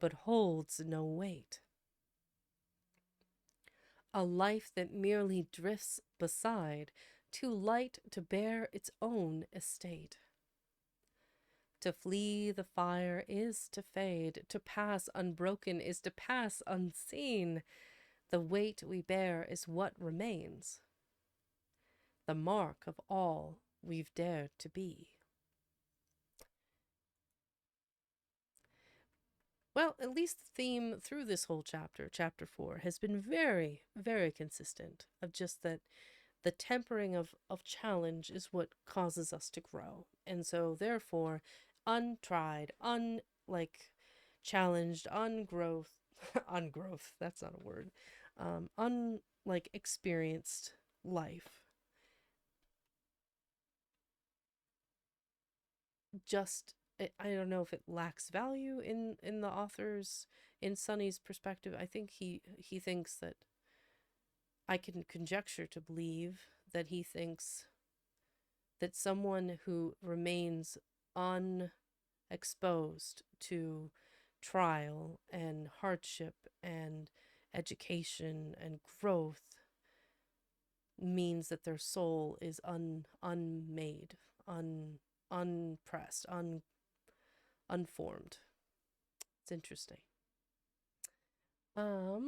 but holds no weight. A life that merely drifts beside, too light to bear its own estate. To flee the fire is to fade, to pass unbroken is to pass unseen. The weight we bear is what remains, the mark of all we've dared to be. Well, at least the theme through this whole chapter, chapter 4, has been very, very consistent of just that the tempering of challenge is what causes us to grow. And so therefore, untried, challenged, ungrowth, ungrowth, that's not a word, experienced life just I don't know if it lacks value in the author's in Sonny's perspective. I think he thinks that I can conjecture to believe that he thinks that someone who remains unexposed to trial and hardship and education and growth means that their soul is unmade, unpressed, unformed. It's interesting. Here,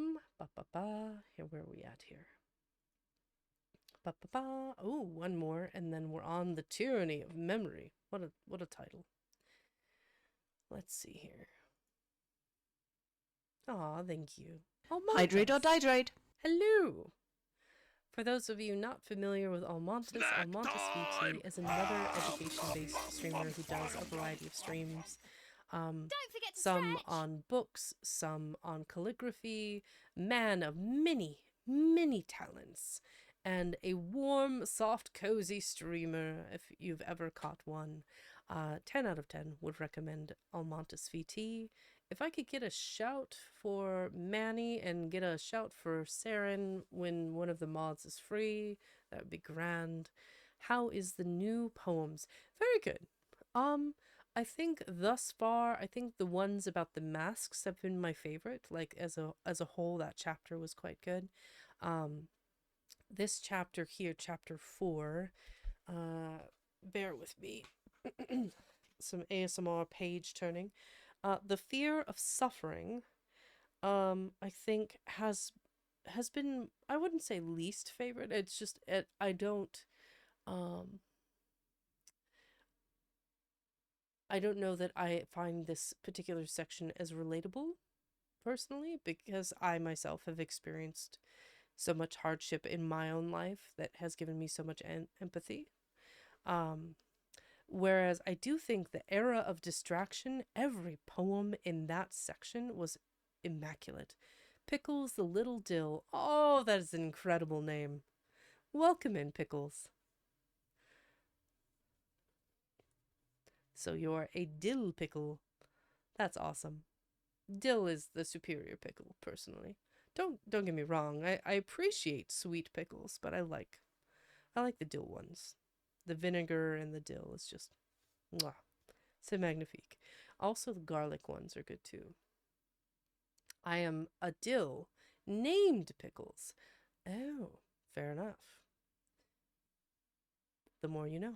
where are we at here? Oh, one more, and then we're on the tyranny of memory. What a title. Let's see here. Aw, thank you. Hydrate or dihydrate. Hello. For those of you not familiar with Almontis VT is another education-based streamer who does a variety of streams. Some on books, some on calligraphy, man of many, many talents, and a warm, soft, cozy streamer if you've ever caught one. 10 out of 10 would recommend Almontis VT. If I could get a shout for Manny and get a shout for Saren when one of the mods is free, that would be grand. How is the new poems? Very good. I think thus far, I think the ones about the masks have been my favorite. Like as a whole, that chapter was quite good. This chapter here, chapter 4, bear with me. Some ASMR page turning. The fear of suffering, I think has been, I wouldn't say least favorite. It's just um I don't know that I find this particular section as relatable personally, because I myself have experienced so much hardship in my own life that has given me so much empathy. Um, Whereas I do think the era of distraction, every poem in that section was immaculate. Pickles the Little Dill. Oh, that is an incredible name. Welcome in, Pickles. So you're a dill pickle. That's awesome. Dill is the superior pickle, personally. Don't get me wrong. I appreciate sweet pickles, but I like the dill ones. The vinegar and the dill is just mwah. C'est magnifique. Also, the garlic ones are good too. I am a dill named Pickles. Oh, fair enough. The more you know.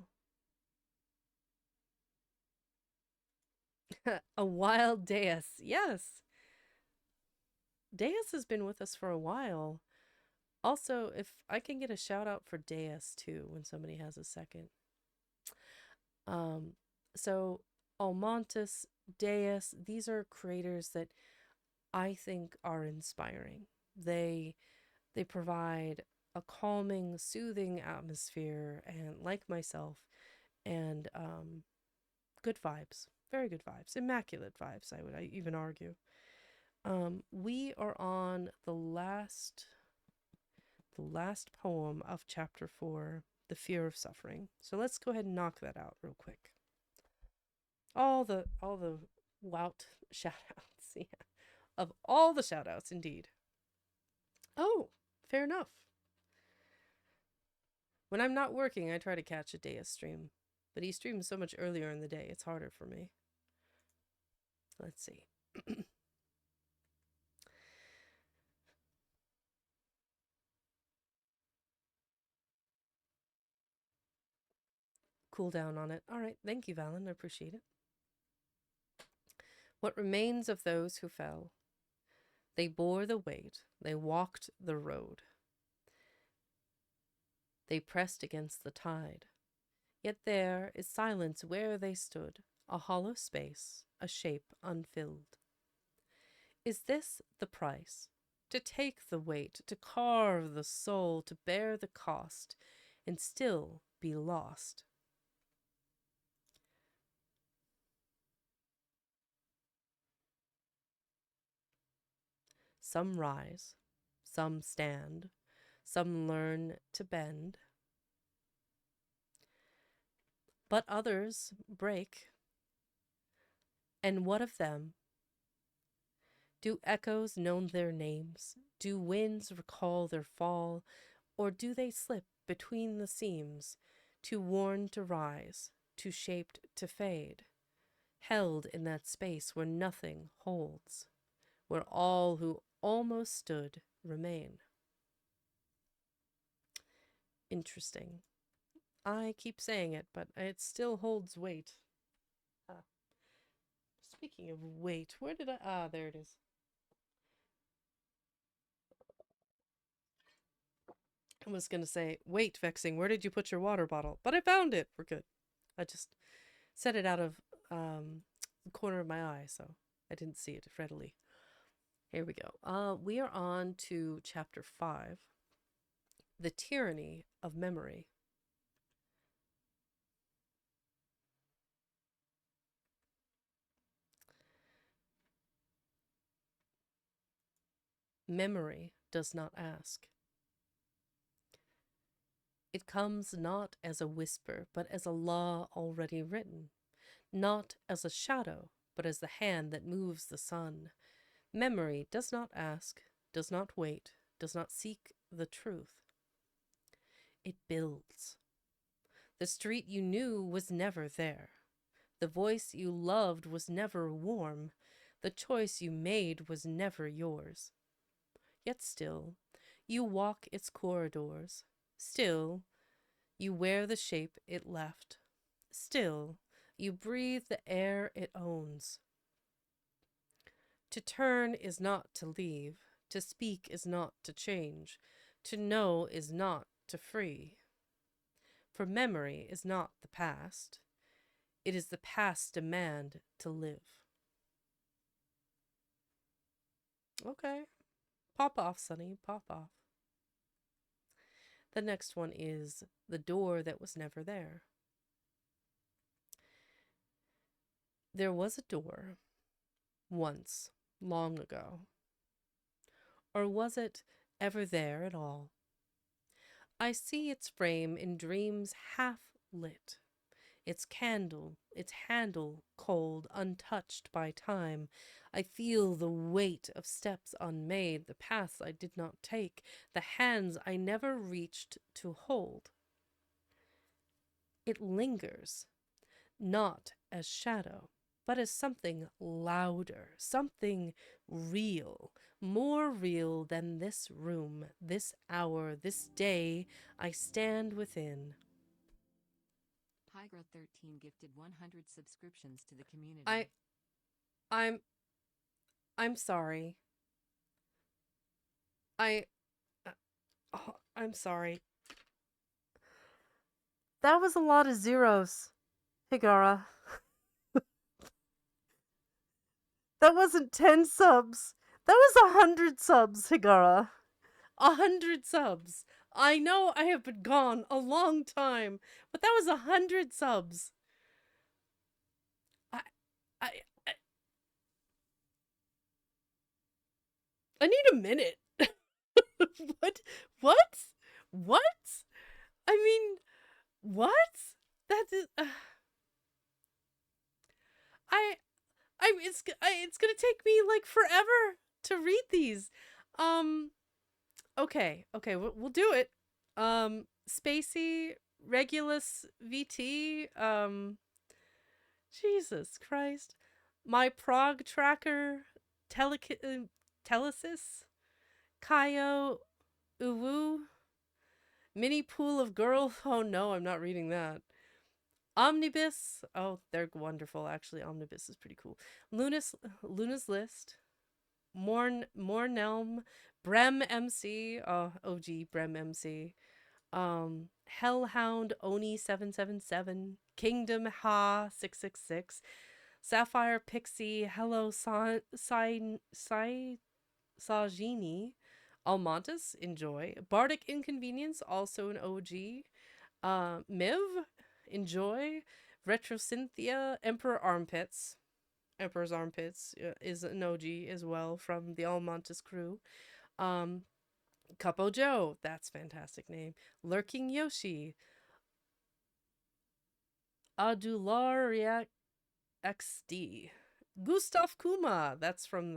A wild Deus. Yes. Deus has been with us for a while. Also, if I can get a shout out for Deus too when somebody has a second. Um, so Almontis, Deus, these are creators that I think are inspiring. They provide a calming, soothing atmosphere, and like myself, and good vibes, very good vibes, immaculate vibes. I even argue. We are on the last poem of chapter 4, the fear of suffering. So let's go ahead and knock that out real quick. All the wout shout outs, yeah. Of all the shout outs, indeed. Oh, fair enough. When I'm not working, I try to catch a Deus stream, but he streams so much earlier in the day, it's harder for me. Let's see. Cool down on it. All right, thank you, Valen. I appreciate it. What remains of those who fell? They bore the weight, they walked the road. They pressed against the tide. Yet there is silence where they stood, a hollow space, a shape unfilled. Is this the price? To take the weight, to carve the soul, to bear the cost, and still be lost? Some rise, some stand, some learn to bend, but others break. And what of them? Do echoes know their names? Do winds recall their fall? Or do they slip between the seams, too worn to rise, too shaped to fade, held in that space where nothing holds, where all who almost stood remain? Interesting. I keep saying it, but it still holds weight. Ah. Speaking of weight, where did I... Ah, there it is. I was going to say, weight vexing, where did you put your water bottle? But I found it. We're good. I just set it out of the corner of my eye, so I didn't see it readily. Here we go. We are on to chapter 5, The Tyranny of Memory. Memory does not ask. It comes not as a whisper, but as a law already written, not as a shadow, but as the hand that moves the sun. Memory does not ask, does not wait, does not seek the truth. It builds. The street you knew was never there. The voice you loved was never warm. The choice you made was never yours. Yet still, you walk its corridors. Still, you wear the shape it left. Still, you breathe the air it owns. To turn is not to leave, to speak is not to change, to know is not to free. For memory is not the past, it is the past demand to live. Okay. Pop off, Sonny, pop off. The next one is the door that was never there. There was a door, once, long ago. Or was it ever there at all? I see its frame in dreams half lit, its handle cold, untouched by time. I feel the weight of steps unmade, the paths I did not take, the hands I never reached to hold. It lingers, not as shadow, but as something louder, something real, more real than this room, this hour, this day I stand within. Hygra13 gifted 100 subscriptions to the community. I'm sorry. I'm sorry. That was a lot of zeros, Higara. That wasn't 10 subs. That was 100 subs, Higara. 100 subs. I know I have been gone a long time, but that was 100 subs. I, I, I, I need a minute. What? What? What? I mean, what? That is. It's gonna take me like forever to read these. Okay, we'll do it. Spacey, Regulus VT, Jesus Christ. My Prog Tracker, Telesis, Kaio, Uwu, Mini Pool of Girls. Oh no, I'm not reading that. Omnibus. Oh, they're wonderful. Actually, Omnibus is pretty cool. Luna's List. Mornelm. Brem MC. OG Brem MC. Hellhound Oni 777. Kingdom Ha 666. Sapphire Pixie. Hello Sajini. Almontis, enjoy. Bardic Inconvenience, also an OG. Miv, enjoy. Retrocynthia, Emperor's Armpits is an OG as well from the Almontis crew. Cupo Joe, that's fantastic name. Lurking Yoshi. Adulariac XD. Gustav Kuma, that's from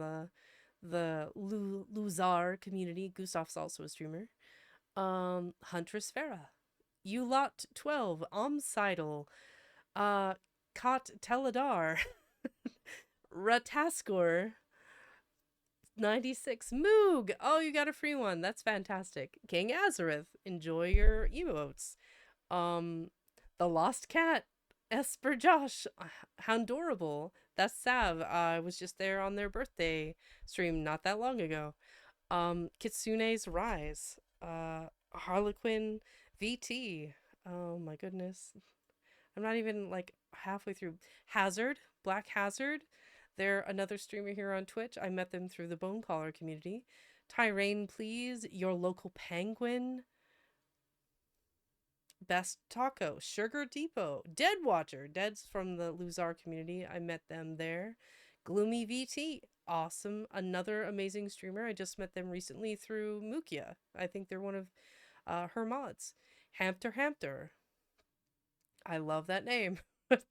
the Luzar community. Gustav's also a streamer. Huntress Farah. Ulot 12. Omsidal. Kot Teladar. Rataskor. 96. Moog. Oh, you got a free one. That's fantastic. King Azareth. Enjoy your emotes. The Lost Cat. Esper Josh. Houndorable. That's Sav. I was just there on their birthday stream not that long ago. Kitsune's Rise. Harlequin VT. Oh my goodness. I'm not even like halfway through. Hazard. Black Hazard. They're another streamer here on Twitch. I met them through the Bone Caller community. Tyrain, please. Your local penguin. Best Taco. Sugar Depot. Dead Watcher. Dead's from the Luzar community. I met them there. Gloomy VT. Awesome. Another amazing streamer. I just met them recently through Mukia. I think they're one of her mods. Hamter. I love that name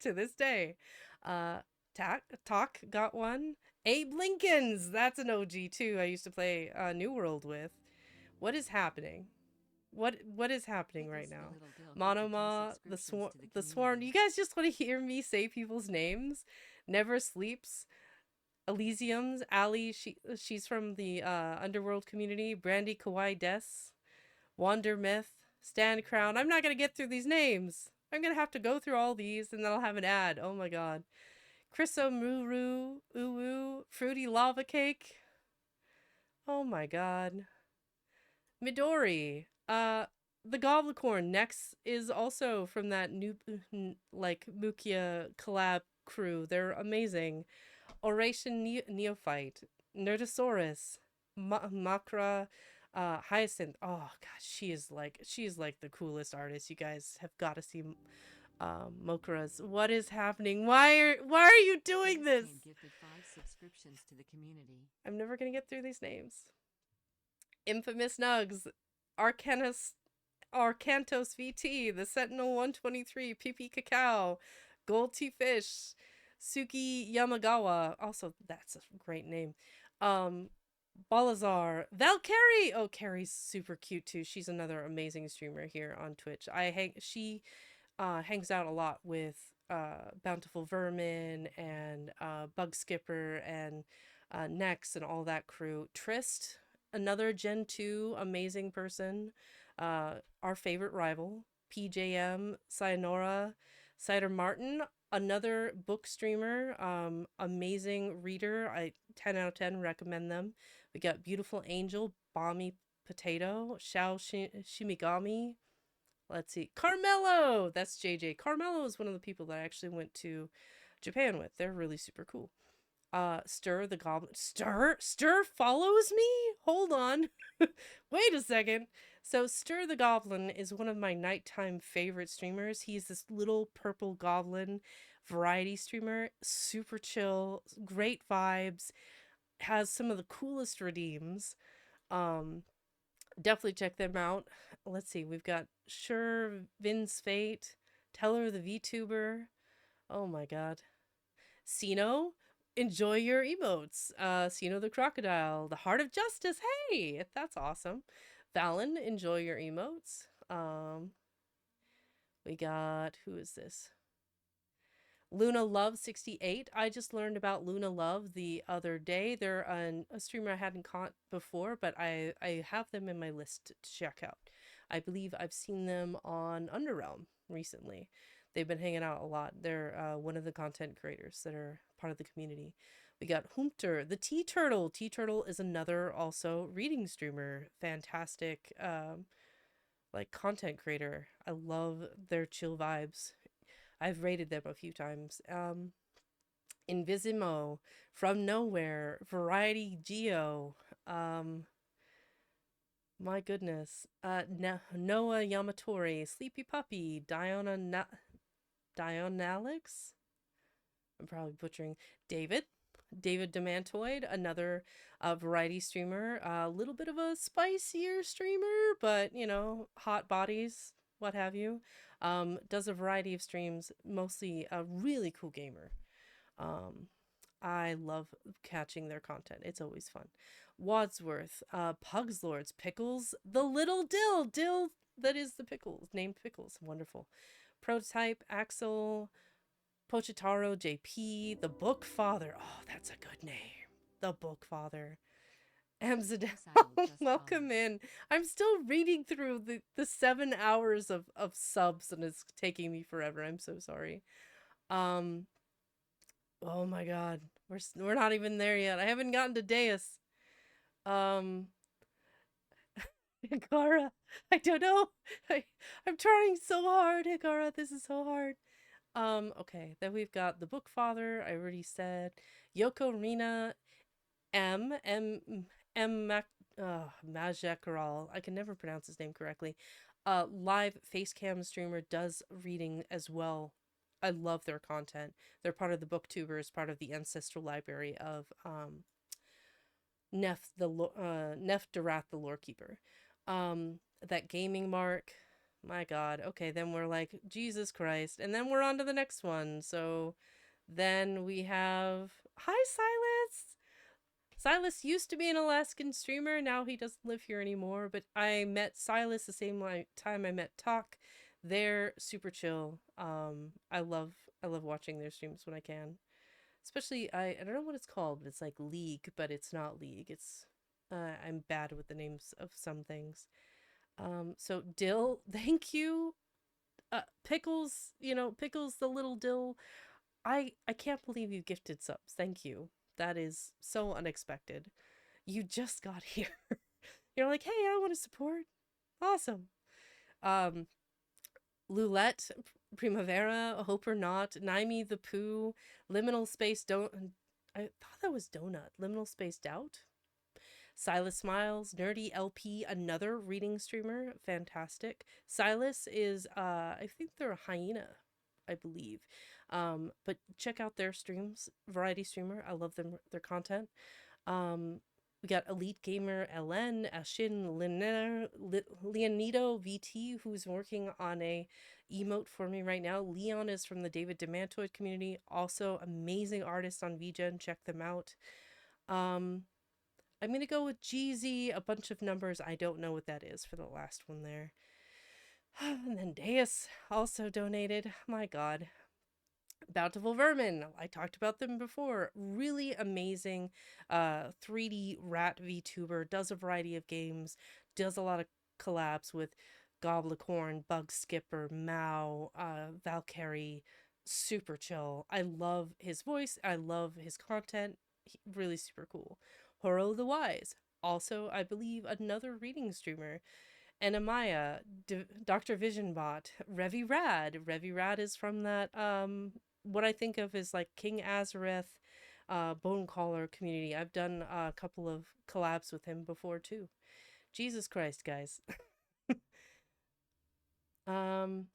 to this day. Talk got one. Abe Lincoln's. That's an OG too. I used to play New World with. What is happening? What is happening right now? Monoma, the Sworn. You guys just want to hear me say people's names? Never Sleeps. Elysium's. Ali, she's from the Underworld community. Brandy Kawaii Des. Wander Myth. Stand Crown. I'm not going to get through these names. I'm going to have to go through all these and then I'll have an ad. Oh my god. Chriso Muru Uwu Fruity Lava Cake. Oh my god. Midori. The Goblicorn next is also from that new like Mukia collab crew. They're amazing. Oration Neophyte, Nerdosaurus, Makra, Hyacinth. Oh gosh, she is like the coolest artist. You guys have got to see Mokra's. What is happening? Why are you doing this? Gifted 5 subscriptions to the community. I'm never gonna get through these names. Infamous Nugs, Arcanus, Arcantos VT, the Sentinel 123, PP Cacao, Gold Tea Fish, Suki Yamagawa. Also, that's a great name. Balazar, Valkyrie. Oh, Carrie's super cute too. She's another amazing streamer here on Twitch. She hangs out a lot with Bountiful Vermin and Bug Skipper and Nex and all that crew. Trist, another Gen 2 amazing person. Our favorite rival. PJM, Sayonara, Cider Martin, another book streamer, amazing reader. I 10 out of 10 recommend them. We got Beautiful Angel, Balmy Potato, Shimigami. Let's see. Carmelo! That's JJ. Carmelo is one of the people that I actually went to Japan with. They're really super cool. Stir the Goblin. Stir follows me? Hold on. Wait a second. So Stir the Goblin is one of my nighttime favorite streamers. He's this little purple goblin variety streamer. Super chill, great vibes, has some of the coolest redeems. Definitely check them out. Let's see, we've got Sure Vin's Fate, Teller the VTuber. Oh my god. Sino, enjoy your emotes. Sino the Crocodile, the Heart of Justice. Hey, that's awesome. Valen, enjoy your emotes. We got, who is this? Luna Love 68. I just learned about Luna Love the other day. They're a streamer I hadn't caught before, but I have them in my list to check out. I believe I've seen them on Underrealm recently. They've been hanging out a lot. They're one of the content creators that are part of the community. We got Humpter, the Tea Turtle. Tea Turtle is another also reading streamer. Fantastic like content creator. I love their chill vibes. I've rated them a few times. Invisimo, From Nowhere, Variety Geo, my goodness, Noah Yamatori, Sleepy Puppy, Dionalix, I'm probably butchering, David Demantoid, another variety streamer, a little bit of a spicier streamer, but you know, hot bodies, what have you. Does a variety of streams, mostly a really cool gamer. I love catching their content. It's always fun. Wadsworth, Pugs Lords, Pickles, the Little Dill that is the Pickles, named Pickles, wonderful. Prototype, Axel, Pochitaro, JP, the Book Father. Oh, that's a good name. The Book Father. Amsterdam, welcome in. I'm still reading through the 7 hours of subs and it's taking me forever. I'm so sorry. Oh my god. We're not even there yet. I haven't gotten to Deus. Hikara, I don't know. I'm trying so hard, Hikara. This is so hard. Okay, then we've got the Book Father, I already said. Yoko Rina, Majekaral. I can never pronounce his name correctly. Live Facecam streamer, does reading as well. I love their content. They're part of the Booktubers, part of the ancestral library of Nef Darath, the Lorekeeper. That gaming mark. My god. Okay, then we're like, Jesus Christ. And then we're on to the next one. So then we have, hi Silas. Silas used to be an Alaskan streamer. Now he doesn't live here anymore. But I met Silas the same time I met Talk. They're super chill. I love watching their streams when I can. Especially, I don't know what it's called, but it's like League, but it's not League. It's I'm bad with the names of some things. So Dill, thank you. Pickles, you know, Pickles the little Dill. I can't believe you gifted subs. Thank you. That is so unexpected. You just got here. You're like, hey, I want to support. Awesome. Um, Lulette, Primavera, Hope or Not, Naimi the Pooh, Liminal Space Don't. I thought that was Donut. Liminal Space Doubt. Silas Smiles, Nerdy LP, another reading streamer, fantastic. Silas is, I think they're a hyena, I believe. But check out their streams, variety streamer. I love them, their content. We got Elite Gamer LN, Ashin Leonido VT, who's working on a emote for me right now. Leon is from the David Demantoid community, also amazing artist on VGen. Check them out. I'm gonna go with GZ, a bunch of numbers. I don't know what that is for the last one there. And then Deus also donated. My God. Bountiful Vermin. I talked about them before. Really amazing 3D rat VTuber. Does a variety of games. Does a lot of collabs with Goblicorn, Bug Skipper, Mao, Valkyrie. Super chill. I love his voice. I love his content. Really super cool. Horo the Wise. Also, I believe another reading streamer. And Amaya, Dr. Visionbot, Revi Rad. Revi Rad is from that what I think of as like King Azareth, Bonecaller community. I've done a couple of collabs with him before too. Jesus Christ, guys. um,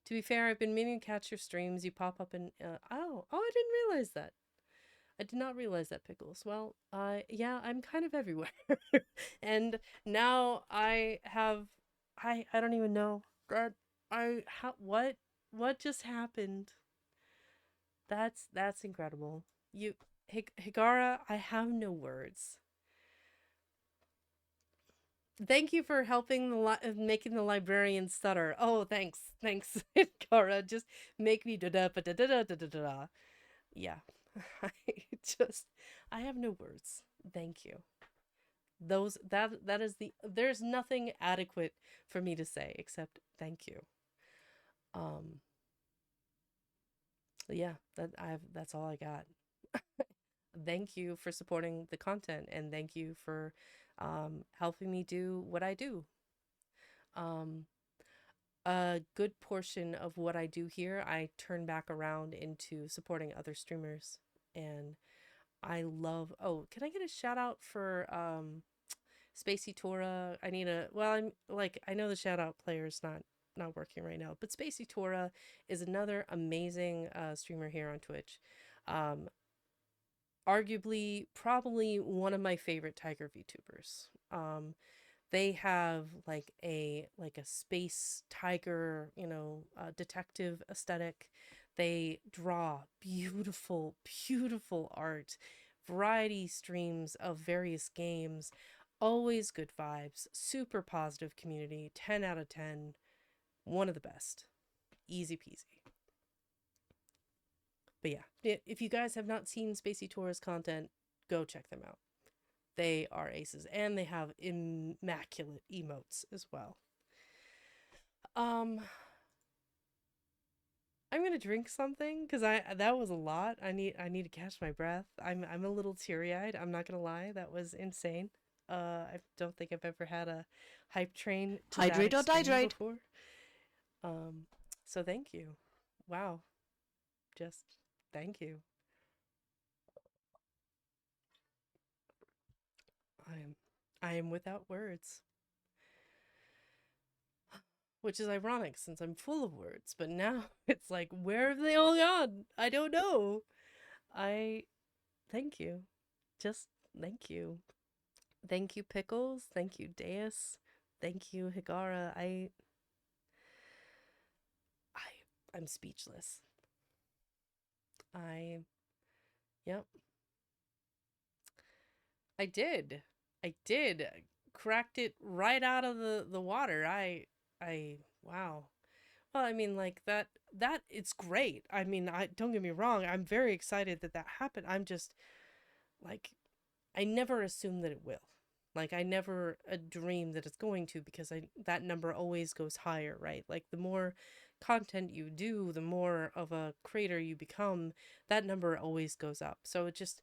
to be fair, I've been meaning to catch your streams. You pop up in I didn't realize that. I did not realize that, Pickles. Well, yeah, I'm kind of everywhere. And now I have I don't even know. God, what just happened? That's incredible. You Higara, I have no words. Thank you for helping making the librarian stutter. Oh, thanks, Higara. Just make me da da da da da da da da. Yeah, I just I have no words. Thank you. That is there's nothing adequate for me to say except thank you. Um, yeah, that's all I got. Thank you for supporting the content and thank you for helping me do what I do. Um, a good portion of what I do here, I turn back around into supporting other streamers. And I love, oh, can I get a shout out for Spacey Tora? I need a, well, I'm like, I know the shout out player is not working right now, but Spacey Tora is another amazing streamer here on Twitch. Um, Arguably probably one of my favorite tiger VTubers. They have like a space tiger, detective aesthetic. They draw beautiful, beautiful art, variety streams of various games, always good vibes, super positive community, 10 out of 10, one of the best. Easy peasy. But yeah, if you guys have not seen Spacey Tora's content, go check them out. They are aces, and they have immaculate emotes as well. I'm gonna drink something because that was a lot. I need to catch my breath. I'm a little teary eyed. I'm not gonna lie, that was insane. I don't think I've ever had a hype train to Hydrate or that extreme dihydrate. before. So thank you. Wow, just thank you. I am without words. Which is ironic since I'm full of words, but now it's like, where have they all gone? I don't know. I thank you. Just thank you. Thank you, Pickles. Thank you, Deus. Thank you, Higara. I'm speechless. I yep. I did. I did. Cracked it right out of the water. I wow. Well, I mean, like that it's great. I mean, I don't get me wrong. I'm very excited that that happened. I'm just like I never assume that it will. Like I never dream that it's going to because I that number always goes higher, right? Like the more content you do, the more of a creator you become, that number always goes up. So it just,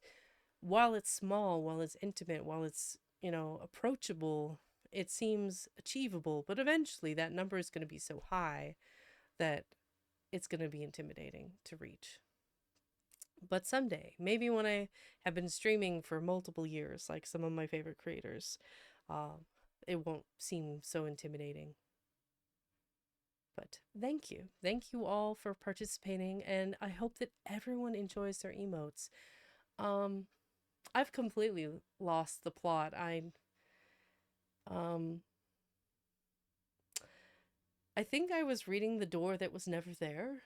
while it's small, while it's intimate, while it's, approachable, it seems achievable, but eventually that number is going to be so high that it's going to be intimidating to reach. But someday, maybe when I have been streaming for multiple years, like some of my favorite creators, um, it won't seem so intimidating. But thank you. Thank you all for participating, and I hope that everyone enjoys their emotes. Um, I've completely lost the plot. Um, I think I was reading The Door That Was Never There.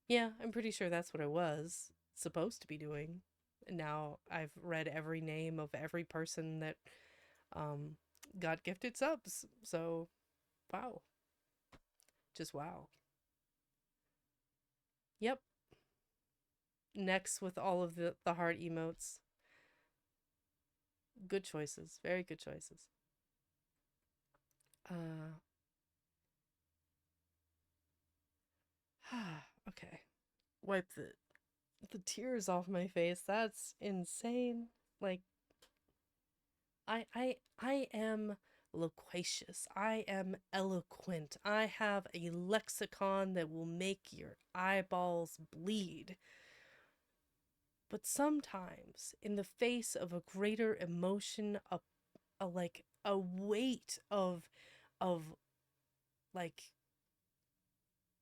Yeah, I'm pretty sure that's what I was supposed to be doing. And now I've read every name of every person that um got gifted subs. So, wow. Just wow. Yep. Next with all of the heart emotes. Good choices. Very good choices. Uh okay. Wipe the tears off my face. That's insane. Like I am loquacious. I am eloquent. I have a lexicon that will make your eyeballs bleed. But sometimes, in the face of a greater emotion, a like a weight of like,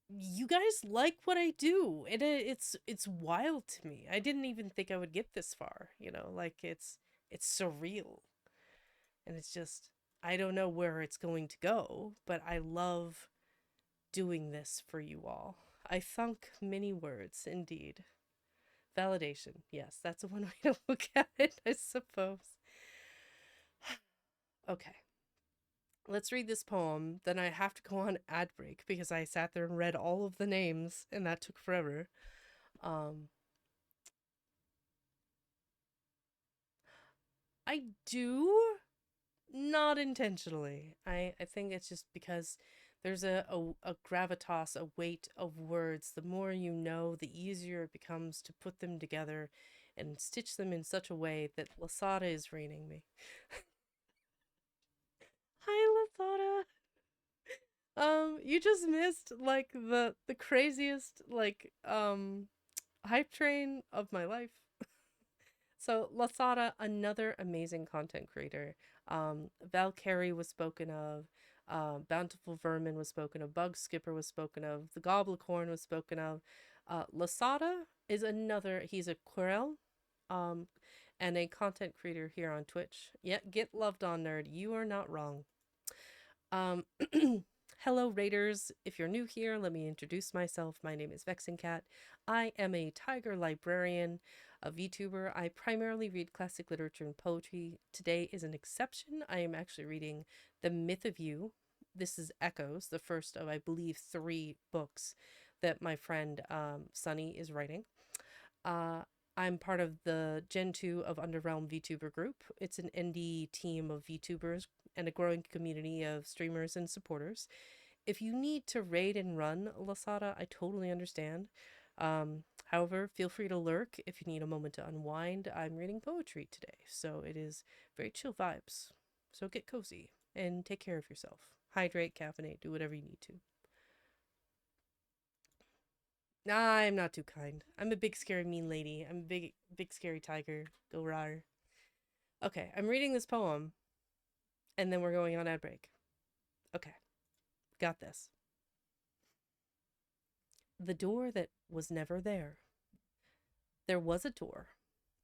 you guys like what I do, and it's wild to me. I didn't even think I would get this far. Like it's surreal. And it's just, I don't know where it's going to go, but I love doing this for you all. I thunk many words, indeed. Validation, yes, that's one way to look at it, I suppose. Okay, let's read this poem. Then I have to go on ad break because I sat there and read all of the names, and that took forever. Um, I do. Not intentionally. I think it's just because there's a gravitas, a weight of words. The more you know, the easier it becomes to put them together and stitch them in such a way that Lasada is reading me. Hi, Lasada. You just missed like the craziest hype train of my life. So Lasada, another amazing content creator. Valkyrie was spoken of. Bountiful Vermin was spoken of. Bug Skipper was spoken of. The Goblicorn was spoken of. Lasada is another. He's a Quirrell, um, and a content creator here on Twitch. Yeah, get loved on, nerd. You are not wrong. Um, Hello, Raiders. If you're new here, let me introduce myself. My name is Vexing Cat. I am a tiger librarian, a VTuber. I primarily read classic literature and poetry. Today is an exception. I am actually reading The Myth of You. This is Echoes, the first of, I believe, 3 books that my friend Sonny is writing. Uh, I'm part of the Gen 2 of Underrealm VTuber group. It's an indie team of VTubers and a growing community of streamers and supporters. If you need to raid and run Lasada, I totally understand. However, feel free to lurk if you need a moment to unwind. I'm reading poetry today, so it is very chill vibes. So get cozy and take care of yourself. Hydrate, caffeinate, do whatever you need to. Nah, I'm not too kind. I'm a big, scary, mean lady. I'm a big, scary tiger. Go rar. Okay, I'm reading this poem, and then we're going on ad break. Okay, got this. The door that was never there. There was a door.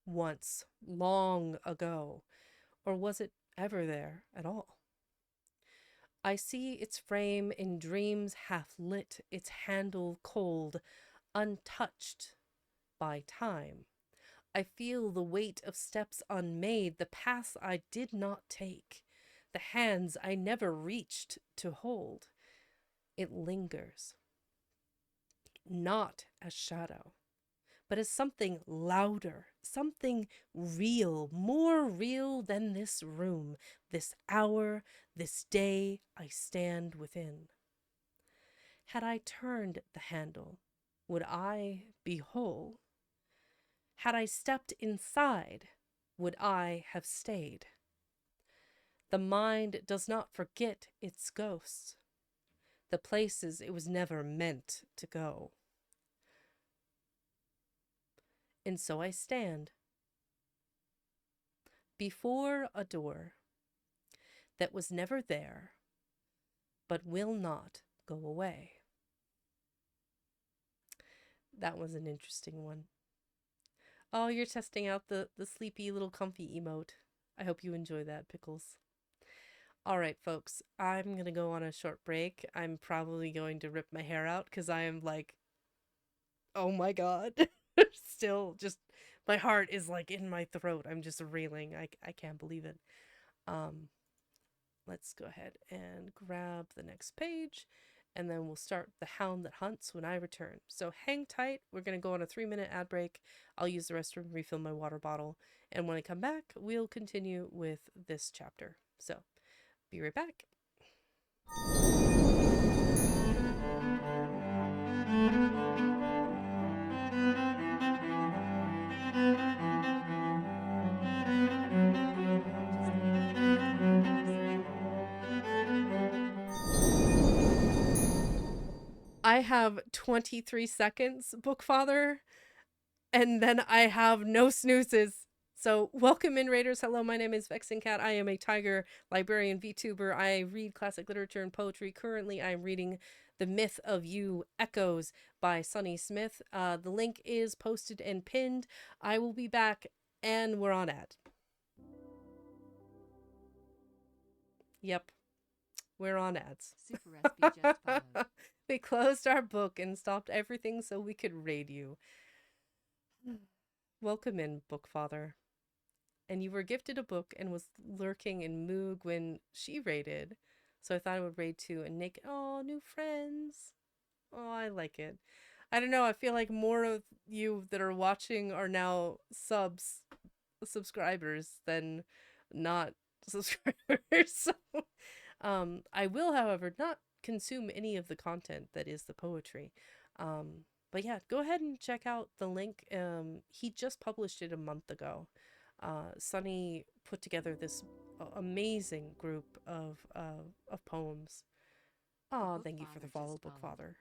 Once, long ago. Or was it ever there at all? I see its frame in dreams half lit, its handle cold, untouched by time. I feel the weight of steps unmade, the paths I did not take, the hands I never reached to hold. It lingers, not as shadow, but as something louder, something real, more real than this room, this hour, this day I stand within. Had I turned the handle, would I be whole? Had I stepped inside, would I have stayed? The mind does not forget its ghosts, the places it was never meant to go. And so I stand before a door that was never there, but will not go away. That was an interesting one. Oh, you're testing out the sleepy little comfy emote. I hope you enjoy that, Pickles. All right, folks, I'm going to go on a short break. I'm probably going to rip my hair out because I am like, oh my God. Still, just my heart is like in my throat. I'm just reeling. I can't believe it. Um, let's go ahead and grab the next page, and then we'll start The Hound That Hunts when I return. So hang tight. We're going to go on a 3-minute ad break. I'll use the restroom, refill my water bottle, and when I come back, we'll continue with this chapter. So be right back. I have 23 seconds, Bookfather, and then I have no snoozes. So welcome in, Raiders. Hello, my name is Vexen Cat. I am a Tiger librarian VTuber. I read classic literature and poetry. Currently, I'm reading The Myth of You Echoes by Sonny Smith. The link is posted and pinned. I will be back, and we're on ad. Yep, we're on ads. Super recipe just followed. They closed our book and stopped everything so we could raid you. Welcome in, Bookfather. And you were gifted a book and was lurking in Moog when she raided. So I thought I would raid too and make, oh, new friends. Oh, I like it. I don't know. I feel like more of you that are watching are now subscribers than not subscribers. So, I will, however, not consume any of the content that is the poetry. But yeah, go ahead and check out the link. He just published it a month ago. Sonny put together this amazing group of poems. Oh, thank you for the follow, Bookfather.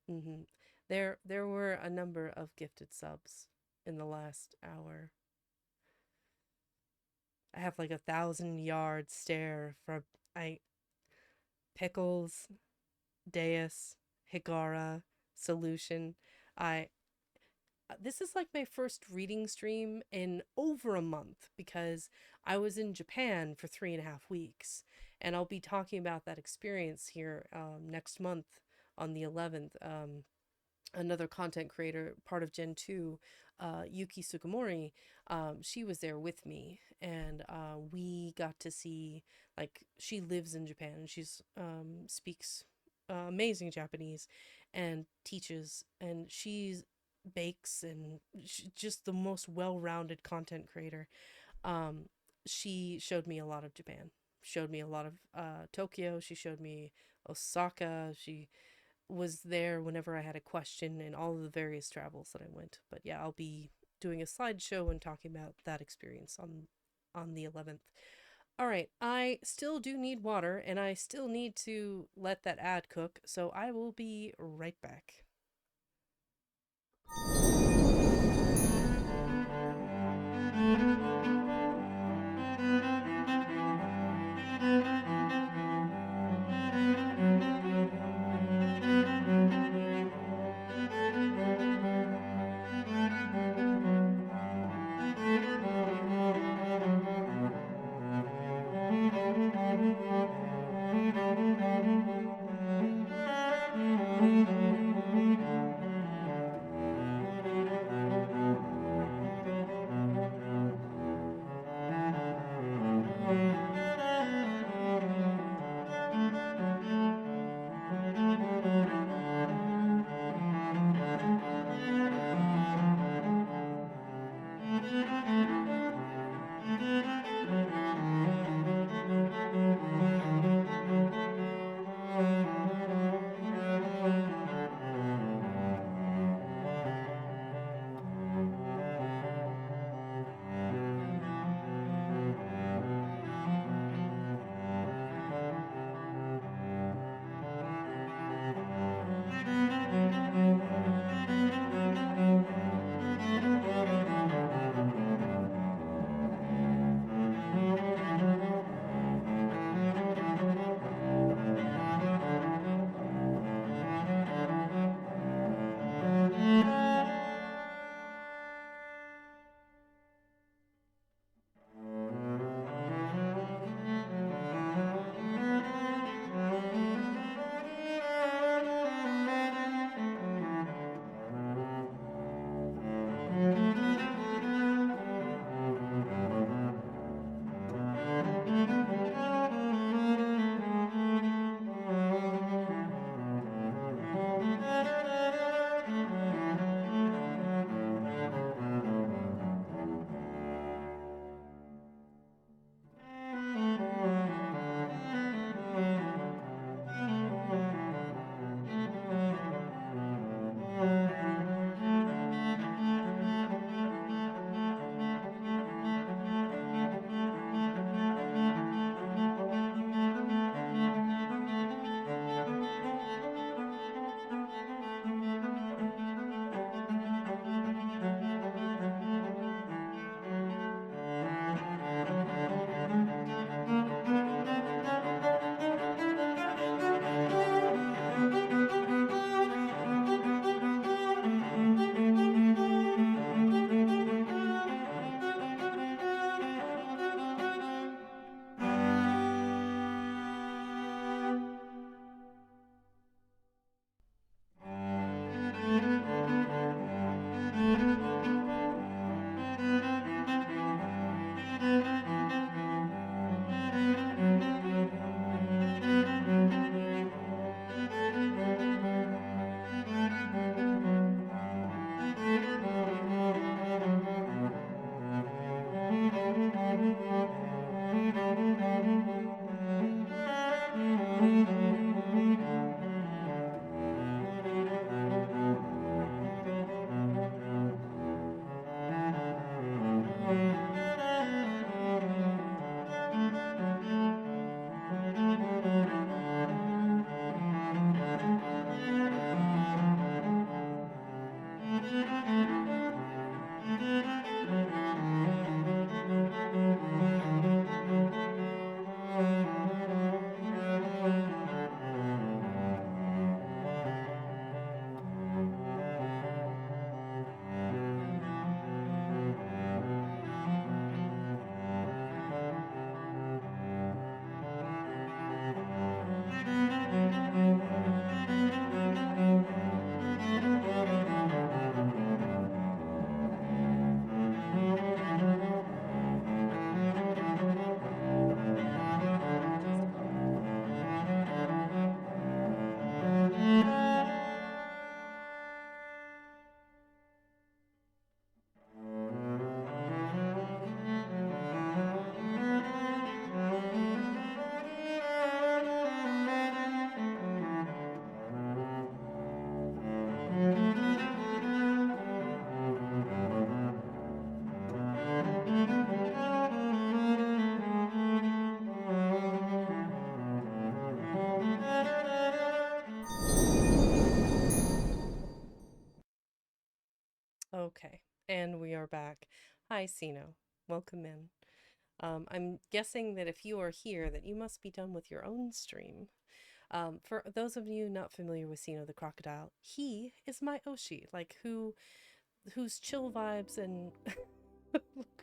Mm-hmm. There were a number of gifted subs in the last hour. I have like 1,000-yard stare from Pickles, Deus, Higara, Solution. I This is like my first reading stream in over a month because I was in Japan for 3.5 weeks, and I'll be talking about that experience here next month on the 11th. Another content creator, part of Gen 2, Yuki Sugimori, she was there with me, and we got to see, like, she lives in Japan, and she's speaks amazing Japanese and teaches, and she's bakes, and just the most well-rounded content creator. Um, she showed me a lot of Japan, showed me a lot of Tokyo, she showed me Osaka, she was there whenever I had a question in all of the various travels that I went. But yeah, I'll be doing a slideshow and talking about that experience on the 11th. All right, I still do need water, and I still need to let that ad cook, so I will be right back. Just fine. Okay, and we are back. Hi, Sino. Welcome in. I'm guessing that if you are here, that you must be done with your own stream. For those of you not familiar with Sino the crocodile, he is my Oshi, like whose chill vibes and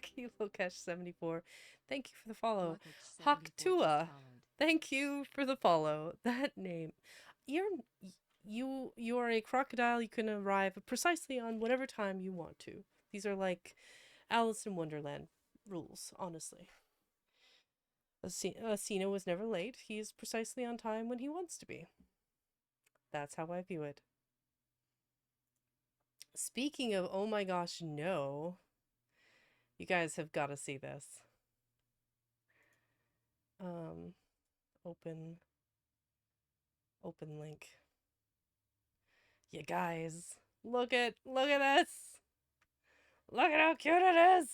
Kilo Cash 74. Thank you for the follow. Luggage 74 just Haktua. followed. Thank you for the follow. That name. You're you are a crocodile. You can arrive precisely on whatever time you want to. These are like Alice in Wonderland rules, honestly. Cena was never late. He is precisely on time when he wants to be. That's how I view it. Speaking of, oh my gosh, no. You guys have got to see this. Um, open link. You guys, look at this. Look at how cute it is.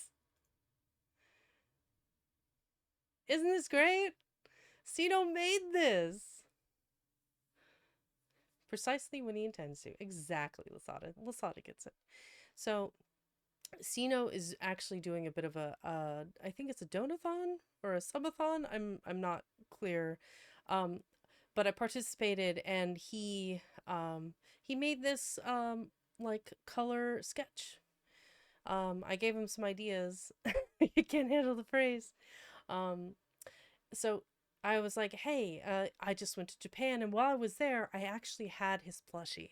Isn't this great? Cino made this. Precisely when he intends to. Exactly, Lasada. Lasada gets it. So, Cino is actually doing a bit of a, I think it's a donathon or a subathon. I'm not clear. But I participated and he made this, like color sketch. I gave him some ideas. He can't handle the phrase. Um, so I was like, hey, I just went to Japan, and while I was there, I actually had his plushie.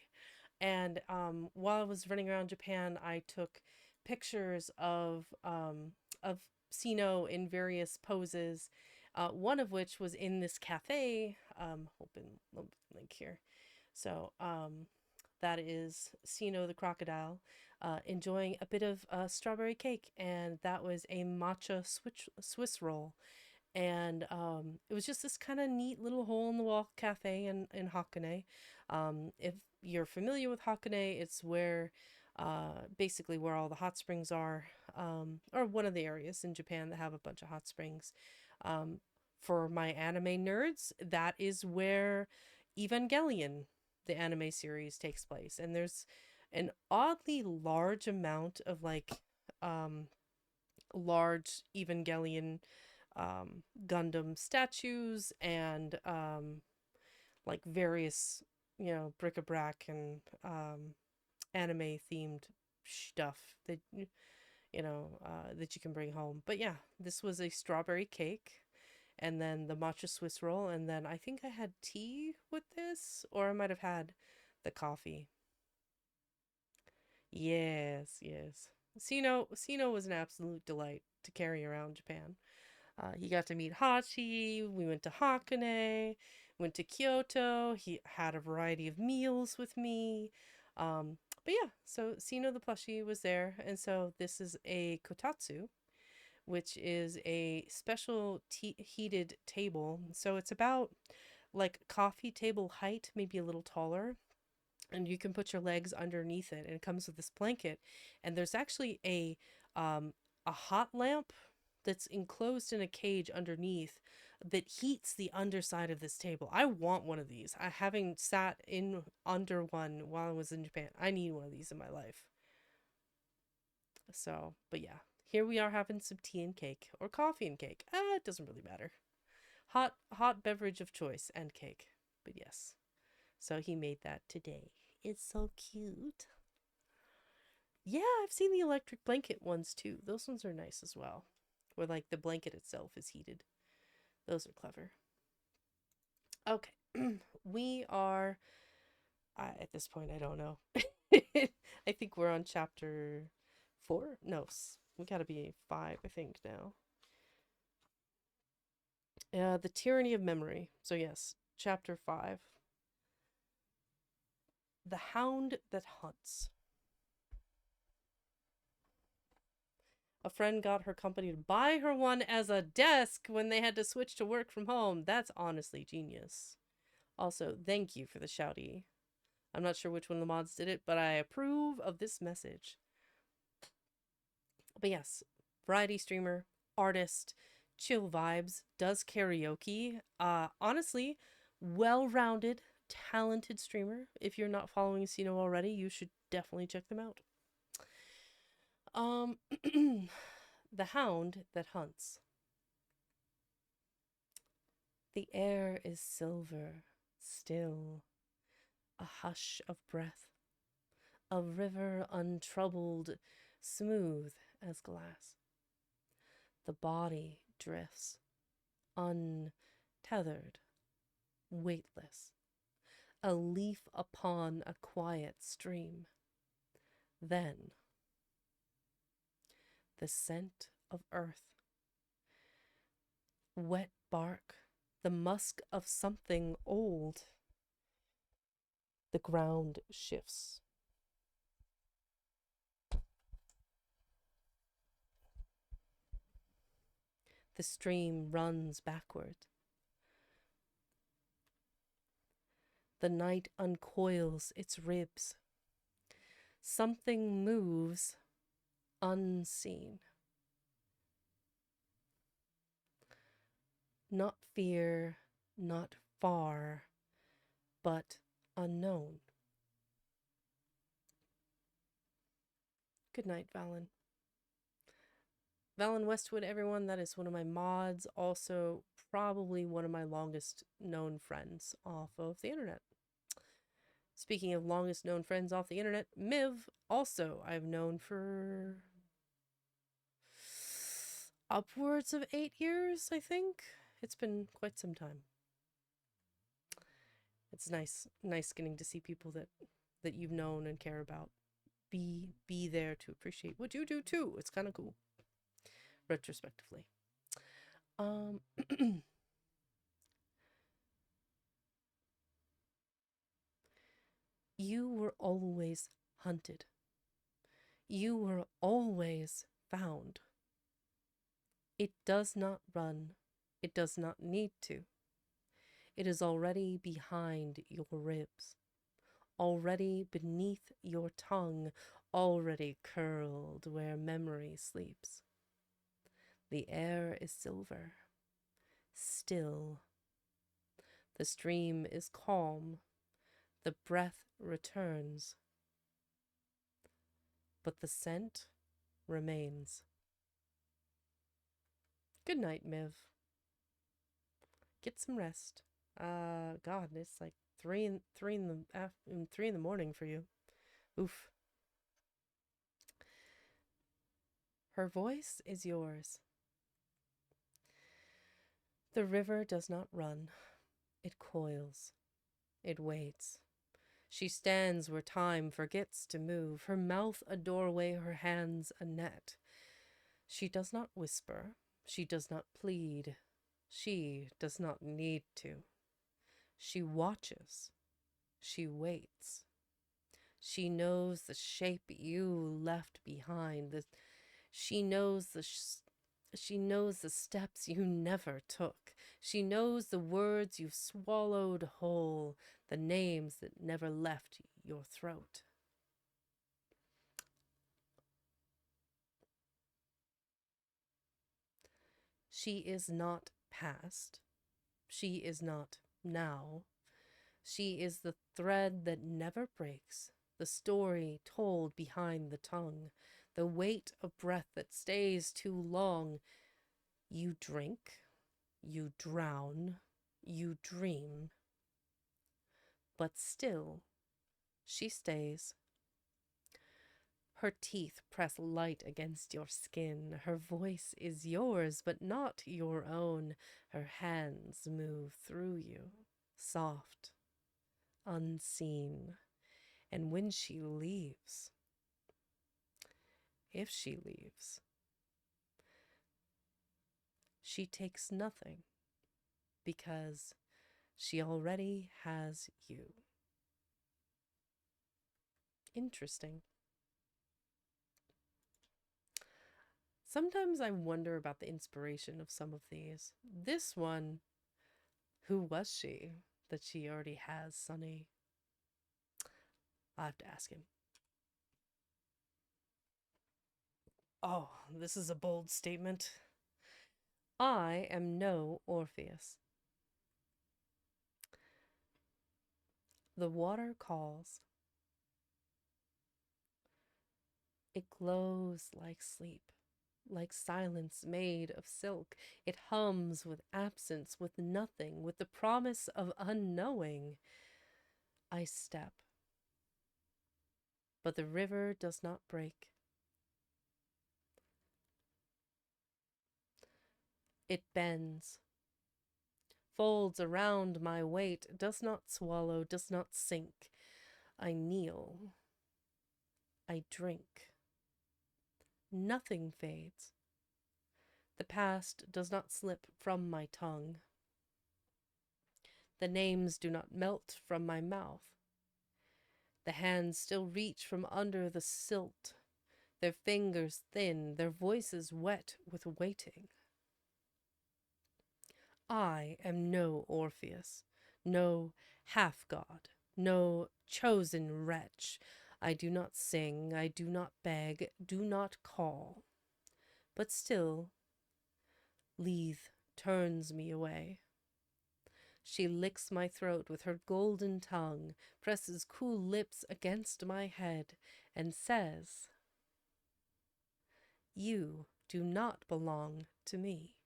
And while I was running around Japan, I took pictures of Sino in various poses. One of which was in this cafe. Open link here. So that is Sino the crocodile enjoying a bit of strawberry cake, and that was a matcha Swiss roll. And it was just this kind of neat little hole in the wall cafe in Hakone. If you're familiar with Hakone, it's where basically where all the hot springs are, or one of the areas in Japan that have a bunch of hot springs. Um, for my anime nerds, that is where Evangelion, the anime series, takes place. And there's an oddly large amount of like um, large Evangelion Gundam statues and like various, bric-a-brac and anime themed stuff that that you can bring home. But yeah, this was a strawberry cake and then the matcha Swiss roll, and then I think I had tea with this, or I might have had the coffee. Yes, yes. Sino was an absolute delight to carry around Japan. He got to meet Hachi. We went to Hakone, went to Kyoto. He had a variety of meals with me. But yeah, so Sino the plushie was there. And so this is a kotatsu, which is a special heated table. So it's about like coffee table height, maybe a little taller, and you can put your legs underneath it, and it comes with this blanket, and there's actually a hot lamp that's enclosed in a cage underneath that heats the underside of this table. I want one of these. I having sat in under one while I was in Japan. I need one of these in my life. So, but yeah, here we are having some tea and cake or coffee and cake. It doesn't really matter. Hot beverage of choice and cake. But yes. So he made that today. It's so cute. Yeah, I've seen the electric blanket ones too. Those ones are nice as well. Where like the blanket itself is heated. Those are clever. Okay. We are at this point I don't know. I think we're on chapter 4. No, we got to be 5 I think now. The Tyranny of Memory. So yes, chapter 5. The Hound That Hunts. A friend got her company to buy her one as a desk when they had to switch to work from home. That's honestly genius. Also, thank you for the shouty. I'm not sure which one of the mods did it, but I approve of this message. But yes, variety streamer, artist, chill vibes, does karaoke. Honestly, well-rounded, talented streamer. If you're not following Sino already, you should definitely check them out. The Hound That Hunts. The air is silver, still, a hush of breath, a river untroubled, smooth as glass. The body drifts, untethered, weightless, a leaf upon a quiet stream. Then, the scent of earth, wet bark, the musk of something old. The ground shifts. The stream runs backward. The night uncoils its ribs. Something moves unseen. Not fear, not far, but unknown. Good night, Valen. Valen Westwood, everyone, that is one of my mods. Also, probably one of my longest known friends off of the internet. Speaking of longest known friends off the internet, Miv, also I've known for upwards of 8 years, I think. It's been quite some time. It's nice getting to see people that you've known and care about. Be there to appreciate what you do too. It's kind of cool. Retrospectively. You were always hunted. You were always found. It does not run. It does not need to. It is already behind your ribs, already beneath your tongue, already curled where memory sleeps. The air is silver, still. The stream is calm. The breath returns. But the scent remains. Good night, Miv. Get some rest. God, it's like 3 in the morning for you. Oof. Her voice is yours. The river does not run. It coils. It waits. She stands where time forgets to move, her mouth a doorway, her hands a net. She does not whisper. She does not plead. She does not need to. She watches. She waits. She knows the shape you left behind. She knows the steps you never took. She knows the words you swallowed whole, the names that never left your throat. She is not past. She is not now. She is the thread that never breaks, the story told behind the tongue, the weight of breath that stays too long. You drink, you drown, you dream, but still she stays. Her teeth press light against your skin. Her voice is yours, but not your own. Her hands move through you, soft, unseen. And when she leaves, if she leaves, she takes nothing because she already has you. Interesting. Sometimes I wonder about the inspiration of some of these. This one, who was she that she already has Sonny? I'll have to ask him. Oh, this is a bold statement. I am no Orpheus. The water calls. It glows like sleep, like silence made of silk. It hums with absence, with nothing, with the promise of unknowing. I step, but the river does not break. It bends, folds around my weight, does not swallow, does not sink. I kneel. I drink. Nothing fades. The past does not slip from my tongue. The names do not melt from my mouth. The hands still reach from under the silt, their fingers thin, their voices wet with waiting. I am no Orpheus, no half-god, no chosen wretch. I do not sing, I do not beg, do not call. But still, Lethe turns me away. She licks my throat with her golden tongue, presses cool lips against my head, and says, "You do not belong to me."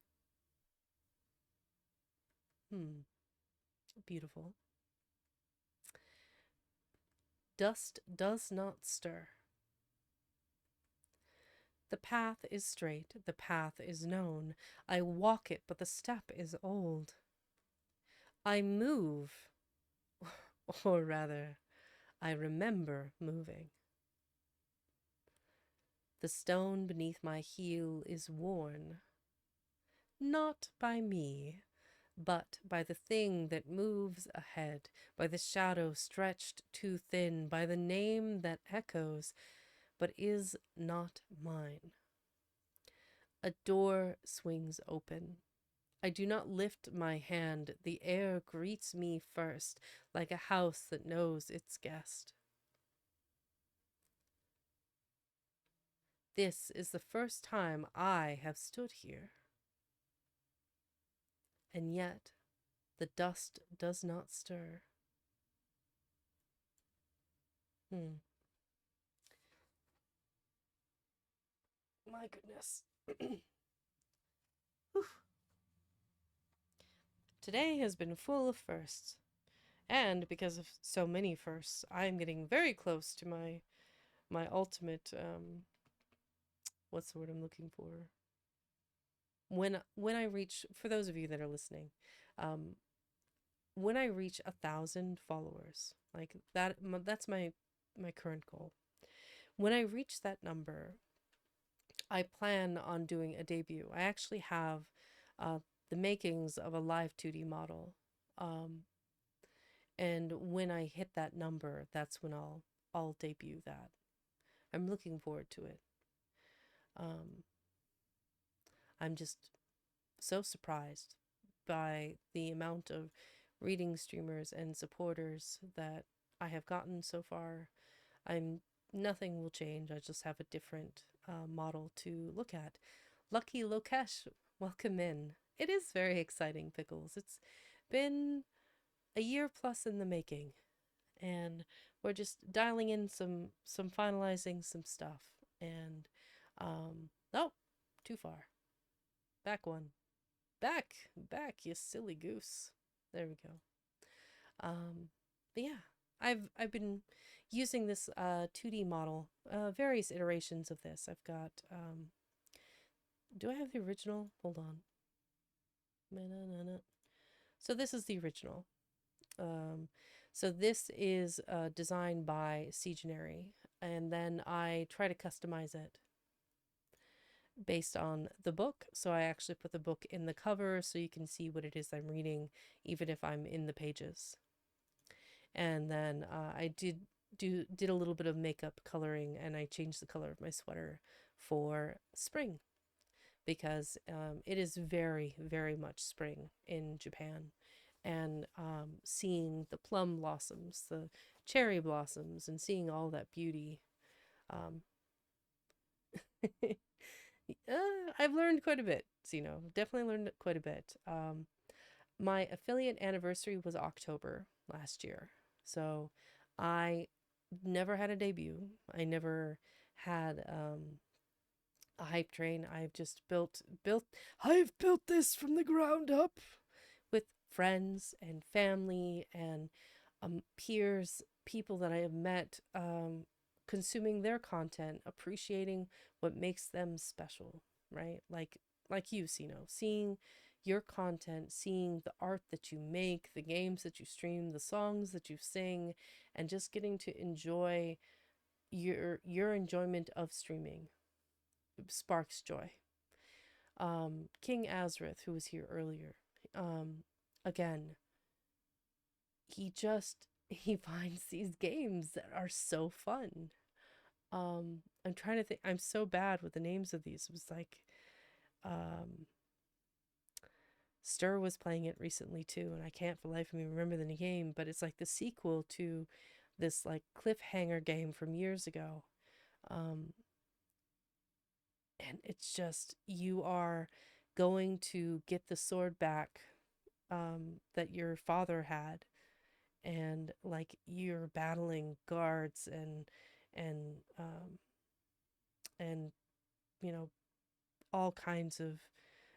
Beautiful. Dust does not stir. The path is straight, the path is known. I walk it, but the step is old. I move, or rather, I remember moving. The stone beneath my heel is worn, not by me, but by the thing that moves ahead, by the shadow stretched too thin, by the name that echoes, but is not mine. A door swings open. I do not lift my hand. The air greets me first, like a house that knows its guest. This is the first time I have stood here. And yet, the dust does not stir. My goodness. Today has been full of firsts. And because of so many firsts, I'm getting very close to my ultimate what's the word I'm looking for? When I reach, for those of you that are listening, when I reach 1,000 followers, like that's my current goal. When I reach that number, I plan on doing a debut. I actually have the makings of a live 2D model, and when I hit that number, that's when I'll debut that. I'm looking forward to it. I'm just so surprised by the amount of reading streamers and supporters that I have gotten so far. Nothing will change. I just have a different model to look at. Lucky Lokesh, welcome in. It is very exciting, Pickles. It's been a year plus in the making, and we're just dialing in some finalizing some stuff, and Oh, too far. Back one. Back, you silly goose. There we go. But yeah, I've been using this 2D model, various iterations of this. I've got do I have the original? Hold on. So this is the original. Um, so this is designed by Seagenary, and then I try to customize it based on the book. So I actually put the book in the cover so you can see what it is I'm reading, even if I'm in the pages. And then I did a little bit of makeup coloring, and I changed the color of my sweater for spring because it is very, very much spring in Japan. And seeing the plum blossoms, the cherry blossoms, and seeing all that beauty. Um, I've learned quite a bit, definitely learned quite a bit. My affiliate anniversary was October last year. So I never had a debut. I never had a hype train. I've built this from the ground up with friends and family and peers, people that I have met, consuming their content, appreciating what makes them special, right? Like you, Sino, seeing your content, seeing the art that you make, the games that you stream, the songs that you sing, and just getting to enjoy your enjoyment of streaming sparks joy. King Azrith, who was here earlier, again, he finds these games that are so fun. I'm trying to think. I'm so bad with the names of these. It was like, um, Stir was playing it recently too, and I can't for the life of me remember the game. But it's like the sequel to this like cliffhanger game from years ago. Um, and it's just you are going to get the sword back that your father had, and like you're battling guards and and you know all kinds of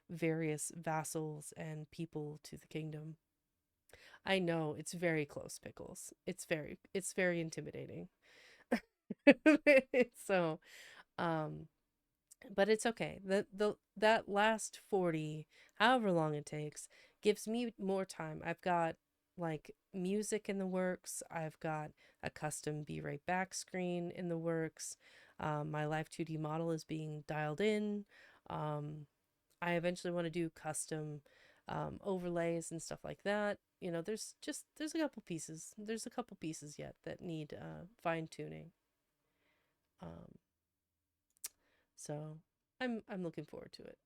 various vassals and people to the kingdom. I know it's very close, Pickles. It's very intimidating. So um but it's okay. That last 40, however long it takes, gives me more time. I've got like music in the works. I've got a custom Be Right Back screen in the works. My live 2D model is being dialed in. I eventually want to do custom overlays and stuff like that. There's a couple pieces. There's a couple pieces yet that need fine tuning. Um, so I'm looking forward to it.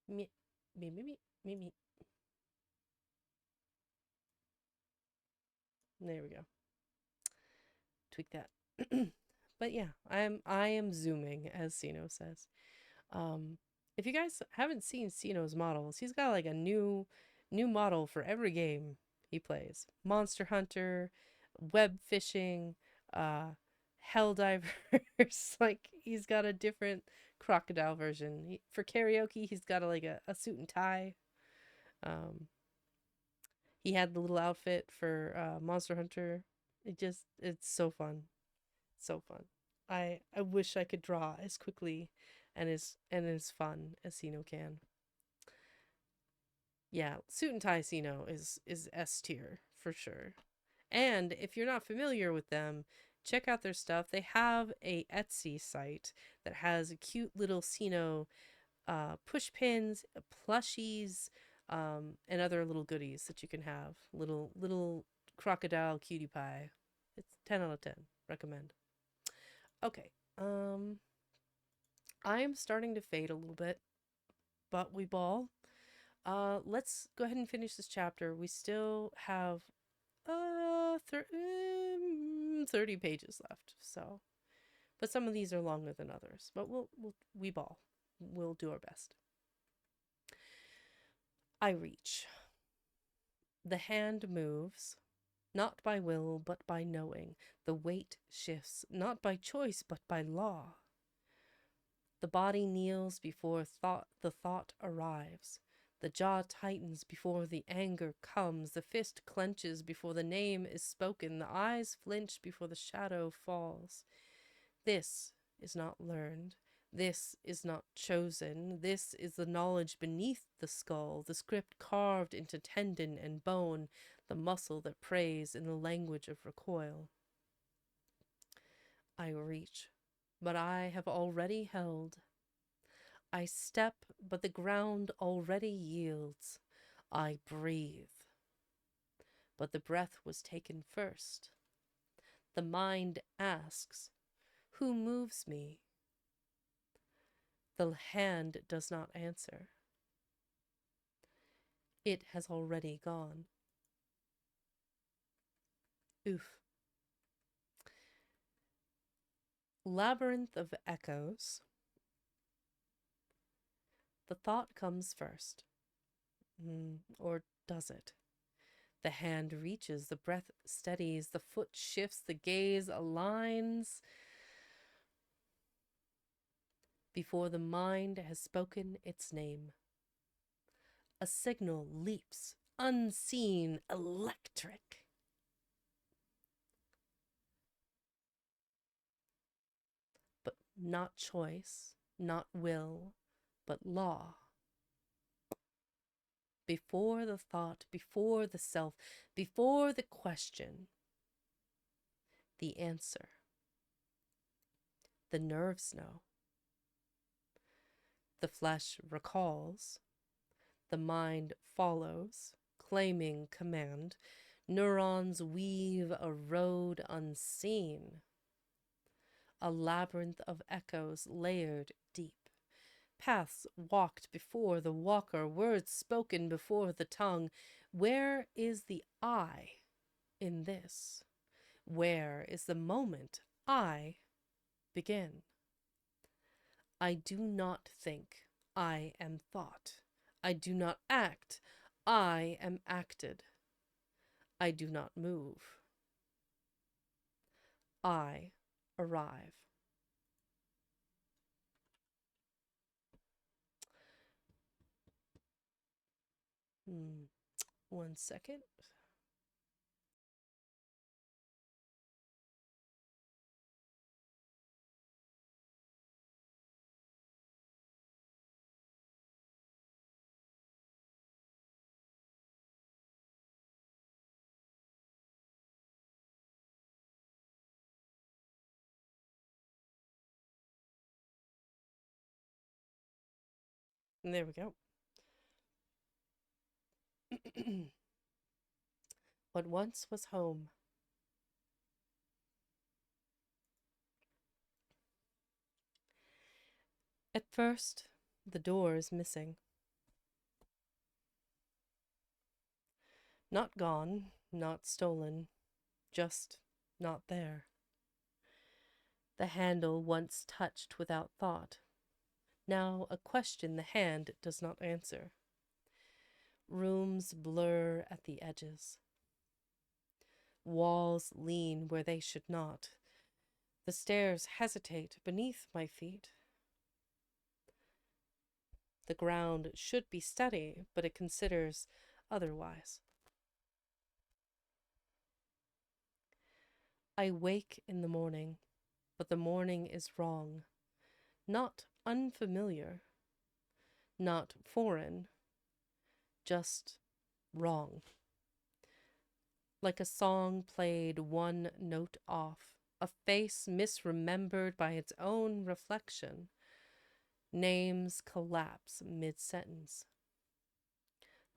Me, me. There we go. Tweak that. But yeah, I am zooming, as Sino says. Um, if you guys haven't seen Sino's models, he's got like a new model for every game he plays. Monster Hunter, web fishing, uh, Helldivers. Like he's got a different crocodile version. For karaoke, he's got a suit and tie. Um, he had the little outfit for Monster Hunter. It's so fun. So fun. I wish I could draw as quickly and as fun as Sino can. Yeah, suit and tie Sino is S tier for sure. And if you're not familiar with them, check out their stuff. They have a Etsy site that has cute little Sino push pins, plushies, and other little goodies that you can have. Little crocodile cutie pie. It's 10 out of 10. Recommend. Okay. I am starting to fade a little bit, but we ball. Let's go ahead and finish this chapter. We still have 30 pages left. So, but some of these are longer than others. But we ball. We'll do our best. I reach. The hand moves. not by will, but by knowing. The weight shifts, not by choice, but by law. The body kneels before the thought arrives. The jaw tightens before the anger comes. The fist clenches before the name is spoken. The eyes flinch before the shadow falls. This is not learned. This is not chosen. This is the knowledge beneath the skull, the script carved into tendon and bone, the muscle that prays in the language of recoil. I reach, but I have already held. I step, but the ground already yields. I breathe, but the breath was taken first. The mind asks, who moves me? The hand does not answer. It has already gone. Oof. Labyrinth of echoes. The thought comes first. Or does it? The hand reaches, the breath steadies, the foot shifts, the gaze aligns. Before the mind has spoken its name, a signal leaps, unseen, electric. But not choice, not will, but law. Before the thought, before the self, before the question, the answer. The nerves know. The flesh recalls. The mind follows, claiming command. Neurons weave a road unseen. A labyrinth of echoes layered deep. Paths walked before the walker, words spoken before the tongue. Where is the I in this? Where is the moment I begin? I do not think, I am thought. I do not act, I am acted. I do not move. I arrive. One second. And there we go. What once was home. At first, the door is missing. Not gone, not stolen, just not there. The handle once touched without thought. Now a question the hand does not answer. Rooms blur at the edges. Walls lean where they should not. The stairs hesitate beneath my feet. The ground should be steady, but it considers otherwise. I wake in the morning, but the morning is wrong. Not unfamiliar, not foreign, just wrong. Like a song played one note off, a face misremembered by its own reflection. Names collapse mid-sentence.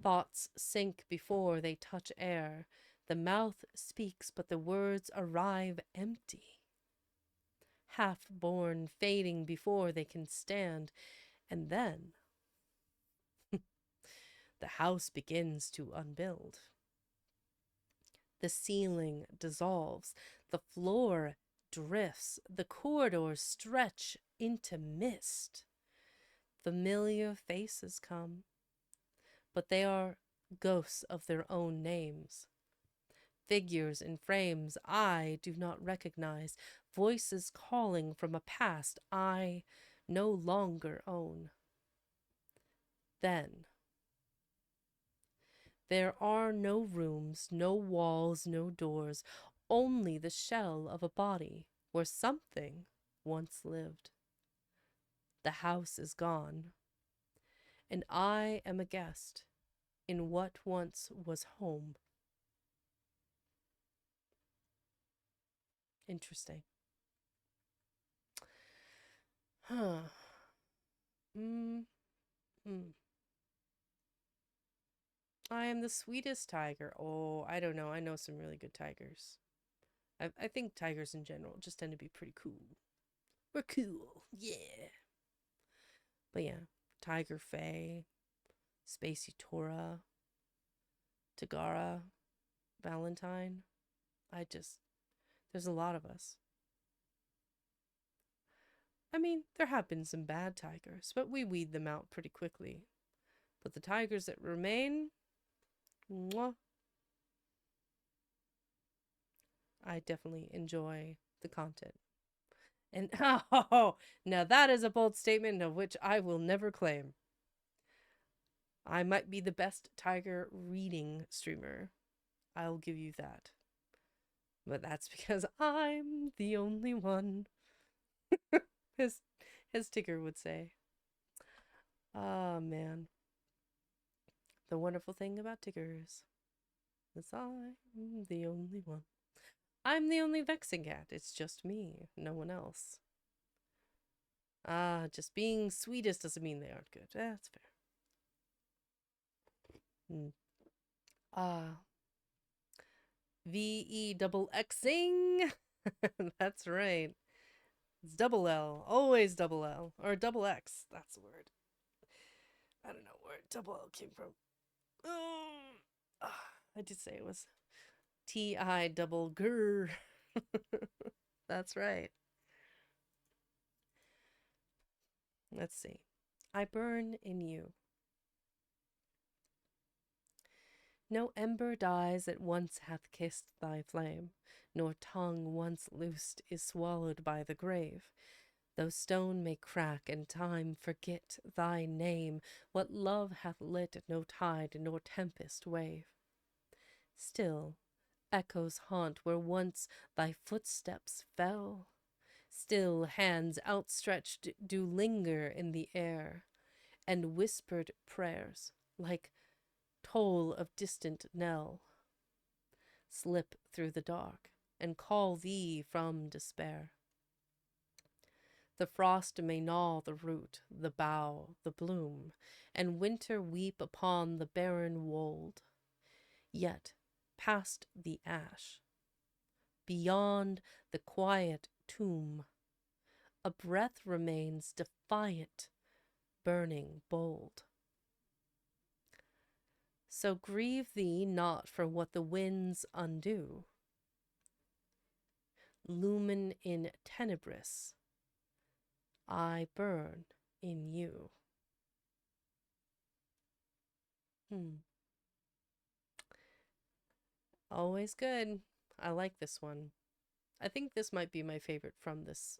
Thoughts sink before they touch air. The mouth speaks, but the words arrive empty. Half-born, fading before they can stand. And then the house begins to unbuild. The ceiling dissolves. The floor drifts. The corridors stretch into mist. Familiar faces come, but they are ghosts of their own names. Figures in frames I do not recognize, voices calling from a past I no longer own. Then, there are no rooms, no walls, no doors, only the shell of a body where something once lived. The house is gone, and I am a guest in what once was home. Interesting. Huh. Mm. Mm. I am the sweetest tiger. Oh, I don't know. I know some really good tigers. I think tigers in general just tend to be pretty cool. We're cool. Yeah. But yeah, Tiger Faye, Spacey Tora, Tagara, Valentine. There's a lot of us. I mean, there have been some bad tigers, but we weed them out pretty quickly. But the tigers that remain, mwah, I definitely enjoy the content. And oh, now that is a bold statement of which I will never claim. I might be the best tiger reading streamer. I'll give you that. But that's because I'm the only one. His Tigger would say. Ah, man. The wonderful thing about Tiggers is I'm the only one. I'm the only vexing cat. It's just me, no one else. Ah, just being sweetest doesn't mean they aren't good. That's fair. Ah. VE double Xing. That's right. It's double L. Always double L. Or double X. That's the word. I don't know where double L came from. I did say it was TI double GR. That's right. Let's see. I burn in you. No ember dies that once hath kissed thy flame, nor tongue once loosed is swallowed by the grave. Though stone may crack and time forget thy name, what love hath lit no tide nor tempest wave. Still echoes haunt where once thy footsteps fell. Still hands outstretched do linger in the air, and whispered prayers, like toll of distant knell, slip through the dark and call thee from despair. The frost may gnaw the root, the bough, the bloom, and winter weep upon the barren wold. Yet, past the ash, beyond the quiet tomb, a breath remains defiant, burning bold. So grieve thee not for what the winds undo. Lumen in tenebris, I burn in you. Always good. I like this one. I think this might be my favorite from this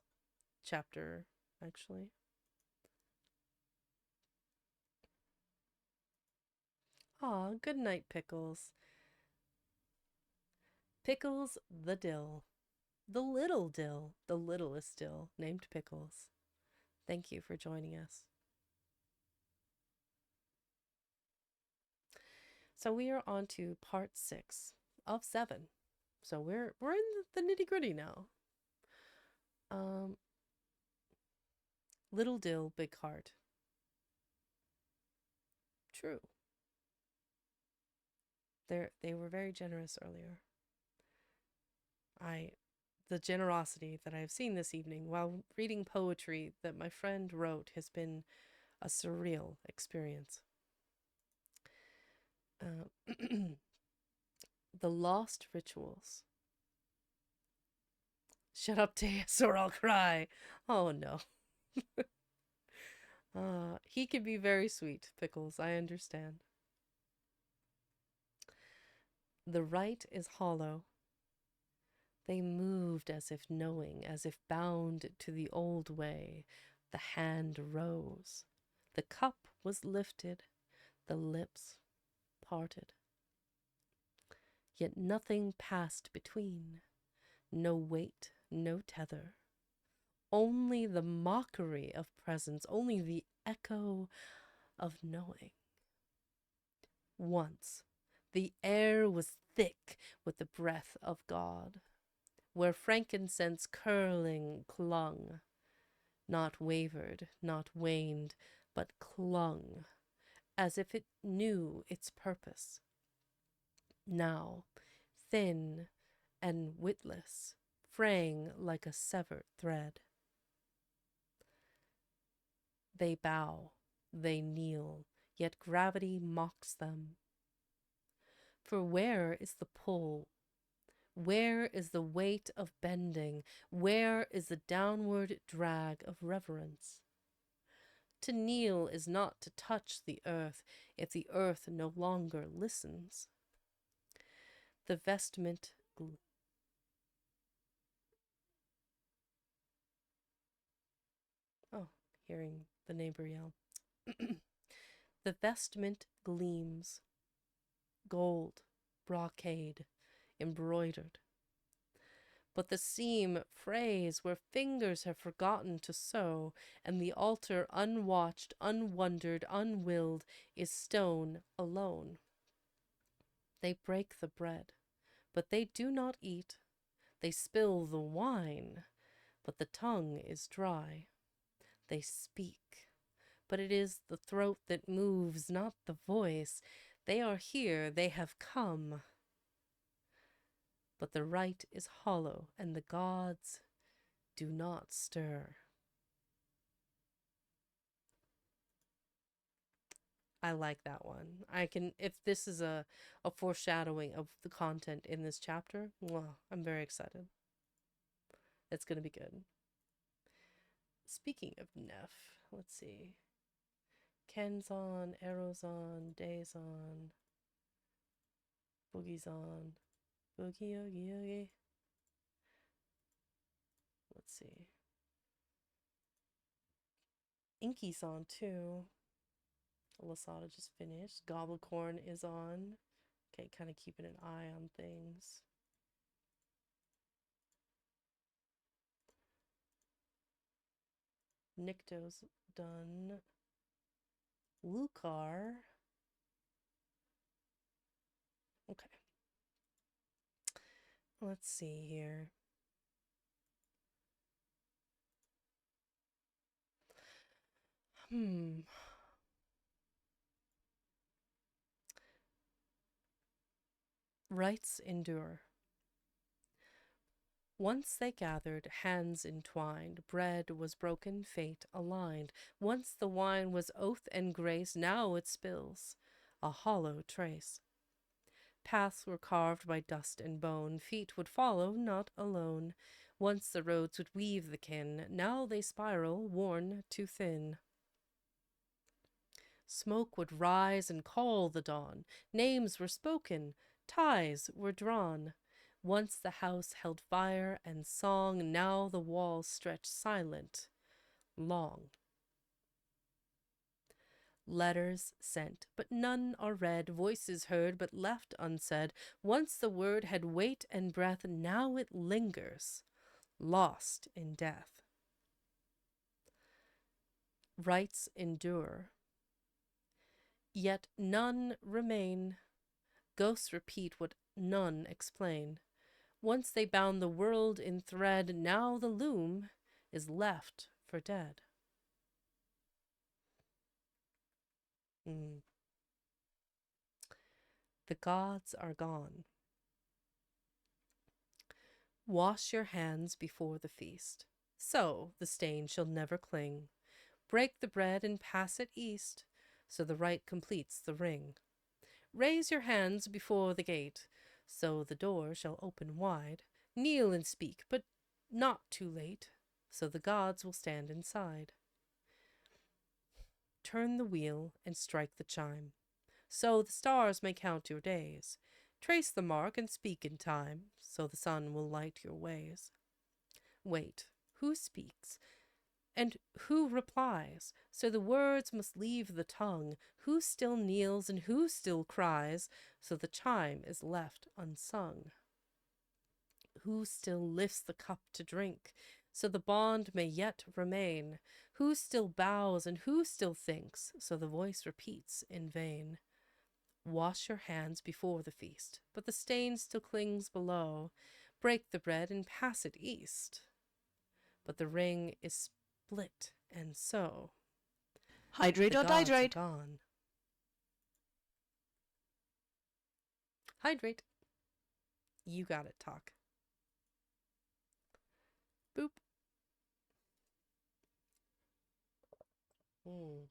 chapter, actually. Aw, good night, Pickles. Pickles the dill. The little dill. The littlest dill, named Pickles. Thank you for joining us. So we are on to part 6 of 7. So we're in the nitty-gritty now. Little dill, big heart. True. They were very generous earlier. The generosity that I've seen this evening while reading poetry that my friend wrote has been a surreal experience. The Lost Rituals. Shut up, Teus, or I'll cry. Oh no. He can be very sweet, Pickles, I understand. The right is hollow. They moved as if knowing, as if bound to the old way. The hand rose. The cup was lifted, the lips parted. Yet nothing passed between. No weight, no tether. Only the mockery of presence, only the echo of knowing. Once, the air was thick with the breath of God, where frankincense curling clung, not wavered, not waned, but clung, as if it knew its purpose. Now, thin and witless, fraying like a severed thread. They bow, they kneel, yet gravity mocks them. For where is the pull? Where is the weight of bending? Where is the downward drag of reverence? To kneel is not to touch the earth if the earth no longer listens. The vestment Oh, hearing the neighbor yell. The vestment gleams, gold, brocade, embroidered. But the seam frays where fingers have forgotten to sew, and the altar unwatched, unwondered, unwilled, is stone alone. They break the bread, but they do not eat. They spill the wine, but the tongue is dry. They speak, but it is the throat that moves, not the voice. They are here, they have come. But the right is hollow, and the gods do not stir. I like that one. I can, if this is a foreshadowing of the content in this chapter, well, I'm very excited. It's going to be good. Speaking of Neff, let's see. Ken's on, Arrow's on, Day's on, Boogie's on. Boogie, oogie, oogie. Let's see. Inky's on too. Lasada just finished. Gobblecorn is on. Okay, kind of keeping an eye on things. Nikto's done. Lucar. Okay. Let's see here. Rites endure. Once they gathered, hands entwined, bread was broken, fate aligned. Once the wine was oath and grace, now it spills, a hollow trace. Paths were carved by dust and bone, feet would follow, not alone. Once the roads would weave the kin, now they spiral, worn too thin. Smoke would rise and call the dawn, names were spoken, ties were drawn. Once the house held fire and song, now the walls stretch silent, long. Letters sent, but none are read, voices heard, but left unsaid. Once the word had weight and breath, now it lingers, lost in death. Rites endure, yet none remain. Ghosts repeat what none explain. Once they bound the world in thread, now the loom is left for dead. The gods are gone. Wash your hands before the feast, so the stain shall never cling. Break the bread and pass it east, so the rite completes the ring. Raise your hands before the gate, so the door shall open wide. Kneel and speak, but not too late, so the gods will stand inside. Turn the wheel and strike the chime, so the stars may count your days. Trace the mark and speak in time, so the sun will light your ways. Wait, who speaks? And who replies? So the words must leave the tongue. Who still kneels and who still cries? So the chime is left unsung. Who still lifts the cup to drink? So the bond may yet remain. Who still bows and who still thinks? So the voice repeats in vain. Wash your hands before the feast, but the stain still clings below. Break the bread and pass it east. But the ring is split, and so Hydrate the or gods are dihydrate? gone. Hydrate. You got it, Talk. Boop. Mm.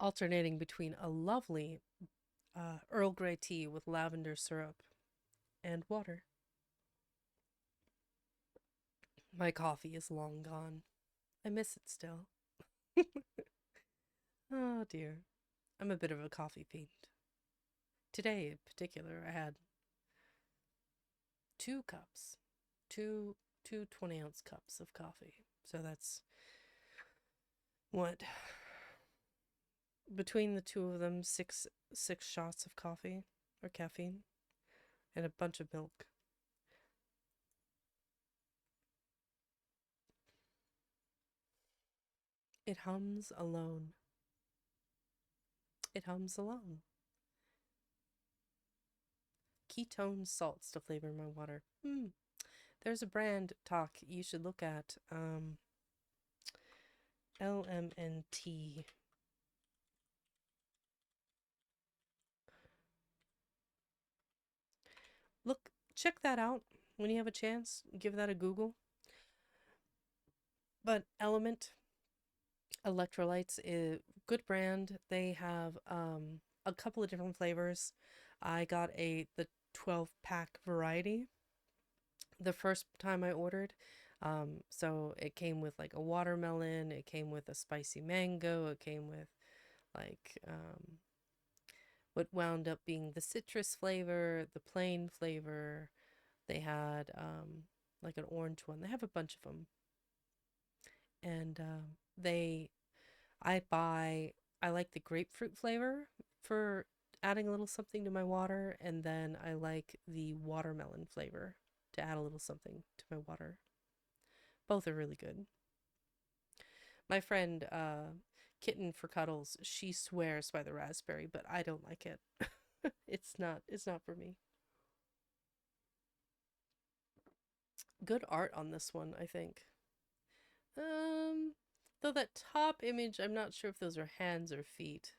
Alternating between a lovely Earl Grey tea with lavender syrup and water. My coffee is long gone. I miss it still. Oh dear. I'm a bit of a coffee fiend. Today in particular, I had 2 cups, two 20-ounce cups of coffee. So that's what, between the two of them, six shots of coffee or caffeine and a bunch of milk. It hums alone. It hums alone. Ketone salts to flavor my water. There's a brand, Talk, you should look at. LMNT. Look, check that out when you have a chance. Give that a Google. But Element Electrolytes is good brand. They have a couple of different flavors. I got the 12-pack variety the first time I ordered. So it came with like a watermelon, it came with a spicy mango, it came with like what wound up being the citrus flavor, the plain flavor. They had like an orange one. They have a bunch of them. And I like the grapefruit flavor for adding a little something to my water, and then I like the watermelon flavor to add a little something to my water. Both are really good. My friend, Kitten for Cuddles, she swears by the raspberry, but I don't like it. It's not for me. Good art on this one, I think. Though that top image, I'm not sure if those are hands or feet.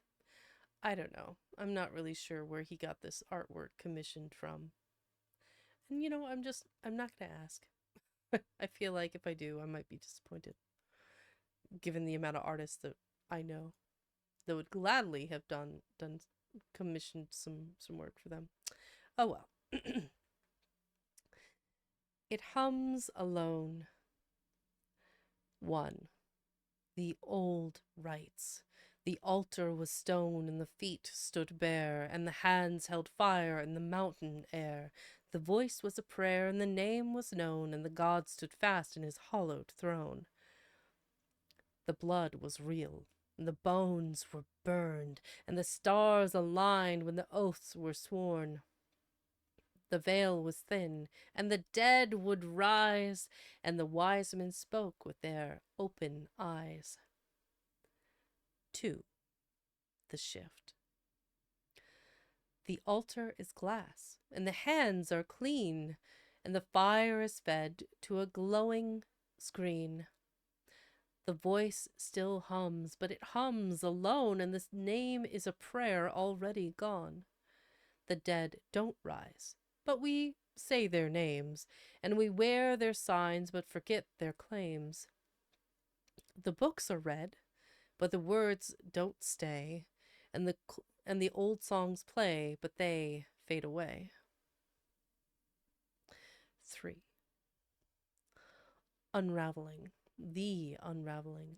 I don't know. I'm not really sure where he got this artwork commissioned from. And I'm not gonna ask. I feel like if I do, I might be disappointed, given the amount of artists that I know that would gladly have done commissioned some work for them. Oh well. It hums alone. 1. The old rites. The altar was stone, and the feet stood bare, and the hands held fire in the mountain air. The voice was a prayer, and the name was known, and the god stood fast in his hallowed throne. The blood was real, and the bones were burned, and the stars aligned when the oaths were sworn. The veil was thin, and the dead would rise, and the wise men spoke with their open eyes. 2. The shift. The altar is glass, and the hands are clean, and the fire is fed to a glowing screen. The voice still hums, but it hums alone, and this name is a prayer already gone. The dead don't rise, but we say their names, and we wear their signs, but forget their claims. The books are read, but the words don't stay, and the old songs play, but they fade away. 3. Unraveling, the unraveling.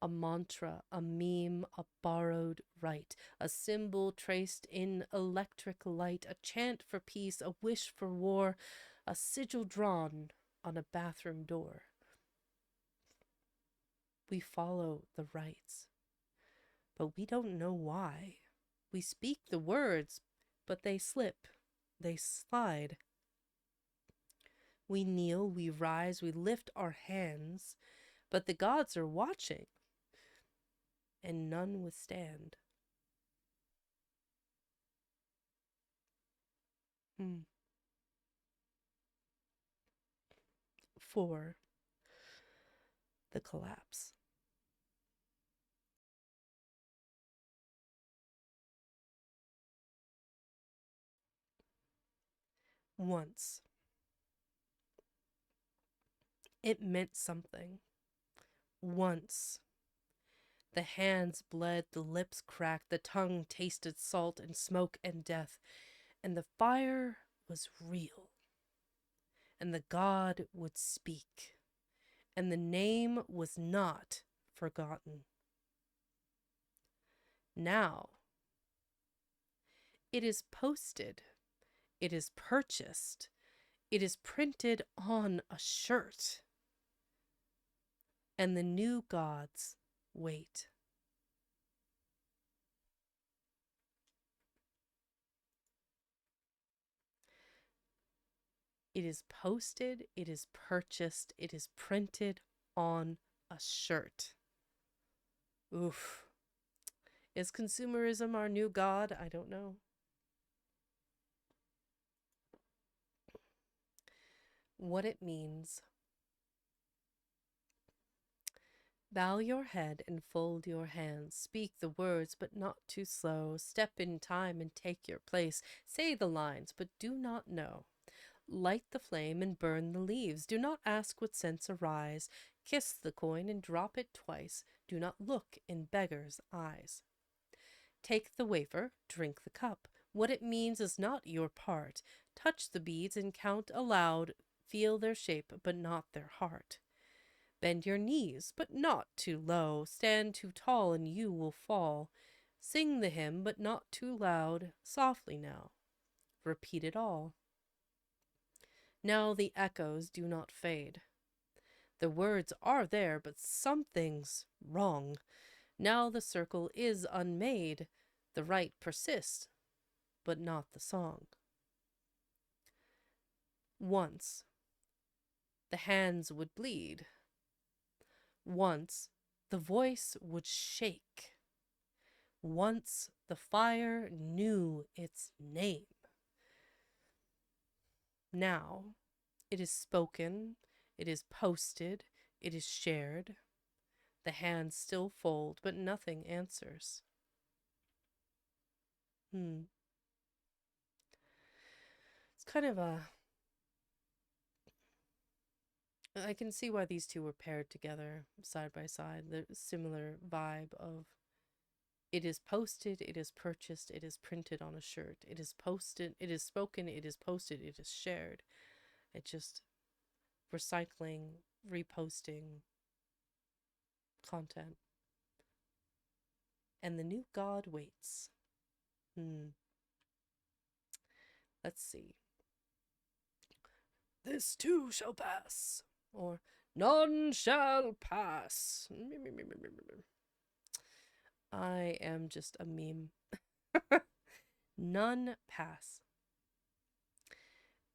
a mantra, a meme, a borrowed rite, a symbol traced in electric light, a chant for peace, a wish for war, a sigil drawn on a bathroom door. We follow the rites, but we don't know why. We speak the words, but they slip, they slide. We kneel, we rise, we lift our hands, but the gods are watching, and none withstand. 4. The collapse. Once. It meant something. Once. The hands bled, the lips cracked, the tongue tasted salt and smoke and death, and the fire was real. And the God would speak, and the name was not forgotten. Now, it is posted, it is purchased, it is printed on a shirt, and the new gods wait. It is posted, it is purchased, it is printed on a shirt. Oof. Is consumerism our new god? I don't know. What it means. Bow your head and fold your hands. Speak the words, but not too slow. Step in time and take your place. Say the lines, but do not know. Light the flame and burn the leaves. Do not ask what scents arise. Kiss the coin and drop it twice. Do not look in beggars' eyes. Take the wafer, drink the cup. What it means is not your part. Touch the beads and count aloud. Feel their shape, but not their heart. Bend your knees, but not too low. Stand too tall and you will fall. Sing the hymn, but not too loud. Softly now. Repeat it all. Now the echoes do not fade. The words are there, but something's wrong. Now the circle is unmade. The rite persists, but not the song. Once, the hands would bleed. Once, the voice would shake. Once, the fire knew its name. Now, it is spoken, it is posted, it is shared. The hands still fold, but nothing answers. It's kind of I can see why these two were paired together, side by side. The similar vibe of it is posted, it is purchased, it is printed on a shirt. It is posted, it is spoken, it is posted, it is shared. It just recycling, reposting content. And the new god waits. Let's see. This too shall pass. Or none shall pass. I am just a meme. None pass.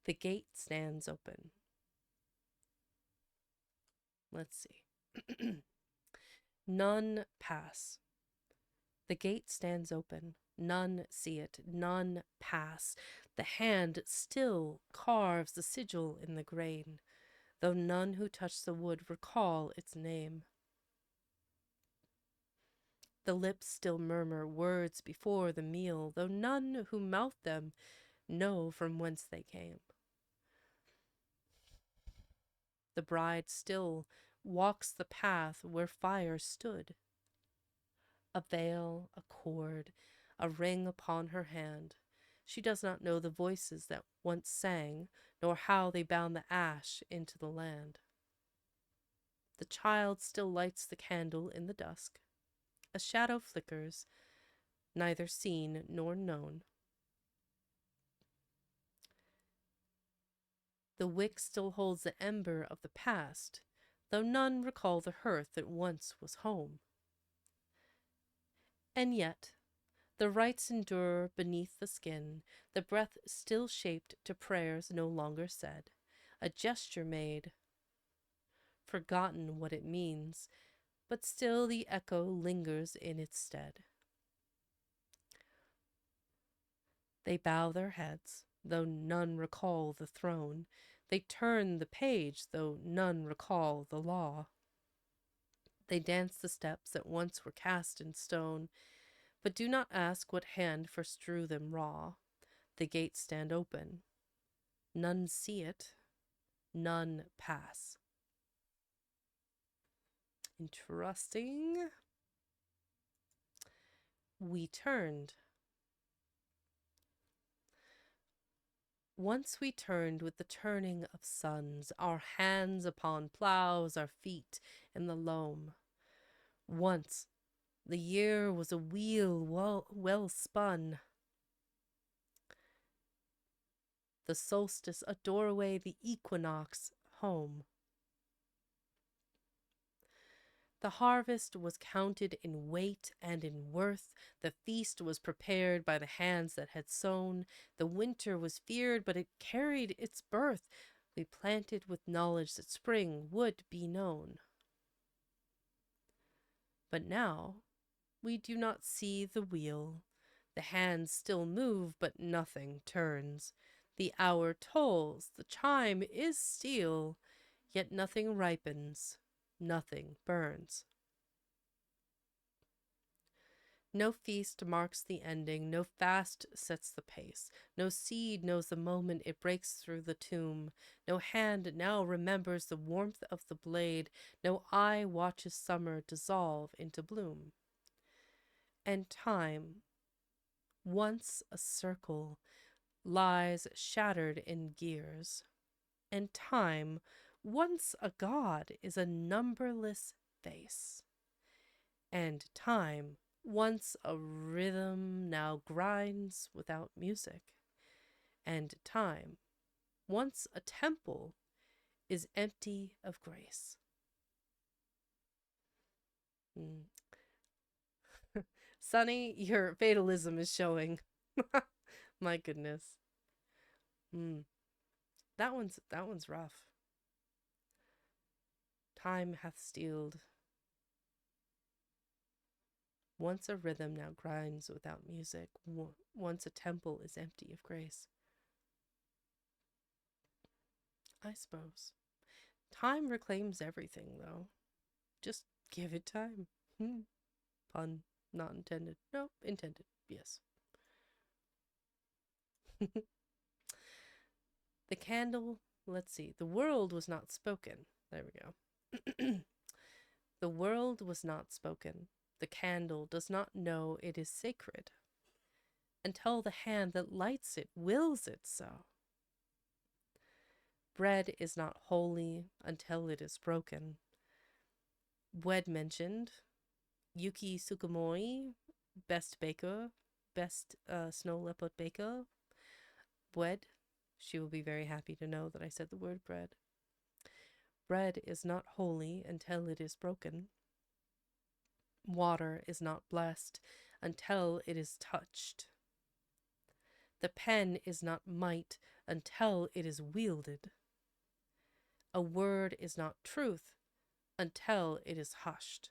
The gate stands open. Let's see. None pass. The gate stands open. None see it. None pass. The hand still carves the sigil in the grain, though none who touch the wood recall its name. The lips still murmur words before the meal, though none who mouth them know from whence they came. The bride still walks the path where fire stood. A veil, a cord, a ring upon her hand. She does not know the voices that once sang, nor how they bound the ash into the land. The child still lights the candle in the dusk. A shadow flickers, neither seen nor known. The wick still holds the ember of the past, though none recall the hearth that once was home. And yet, the rites endure beneath the skin, the breath still shaped to prayers no longer said, a gesture made, forgotten what it means, but still the echo lingers in its stead. They bow their heads, though none recall the throne. They turn the page, though none recall the law. They dance the steps that once were cast in stone, but do not ask what hand first drew them raw. The gates stand open. None see it, none pass. Interesting. We turned. Once we turned with the turning of suns, our hands upon plows, our feet in the loam. Once the year was a wheel well spun. The solstice a doorway, the equinox home. The harvest was counted in weight and in worth. The feast was prepared by the hands that had sown. The winter was feared, but it carried its birth. We planted with knowledge that spring would be known. But now we do not see the wheel. The hands still move, but nothing turns. The hour tolls, the chime is steel, yet nothing ripens, nothing burns. No feast marks the ending, no fast sets the pace. No seed knows the moment it breaks through the tomb. No hand now remembers the warmth of the blade. No eye watches summer dissolve into bloom. And time, once a circle, lies shattered in gears. And time, once a god, is a numberless face. And time, once a rhythm, now grinds without music. And time, once a temple, is empty of grace. Sonny, your fatalism is showing. My goodness. That one's rough. Time hath steeled. Once a rhythm now grinds without music. Once a temple is empty of grace. I suppose. Time reclaims everything, though. Just give it time. Pun not intended. No, intended. Yes. The candle, let's see. The world was not spoken. There we go. The world was not spoken. The candle does not know it is sacred until the hand that lights it wills it so. Bread is not holy until it is broken. Wed mentioned. Yuki Sugimori, best baker, best snow leopard baker. Wed, she will be very happy to know that I said the word bread. Bread is not holy until it is broken. Water is not blessed until it is touched. The pen is not might until it is wielded. A word is not truth until it is hushed.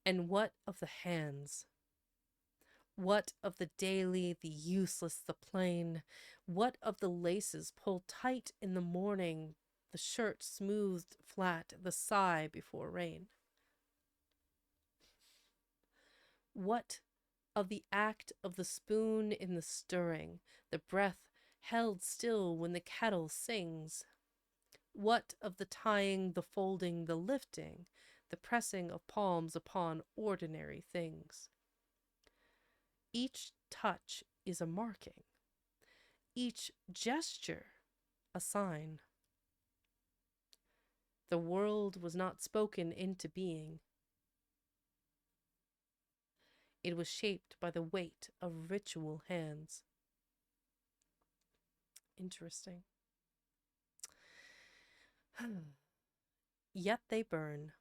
And what of the hands? What of the daily, the useless, the plain? What of the laces pulled tight in the morning, the shirt smoothed flat, the sigh before rain? What of the act of the spoon in the stirring, the breath held still when the kettle sings? What of the tying, the folding, the lifting, the pressing of palms upon ordinary things? Each touch is a marking, each gesture a sign. The world was not spoken into being. It was shaped by the weight of ritual hands. Interesting. Yet they burn.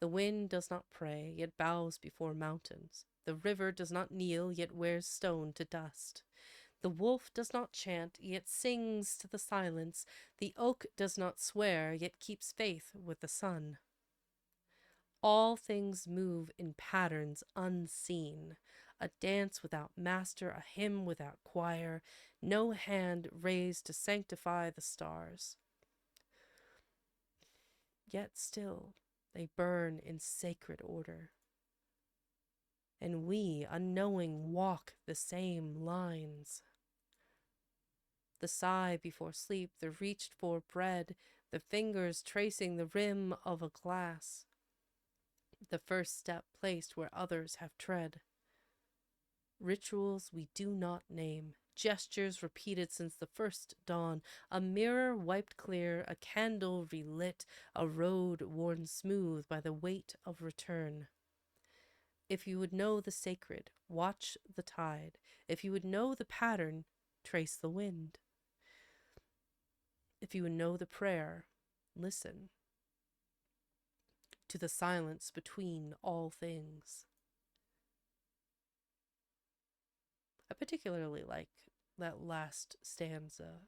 The wind does not pray, yet bows before mountains. The river does not kneel, yet wears stone to dust. The wolf does not chant, yet sings to the silence. The oak does not swear, yet keeps faith with the sun. All things move in patterns unseen. A dance without master, a hymn without choir, no hand raised to sanctify the stars. Yet still they burn in sacred order. And we, unknowing, walk the same lines. The sigh before sleep, the reached for bread, the fingers tracing the rim of a glass. The first step placed where others have tread. Rituals we do not name, gestures repeated since the first dawn, a mirror wiped clear, a candle relit, a road worn smooth by the weight of return. If you would know the sacred, watch the tide. If you would know the pattern, trace the wind. If you would know the prayer, listen to the silence between all things. I particularly like that last stanza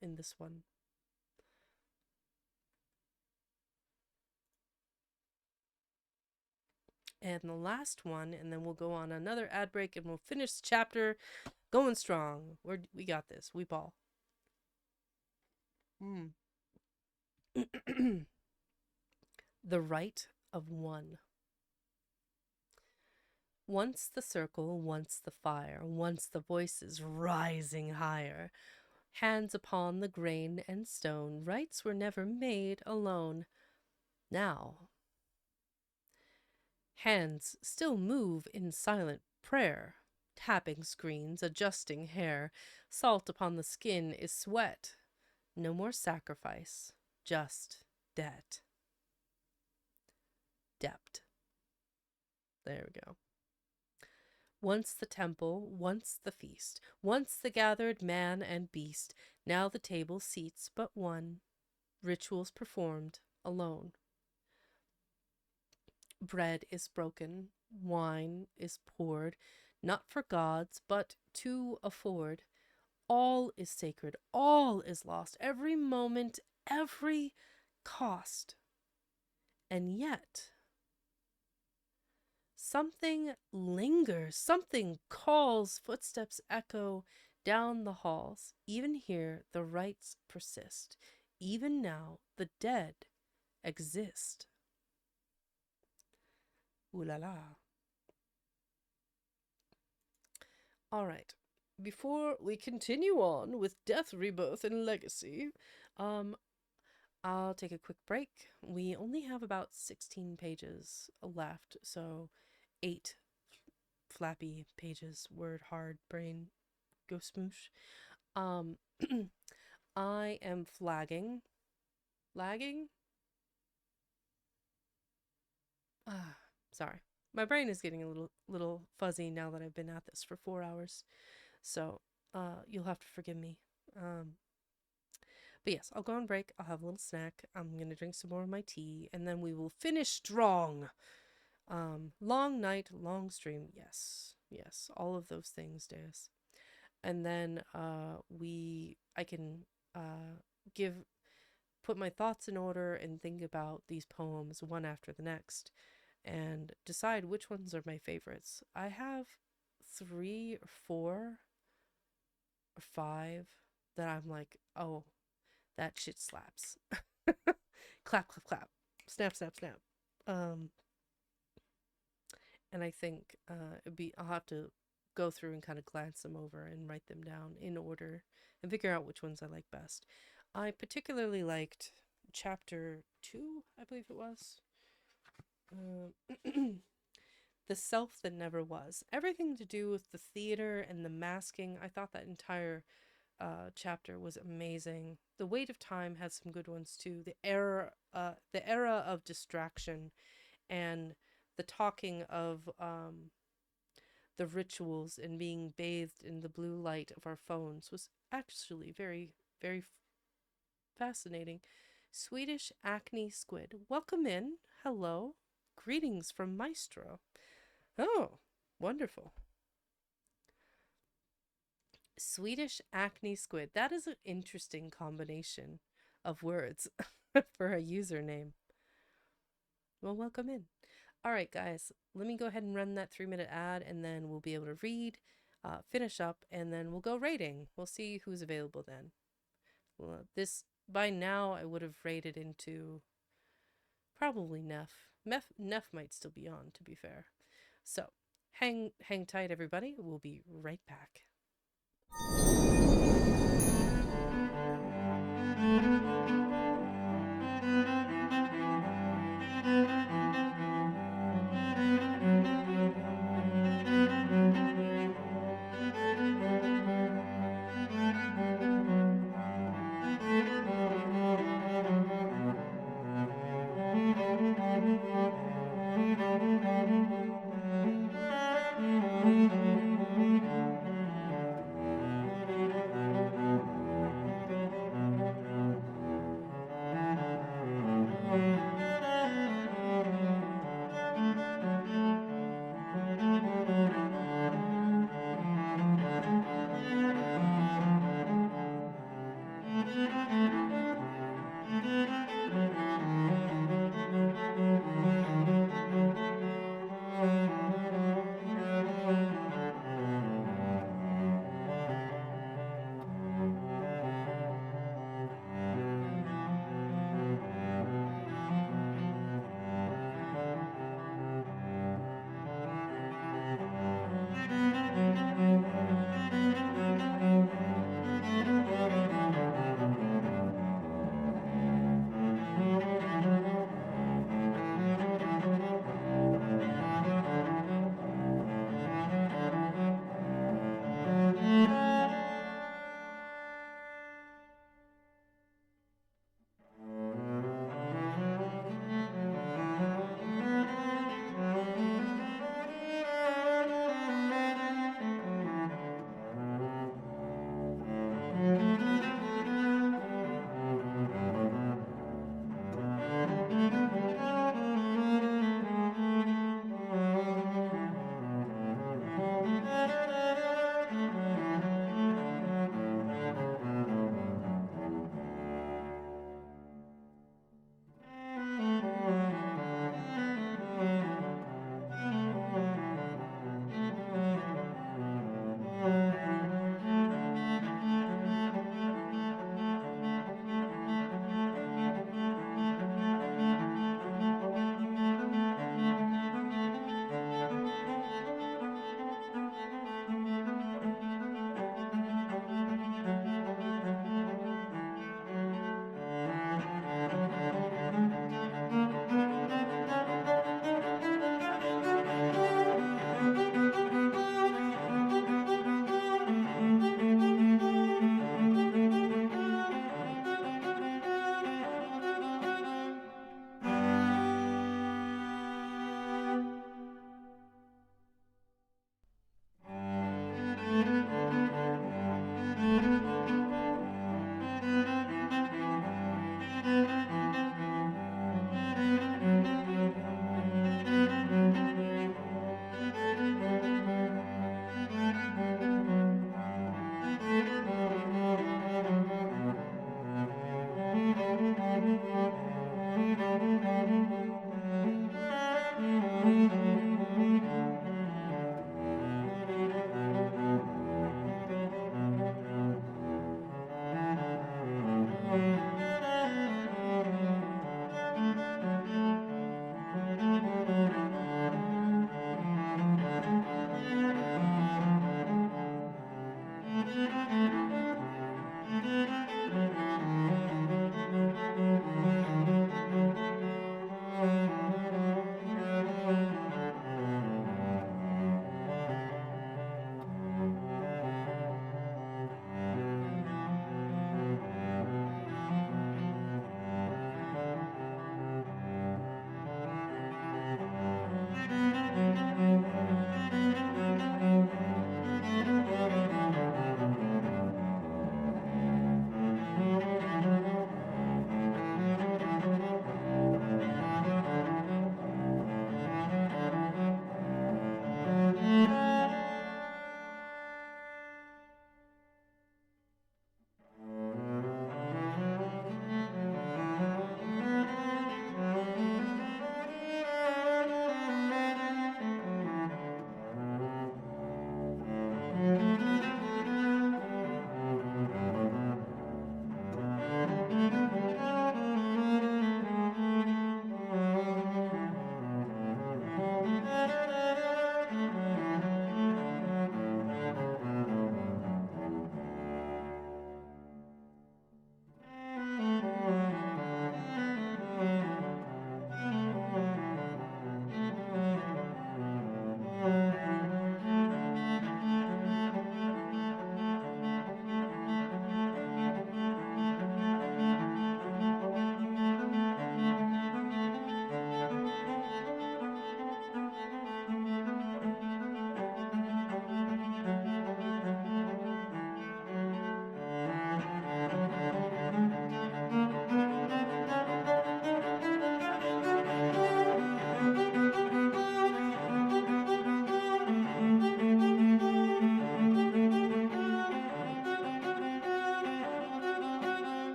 in this one. And the last one, and then we'll go on another ad break and we'll finish the chapter going strong. We got this. We ball. The right of one. Once the circle, once the fire, once the voices rising higher. Hands upon the grain and stone, rights were never made alone. Now, hands still move in silent prayer, tapping screens, adjusting hair. Salt upon the skin is sweat. No more sacrifice, just debt. Depth. There we go. Once the temple, once the feast, once the gathered man and beast, now the table seats but one, rituals performed alone. Bread is broken, wine is poured, not for gods, but to afford. All is sacred, all is lost, every moment, every cost. And yet, something lingers, something calls, footsteps echo down the halls. Even here, the rites persist. Even now, the dead exist. Ooh la la. All right. Before we continue on with Death, Rebirth, and Legacy, I'll take a quick break. We only have about 16 pages left, so 8 flappy pages. Word hard, brain, go smoosh. I am flagging. Lagging? Sorry. My brain is getting a little fuzzy now that I've been at this for 4 hours. So, you'll have to forgive me. But yes, I'll go on break. I'll have a little snack. I'm going to drink some more of my tea. And then we will finish strong. Long night, long stream. Yes. Yes. All of those things, Deus. And then I can put my thoughts in order and think about these poems one after the next and decide which ones are my favorites. I have 3 or 4 or 5 that I'm like, oh, that shit slaps. Clap, clap, clap. Snap, snap, snap. And I think I'll have to go through and kind of glance them over and write them down in order and figure out which ones I like best. I particularly liked chapter 2, I believe it was. The self that never was. Everything to do with the theater and the masking. I thought that entire chapter was amazing. The Weight of Time has some good ones too. The era of distraction, and the talking of the rituals and being bathed in the blue light of our phones was actually very, very fascinating. Swedish Acne Squid, welcome in. Hello. Greetings from Maestro. Oh, wonderful. Swedish Acne Squid. That is an interesting combination of words for a username. Well, welcome in. All right, guys, let me go ahead and run that 3-minute ad, and then we'll be able to read, finish up, and then we'll go rating. We'll see who's available then. Well, by now, I would have rated into probably Neff. Neff might still be on, to be fair. So, hang tight, everybody. We'll be right back.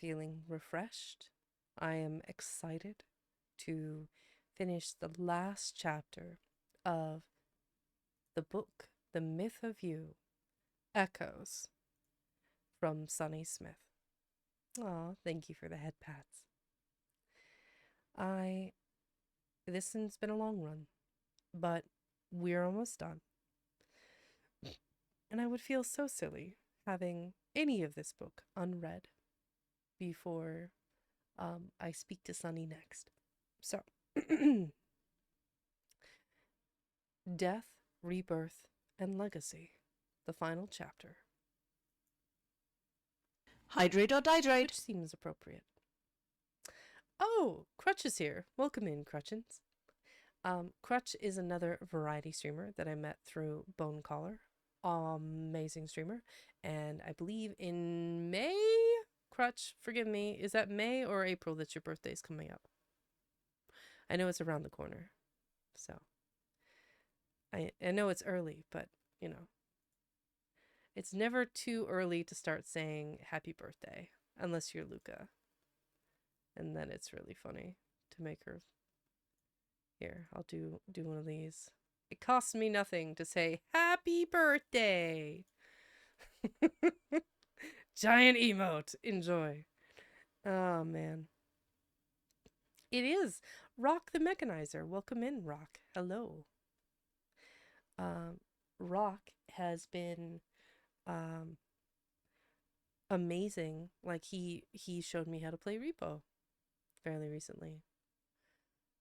feeling refreshed. I am excited to finish the last chapter of the book, The Myth of You, Echoes, from Sonny Smith. Aw, thank you for the head pats. This one's been a long run, but we're almost done. And I would feel so silly having any of this book unread before I speak to Sonny next. So, Death, Rebirth, and Legacy, the final chapter. Hydrate or dihydrate? Which seems appropriate. Oh, Crutch is here. Welcome in, Crutchins. Crutch is another variety streamer that I met through Bone Collar. Amazing streamer. And I believe in May, Crutch, forgive me, is that May or April that your birthday's coming up? I know it's around the corner. So I know it's early, but you know, it's never too early to start saying happy birthday, unless you're Luca. And then it's really funny to make her. Here, I'll do one of these. It costs me nothing to say happy birthday. Giant emote. Enjoy. Oh, man. It is Rock the Mechanizer. Welcome in, Rock. Hello. Rock has been amazing. Like he showed me how to play Repo fairly recently.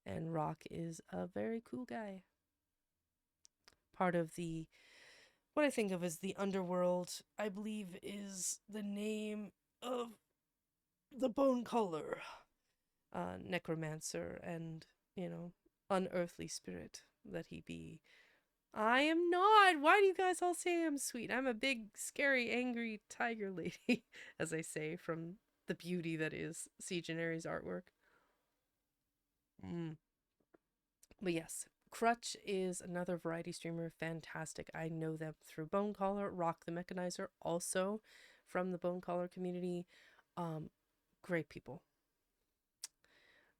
And Rock is a very cool guy. Part of the, what I think of as the underworld, I believe is the name of the Bone Collar. Necromancer and, you know, unearthly spirit that he be. I am not. Why do you guys all say I'm sweet? I'm a big, scary, angry tiger lady, as I say, from the beauty that is Siege and Ares artwork. But yes, Crutch is another variety streamer. Fantastic. I know them through Bone Collar. Rock the Mechanizer, also from the Bone Collar community. Great people.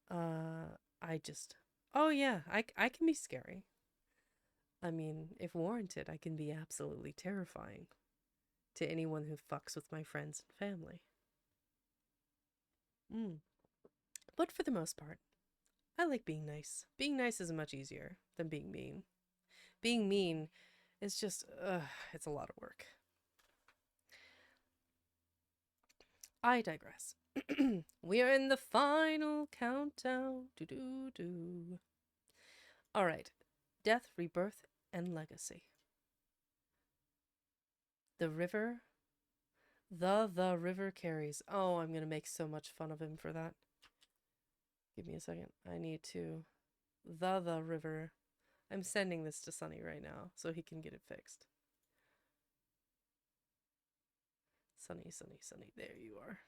Oh yeah, I can be scary. I mean, if warranted, I can be absolutely terrifying to anyone who fucks with my friends and family. But for the most part, I like being nice. Being nice is much easier than being mean. Being mean is just, it's a lot of work. I digress. We are in the final countdown. Do-do-do. All right. Death, Rebirth, and Legacy. The river. The river carries. Oh, I'm going to make so much fun of him for that. Give me a second. I need to. The river. I'm sending this to Sonny right now so he can get it fixed. Sonny, Sonny, Sonny. There you are.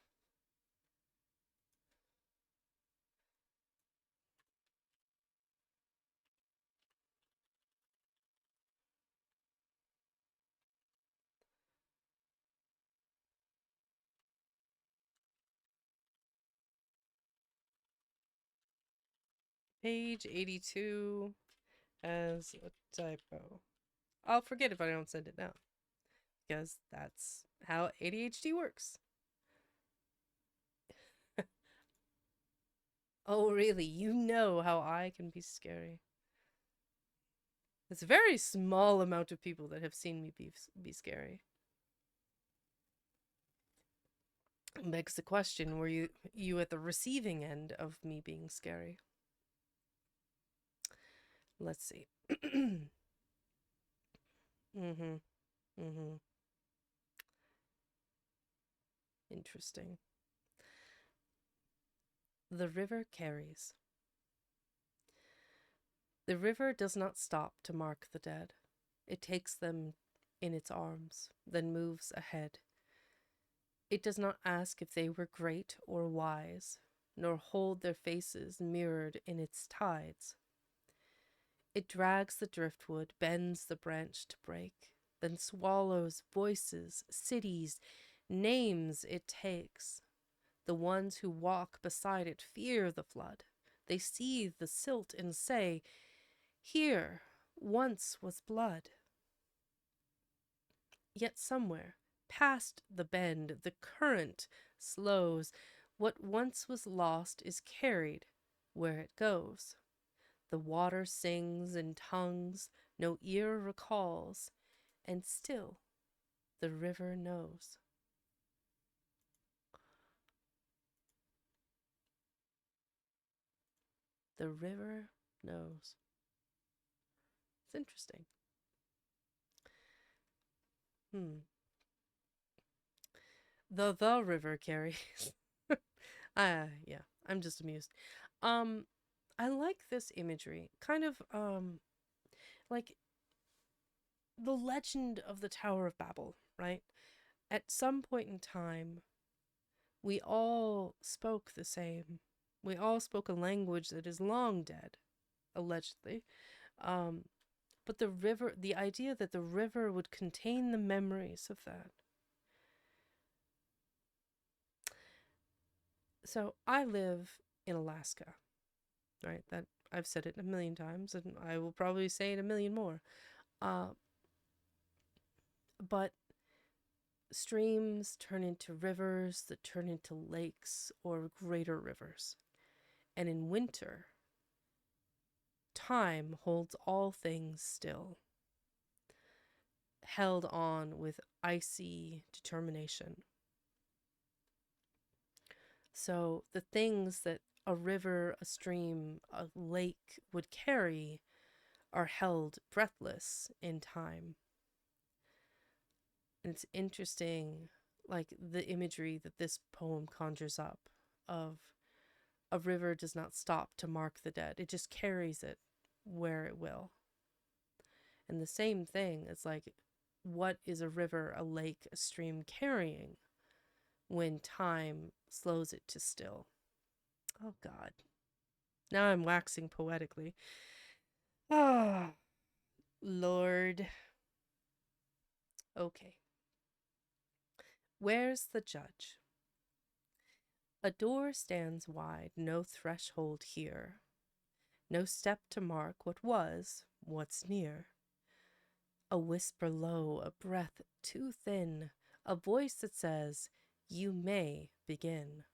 Page 82 has a typo. I'll forget if I don't send it now, because that's how ADHD works. Oh, really? You know how I can be scary. It's a very small amount of people that have seen me be scary. It begs the question, were you at the receiving end of me being scary? Let's see. Interesting. The river carries. The river does not stop to mark the dead. It takes them in its arms, then moves ahead. It does not ask if they were great or wise, nor hold their faces mirrored in its tides. It drags the driftwood, bends the branch to break, then swallows voices, cities, names it takes, The ones who walk beside it fear the flood. They see the silt and say, "Here once was blood." Yet somewhere, past the bend, the current slows. What once was lost is carried where it goes. The water sings in tongues no ear recalls, and still the river knows. The river knows. It's interesting. The river carries. Yeah, I'm just amused. I like this imagery. Kind of like the legend of the Tower of Babel, right? At some point in time, we all spoke the same. We all spoke a language that is long dead, allegedly. Um, but the idea that the river would contain the memories of that. So I live in Alaska, right? That I've said it a million times, and I will probably say it a million more. But streams turn into rivers that turn into lakes or greater rivers. And in winter, time holds all things still, held on with icy determination. So the things that a river, a stream, a lake would carry are held breathless in time. And it's interesting, like the imagery that this poem conjures up of a river does not stop to mark the dead. It just carries it where it will. And the same thing is like, what is a river, a lake, a stream carrying when time slows it to still? Oh, God. Now I'm waxing poetically. Ah, Lord. Okay. Where's the judge? A door stands wide, no threshold here. No step to mark what was, what's near. A whisper low, a breath too thin, a voice that says, "You may begin."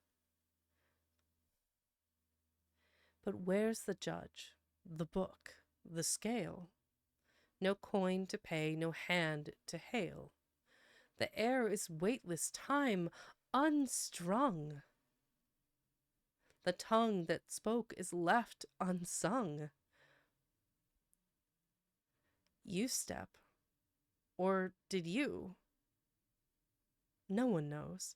But where's the judge, the book, the scale? No coin to pay, no hand to hail. The air is weightless, time unstrung. The tongue that spoke is left unsung. You step, or did you? No one knows.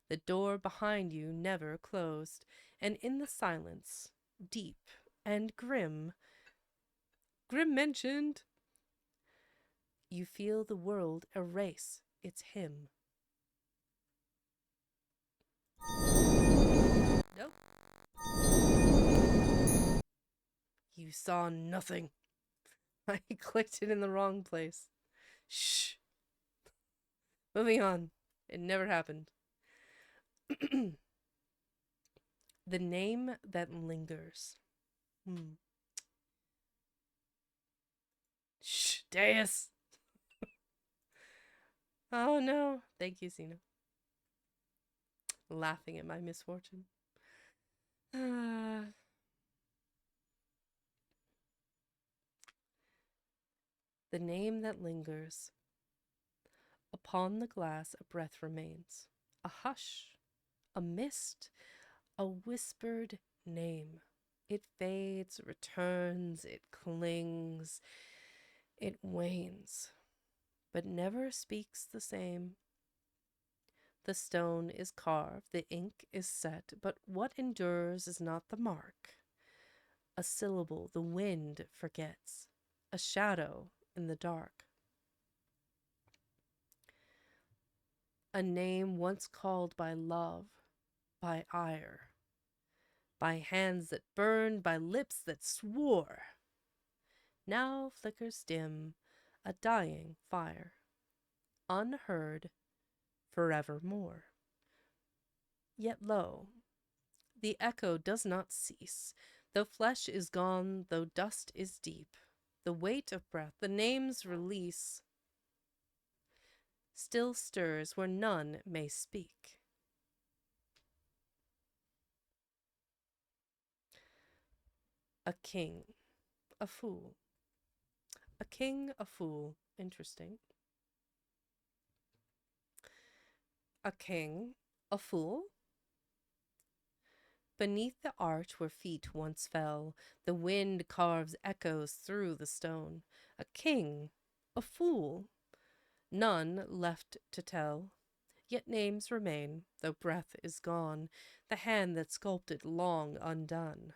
The door behind you never closed, and in the silence, deep and grim mentioned, you feel the world erase its hymn. Nope. You saw nothing. I clicked it in the wrong place. Shh. Moving on. It never happened. The name that lingers. Shh, Deus. Oh no. Thank you, Sina. Laughing at my misfortune. The name that lingers. Upon the glass a breath remains. A hush. A mist. A whispered name. It fades, returns, it clings, it wanes, but never speaks the same. The stone is carved, the ink is set, but what endures is not the mark. A syllable the wind forgets, a shadow in the dark. A name once called by love, by ire, by hands that burned, by lips that swore, now flickers dim, a dying fire, unheard forevermore. Yet lo, the echo does not cease, though flesh is gone, though dust is deep. The weight of breath, the name's release, still stirs where none may speak. A king, a fool. A king, a fool. Interesting. A king, a fool? Beneath the arch where feet once fell, the wind carves echoes through the stone. A king, a fool? None left to tell. Yet names remain, though breath is gone, the hand that sculpted long undone.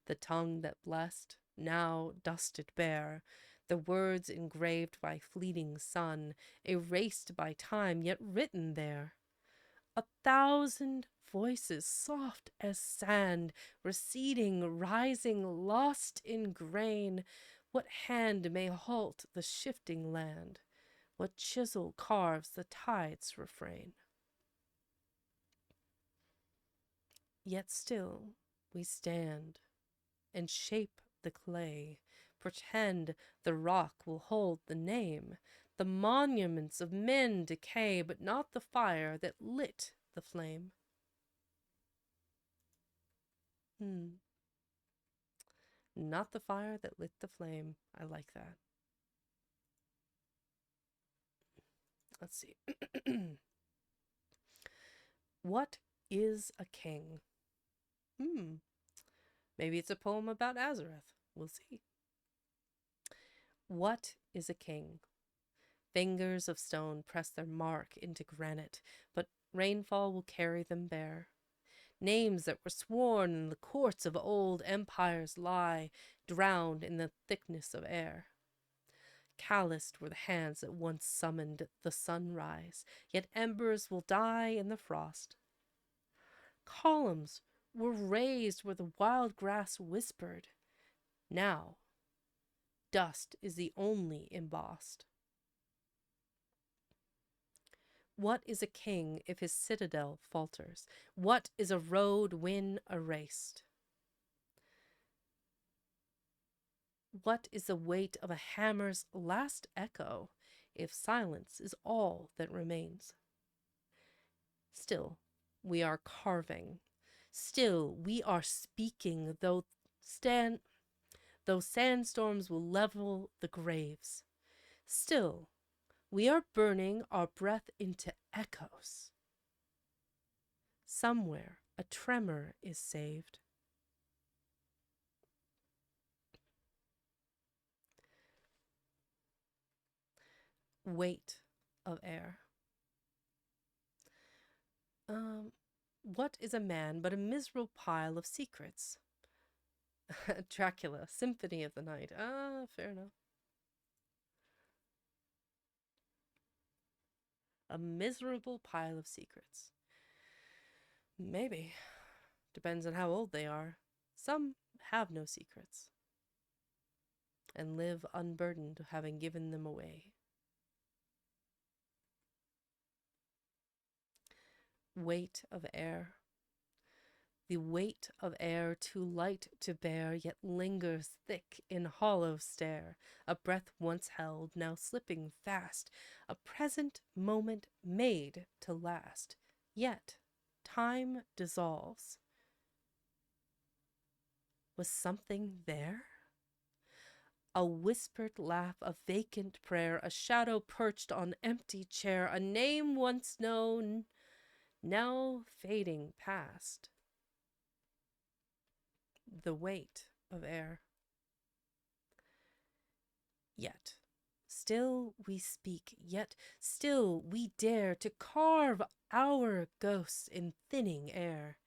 The tongue that blessed, now dusted bare, the words engraved by fleeting sun, erased by time, yet written there. 1,000 voices soft as sand, receding, rising, lost in grain. What hand may halt the shifting land? What chisel carves the tide's refrain? Yet still we stand and shape the clay, pretend the rock will hold the name. The monuments of men decay, but not the fire that lit the flame. Not the fire that lit the flame. I like that. Let's see. What is a king? Maybe it's a poem about Azareth. We'll see. What is a king? Fingers of stone press their mark into granite, but rainfall will carry them bare. Names that were sworn in the courts of old empires lie, drowned in the thickness of air. Calloused were the hands that once summoned the sunrise, yet embers will die in the frost. Columns were raised where the wild grass whispered. Now, dust is the only embossed. What is a king if his citadel falters? What is a road when erased? What is the weight of a hammer's last echo if silence is all that remains? Still, we are carving. Still, we are speaking, though sandstorms will level the graves. Still, we are burning our breath into echoes. Somewhere a tremor is saved. Weight of air. What is a man but a miserable pile of secrets? Dracula, Symphony of the Night. Fair enough. A miserable pile of secrets. Maybe. Depends on how old they are. Some have no secrets and live unburdened, having given them away. Weight of air. The weight of air too light to bear, yet lingers thick in hollow stare. A breath once held, now slipping fast. A present moment made to last. Yet time dissolves. Was something there? A whispered laugh, a vacant prayer, a shadow perched on empty chair, a name once known, now fading past. The weight of air. Yet, still we speak, yet still we dare to carve our ghosts in thinning air.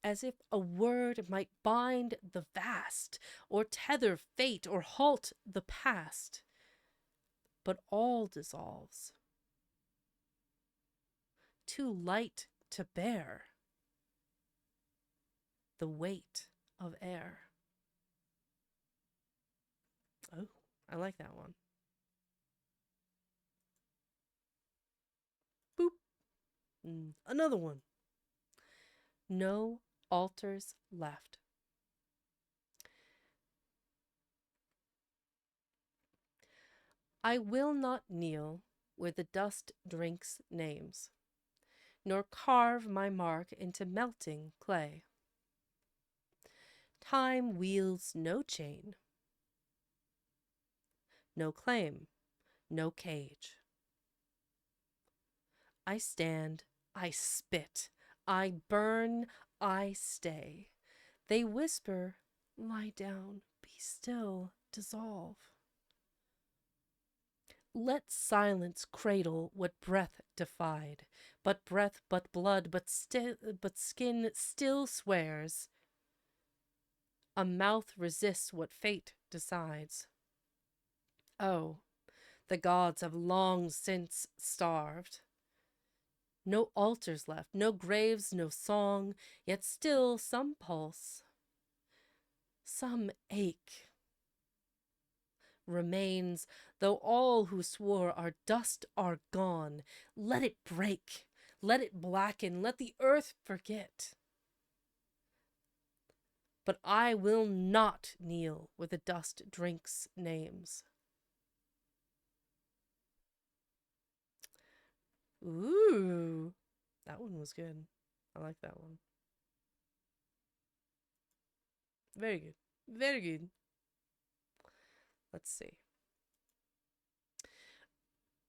As if a word might bind the vast, or tether fate, or halt the past. But all dissolves. Too light to bear. The weight of air. Oh, I like that one. Another one. No altars left. I will not kneel where the dust drinks names, nor carve my mark into melting clay. Time wields no chain, no claim, no cage. I stand, I spit, I burn, I stay. They whisper, lie down, be still, dissolve. Let silence cradle what breath defied, but breath, but blood, but skin still swears. A mouth resists what fate decides. Oh, the gods have long since starved. No altars left, no graves, no song, yet still some pulse, some ache remains, though all who swore our dust are gone. Let it break, let it blacken, let the earth forget. But I will not kneel where the dust drinks names. Ooh, that one was good. I like that one. Very good. Very good. Let's see.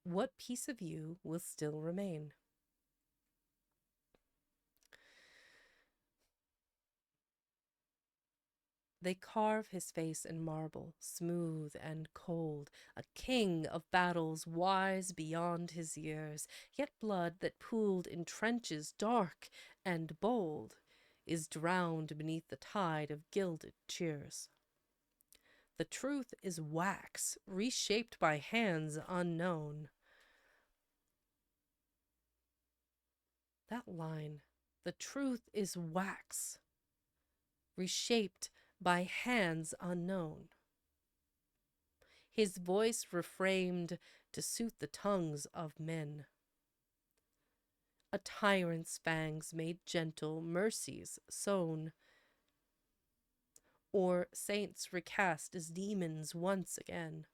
What piece of you will still remain? They carve his face in marble, smooth and cold, a king of battles wise beyond his years, yet blood that pooled in trenches dark and bold is drowned beneath the tide of gilded cheers. The truth is wax, reshaped by hands unknown. That line, the truth is wax, reshaped by hands unknown. His voice reframed to suit the tongues of men. A tyrant's fangs made gentle mercies sown, or saints recast as demons once again.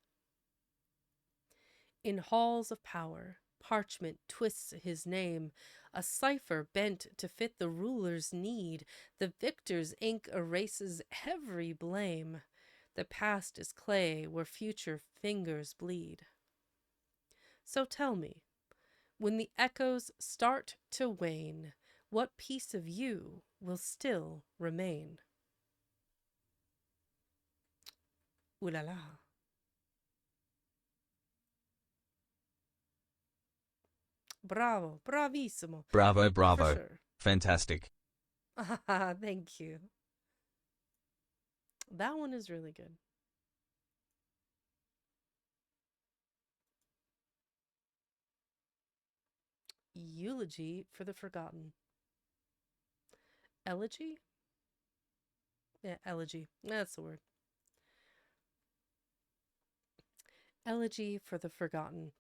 In halls of power, parchment twists his name, a cipher bent to fit the ruler's need. The victor's ink erases every blame. The past is clay where future fingers bleed. So tell me, when the echoes start to wane, what piece of you will still remain? Ooh la la. Bravo, bravissimo. Bravo, For bravo. sure. Fantastic. Thank you. That one is really good. Eulogy for the forgotten. Elegy? Yeah, elegy. That's the word. Elegy for the forgotten.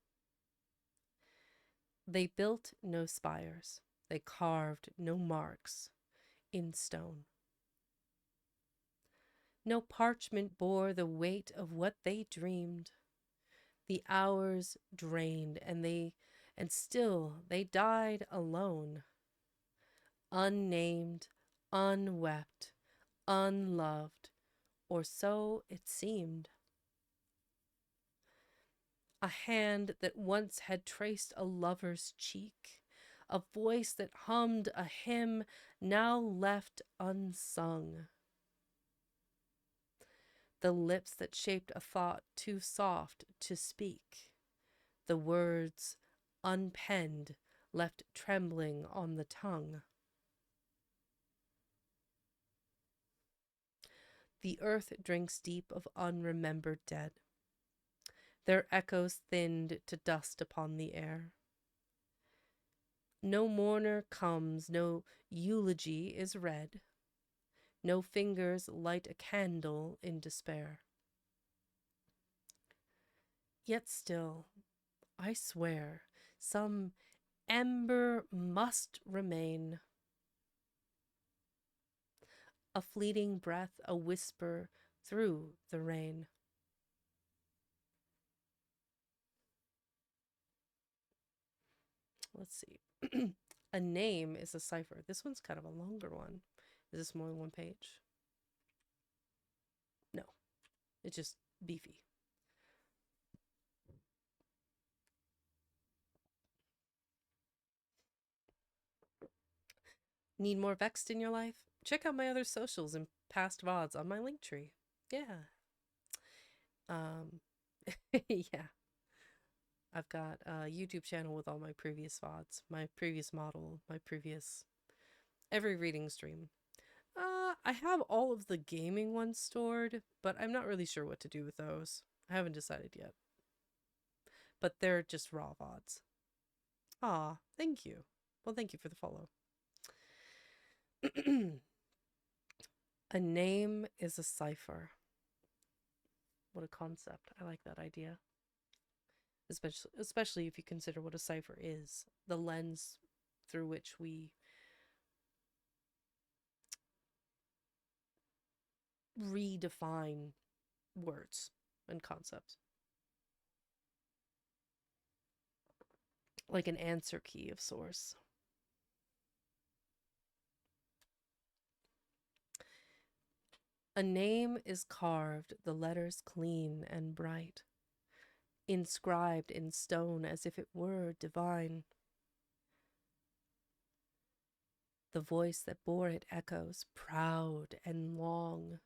They built no spires. They carved no marks in stone. No parchment bore the weight of what they dreamed. The hours drained, and still they died alone. Unnamed, unwept, unloved, or so it seemed. A hand that once had traced a lover's cheek, a voice that hummed a hymn now left unsung. The lips that shaped a thought too soft to speak, the words unpenned left trembling on the tongue. The earth drinks deep of unremembered dead. Their echoes thinned to dust upon the air. No mourner comes, no eulogy is read. No fingers light a candle in despair. Yet still, I swear, some ember must remain. A fleeting breath, a whisper through the rain. Let's see. A name is a cipher. This one's kind of a longer one. Is this more than one page? No, it's just beefy. Need more Vexed in your life? Check out my other socials and past VODs on my Linktree. Yeah. Yeah. I've got a YouTube channel with all my previous VODs, my previous model, my previous every reading stream. I have all of the gaming ones stored, but I'm not really sure what to do with those. I haven't decided yet. But they're just raw VODs. Aw, thank you. Well, thank you for the follow. A name is a cipher. What a concept. I like that idea. Especially if you consider what a cipher is. The lens through which we redefine words and concepts. Like an answer key of sorts. A name is carved, the letters clean and bright, inscribed in stone as if it were divine. The voice that bore it echoes, proud and long,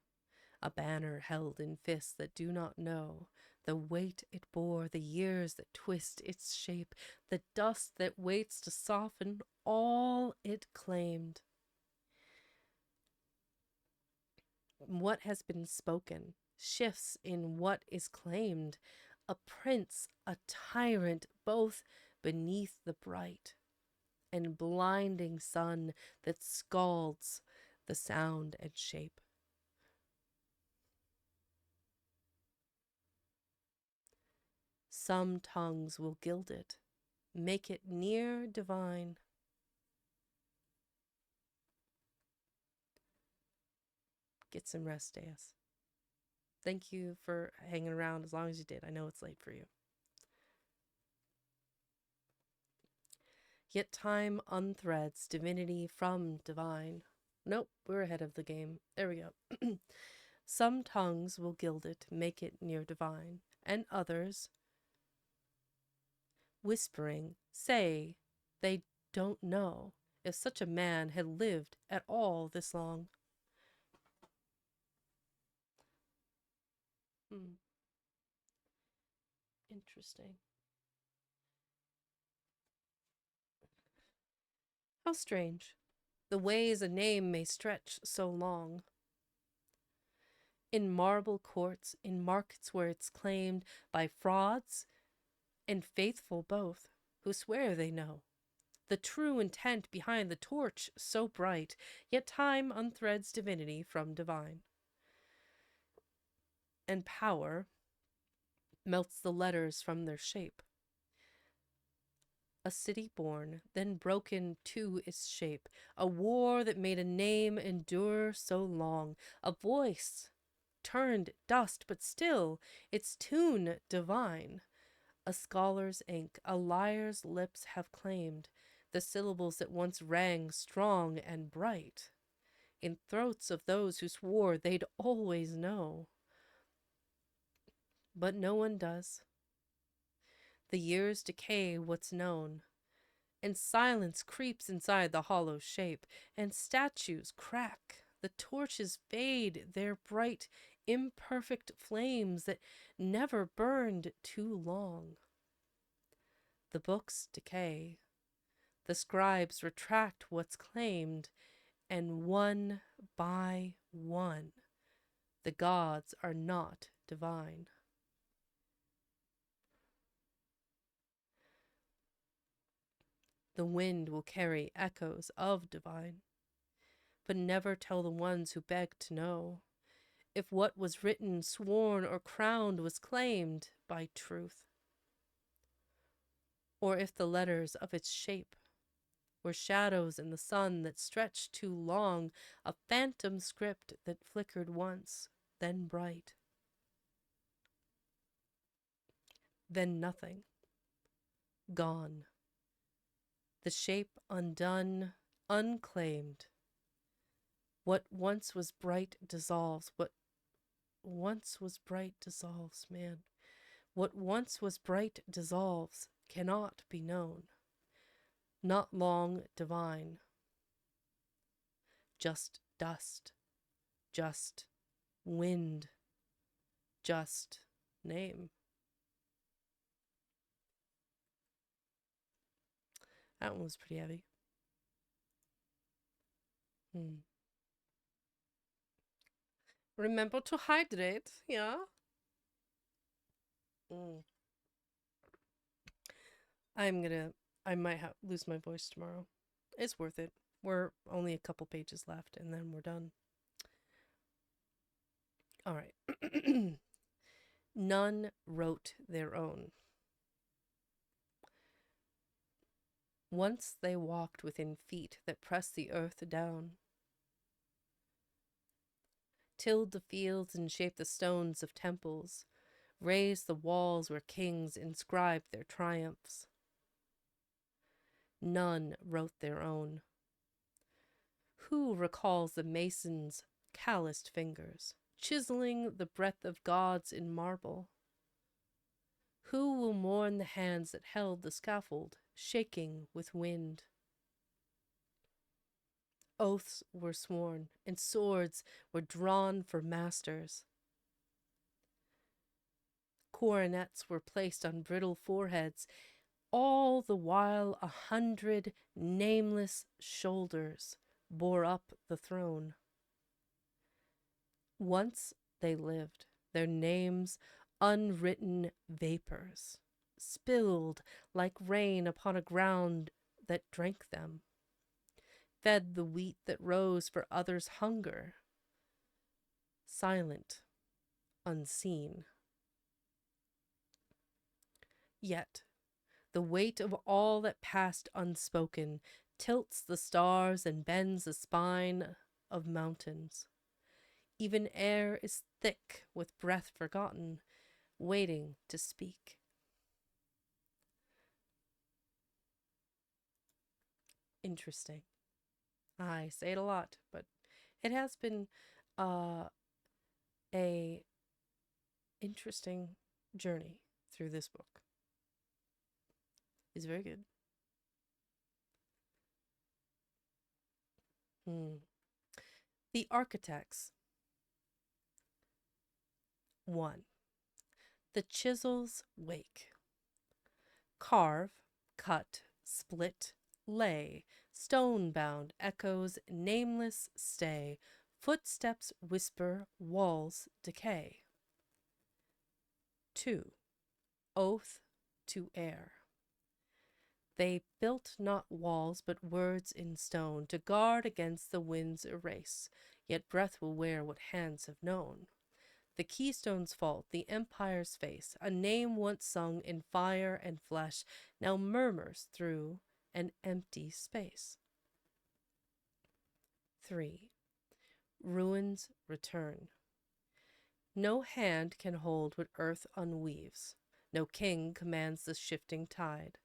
a banner held in fists that do not know the weight it bore, the years that twist its shape, the dust that waits to soften all it claimed. What has been spoken shifts in what is claimed, a prince, a tyrant, both beneath the bright and blinding sun that scalds the sound and shape. Some tongues will gild it, make it near divine. Get some rest, Deus. Thank you for hanging around as long as you did. I know it's late for you. Yet time unthreads divinity from divine. Nope, we're ahead of the game. There we go. Some tongues will gild it, make it near divine, and others, whispering, say they don't know if such a man had lived at all this long. Interesting. How strange. The ways a name may stretch so long. In marble courts, in markets where it's claimed by frauds and faithful both, who swear they know the true intent behind the torch so bright, yet time unthreads divinity from divine. And power melts the letters from their shape. A city born, then broken to its shape, a war that made a name endure so long, a voice turned dust, but still its tune divine. A scholar's ink, a liar's lips have claimed the syllables that once rang strong and bright in throats of those who swore they'd always know. But no one does. The years decay what's known, and silence creeps inside the hollow shape, and statues crack, the torches fade their bright, imperfect flames that never burned too long. The books decay, the scribes retract what's claimed, and one by one, the gods are not divine. The wind will carry echoes of divine, but never tell the ones who beg to know if what was written, sworn, or crowned was claimed by truth. or if the letters of its shape were shadows in the sun that stretched too long, a phantom script that flickered once, then bright, then nothing, gone, the shape undone, unclaimed. What once was bright dissolves, what once was bright dissolves, man. What once was bright dissolves, cannot be known, not long divine, just dust, just wind, just name. That one was pretty heavy. Remember to hydrate, yeah? I might lose my voice tomorrow. It's worth it. We're only a couple pages left and then we're done. All right. None wrote their own. Once they walked within feet that pressed the earth down, tilled the fields and shaped the stones of temples, raised the walls where kings inscribed their triumphs. None wrote their own. Who recalls the mason's calloused fingers, chiseling the breath of gods in marble? Who will mourn the hands that held the scaffold, shaking with wind? Oaths were sworn, and swords were drawn for masters. Coronets were placed on brittle foreheads, all the while 100 nameless shoulders bore up the throne. Once they lived, their names unwritten vapors, spilled like rain upon a ground that drank them, fed the wheat that rose for others' hunger, silent, unseen. Yet the weight of all that passed unspoken tilts the stars and bends the spine of mountains. Even air is thick with breath forgotten, waiting to speak. Interesting. I say it a lot, but it has been a interesting journey through this book. It's very good. The Architects. 1. The chisels wake. Carve, cut, split, lay, stone-bound echoes nameless stay, footsteps whisper, walls decay. 2. Oath to air. They built not walls but words in stone, to guard against the wind's erase, yet breath will wear what hands have known. The keystone's fault, the empire's face, a name once sung in fire and flesh, now murmurs through an empty space. 3. Ruins return. No hand can hold what earth unweaves. No king commands the shifting tide.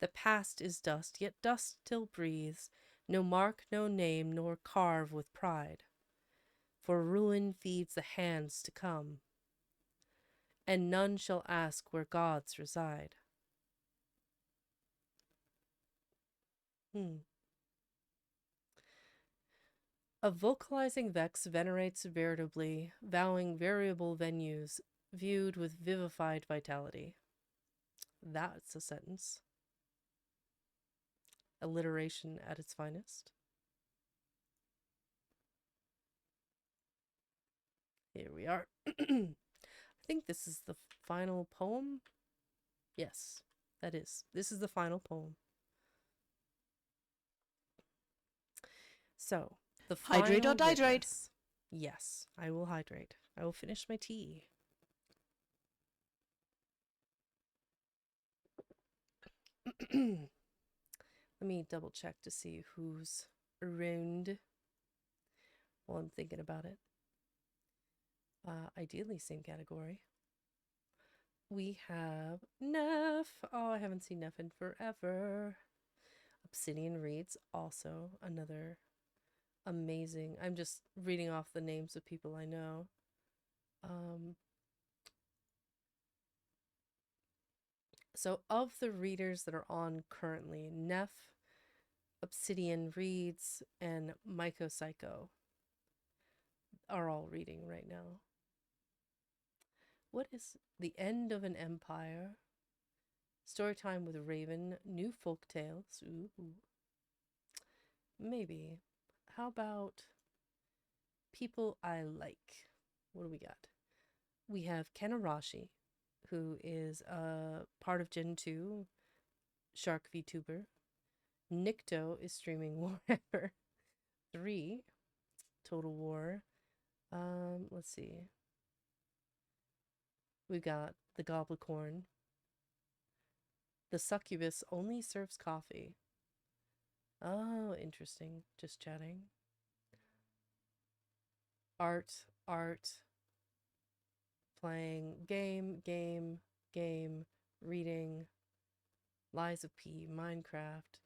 The past is dust, yet dust still breathes. No mark, no name, nor carve with pride. For ruin feeds the hands to come, and none shall ask where gods reside. A vocalizing vex venerates veritably, vowing variable venues, viewed with vivified vitality. That's a sentence. Alliteration at its finest. Here we are. I think this is the final poem. Yes, that is. This is the final poem. So, the Hydrate final or dihydrate? witness. Yes, I will hydrate. I will finish my tea. Let me double check to see who's around while I'm thinking about it. Ideally, same category. We have Neff. Oh, I haven't seen Neff in forever. Obsidian Reads, also another amazing. I'm just reading off the names of people I know. So of the readers that are on currently, Neff, Obsidian Reads, and Myco Psycho are all reading right now. What is The End of an Empire? Storytime with Raven, New Folk Tales. Ooh. Maybe. How about People I Like? What do we got? We have Ken Arashi, who is a part of Gen 2, Shark VTuber. Nikto is streaming Warhammer 3, Total War. Let's see. We've got the Goblicorn. The Succubus only serves coffee. Oh, interesting. Just chatting. Art, playing, game, reading, Lies of P, Minecraft.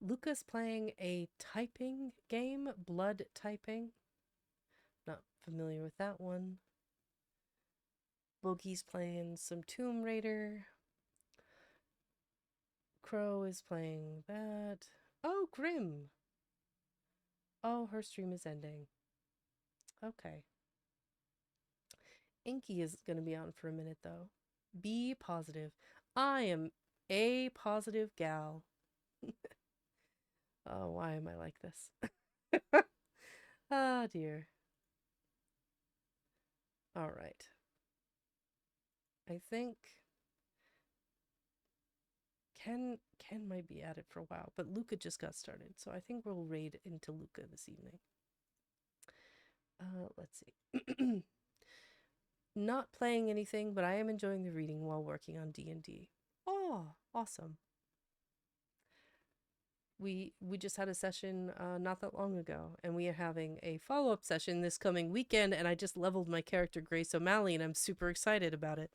Luca's playing a typing game, Blood Typing. Not familiar with that one. Boogie's playing some Tomb Raider. Crow is playing that. Oh, Grim. Oh, her stream is ending. Okay. Inky is going to be on for a minute, though. Be positive. I am a positive gal. Oh, why am I like this? Ah, dear. All right. I think Ken might be at it for a while, but Luca just got started, so I think we'll raid into Luca this evening. Let's see. Not playing anything, but I am enjoying the reading while working on D&D. Oh, awesome. We just had a session not that long ago, and we are having a follow-up session this coming weekend, and I just leveled my character Grace O'Malley, and I'm super excited about it.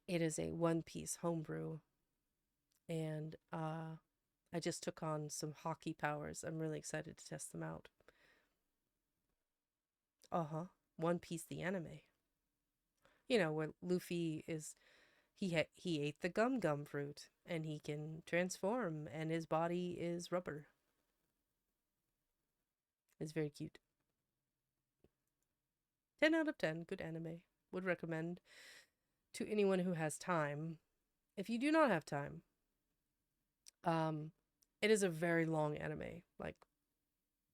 It is a one-piece homebrew, and I just took on some hockey powers. I'm really excited to test them out. One Piece the anime. You know, where Luffy is he ate the gum fruit and he can transform and his body is rubber. It's very cute. 10 out of 10, good anime. Would recommend to anyone who has time. If you do not have time, it is a very long anime, like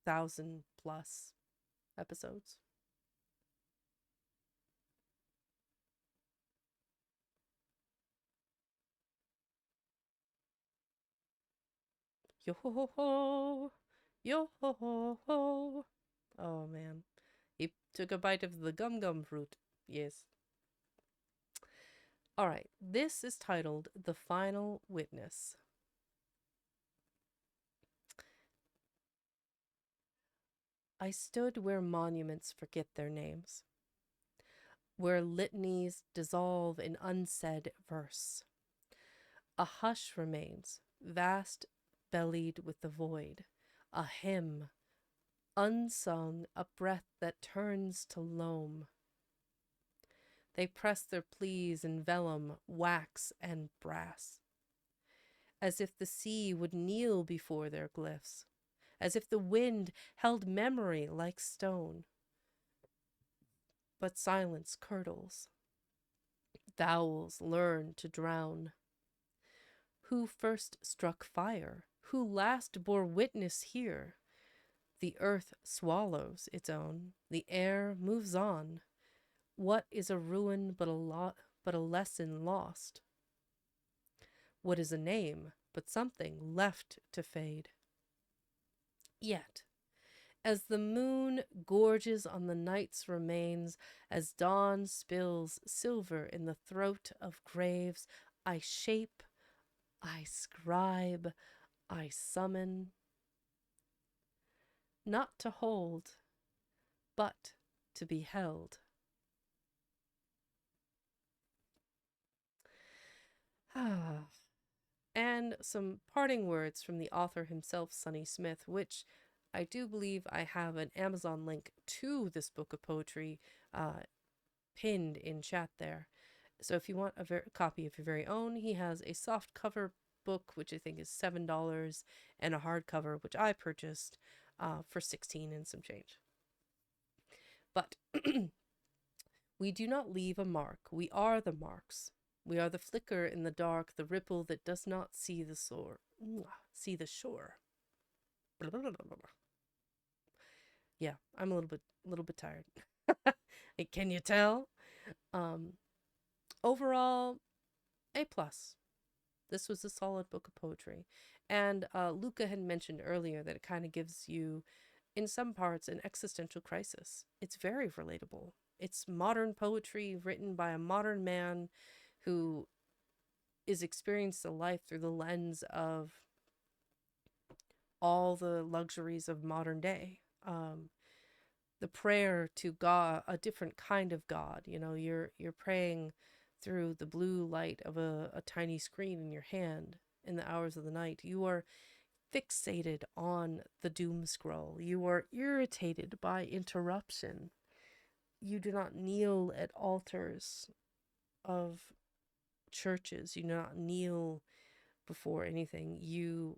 1,000+ episodes. Yo ho ho, yo ho ho. Oh man, he took a bite of the gum fruit. Yes. All right, this is titled The Final Witness. I stood where monuments forget their names, where litanies dissolve in unsaid verse. A hush remains, vast-bellied with the void, a hymn, unsung, a breath that turns to loam. They press their pleas in vellum, wax, and brass, as if the sea would kneel before their glyphs, as if the wind held memory like stone. But silence curdles. Vowels learn to drown. Who first struck fire? Who last bore witness here? The earth swallows its own. The air moves on. What is a ruin but a lesson lost? What is a name but something left to fade? Yet, As the moon gorges on the night's remains, as dawn spills silver in the throat of graves, I shape, I scribe, I summon, not to hold, but to be held. And some parting words from the author himself, Sonny Smith, which I do believe I have an Amazon link to this book of poetry pinned in chat there. So if you want a copy of your very own, he has a soft cover book, which I think is $7, and a hardcover, which I purchased for 16 and some change. But we do not leave a mark. We are the marks. We are the flicker in the dark, the ripple that does not see the shore. Yeah, I'm a little bit tired. Can you tell? Overall, A plus. This was a solid book of poetry. And Luca had mentioned earlier that it kind of gives you, in some parts, an existential crisis. It's very relatable. It's modern poetry written by a modern man who is experiencing life through the lens of all the luxuries of modern day. The prayer to God, a different kind of God. You know, you're praying through the blue light of a tiny screen in your hand in the hours of the night. You are fixated on the doom scroll. You are irritated by interruption. You do not kneel at altars of churches. You do not kneel before anything. You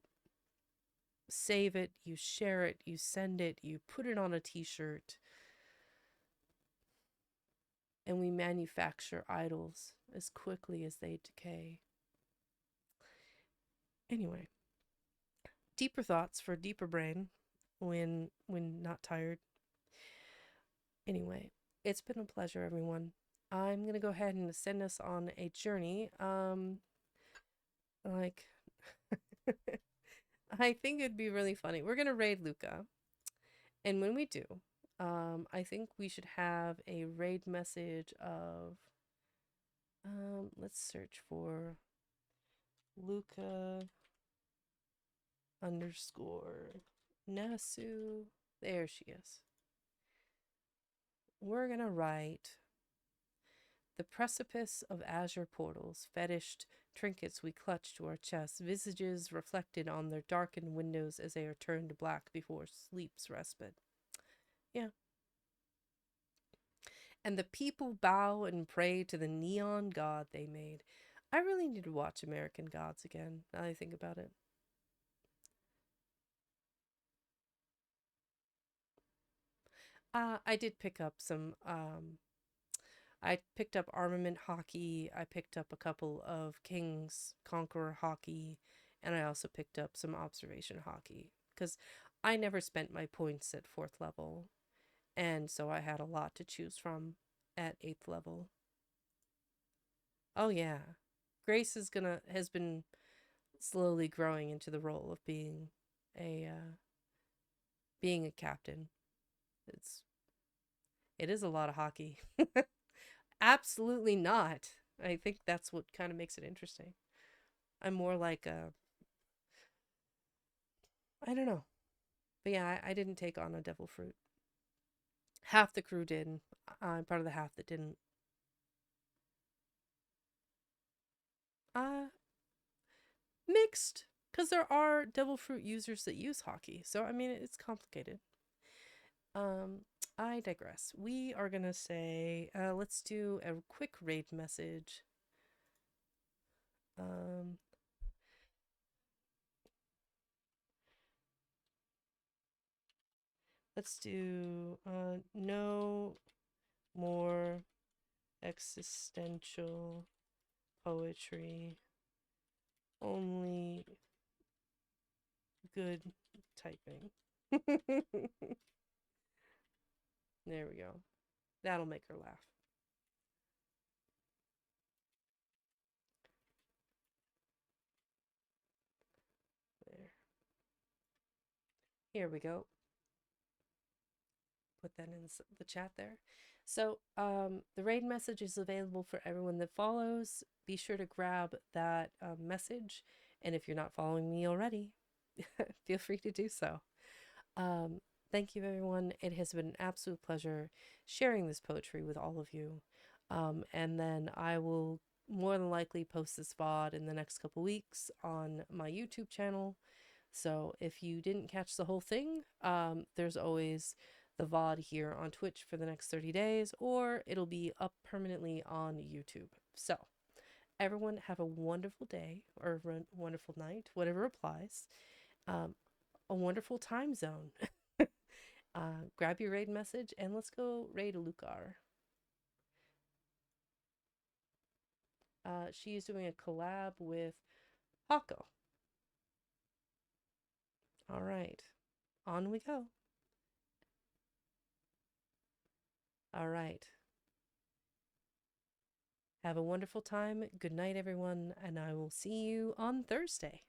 save it, you share it, you send it, you put it on a t-shirt, and we manufacture idols as quickly as they decay. Anyway, deeper thoughts for a deeper brain when not tired. Anyway, it's been a pleasure, everyone. I'm gonna go ahead and send us on a journey. Like I think it'd be really funny. We're gonna raid Luca, and when we do, I think we should have a raid message of let's search for Luca underscore Nasu. There she is. We're gonna write the precipice of azure portals, fetished trinkets we clutch to our chests, visages reflected on their darkened windows as they are turned black before sleep's respite. Yeah. And the people bow and pray to the neon god they made. I really need to watch American Gods again, now that I think about it. I did pick up some, I picked up Armament Hockey, I picked up a couple of King's Conqueror Hockey, and I also picked up some Observation Hockey, because I never spent my points at 4th level, and so I had a lot to choose from at 8th level. Oh yeah. Grace has been slowly growing into the role of being a captain. It is a lot of hockey. Absolutely not. I think that's what kind of makes it interesting. I'm more like I don't know. But yeah, I didn't take on a devil fruit. Half the crew did. I'm part of the half that didn't. Uh Mixed, because there are devil fruit users that use hockey. So I mean, it's complicated. I digress. We are gonna say, let's do a quick raid message. Let's do no more existential poetry, only good typing. There we go. That'll make her laugh. There. Here we go. then in the chat there. So the raid message is available for everyone that follows. Be sure to grab that message, and if you're not following me already, feel free to do so. Thank you, everyone. It has been an absolute pleasure sharing this poetry with all of you. And then I will more than likely post this VOD in the next couple weeks on my YouTube channel. So if you didn't catch the whole thing, there's always the VOD here on Twitch for the next 30 days, or it'll be up permanently on YouTube. So everyone have a wonderful day or wonderful night, whatever applies. A wonderful time zone. Grab your raid message and let's go raid Lucar. She is doing a collab with Hako. All right, on we go. All right. Have a wonderful time. Good night, everyone, and I will see you on Thursday.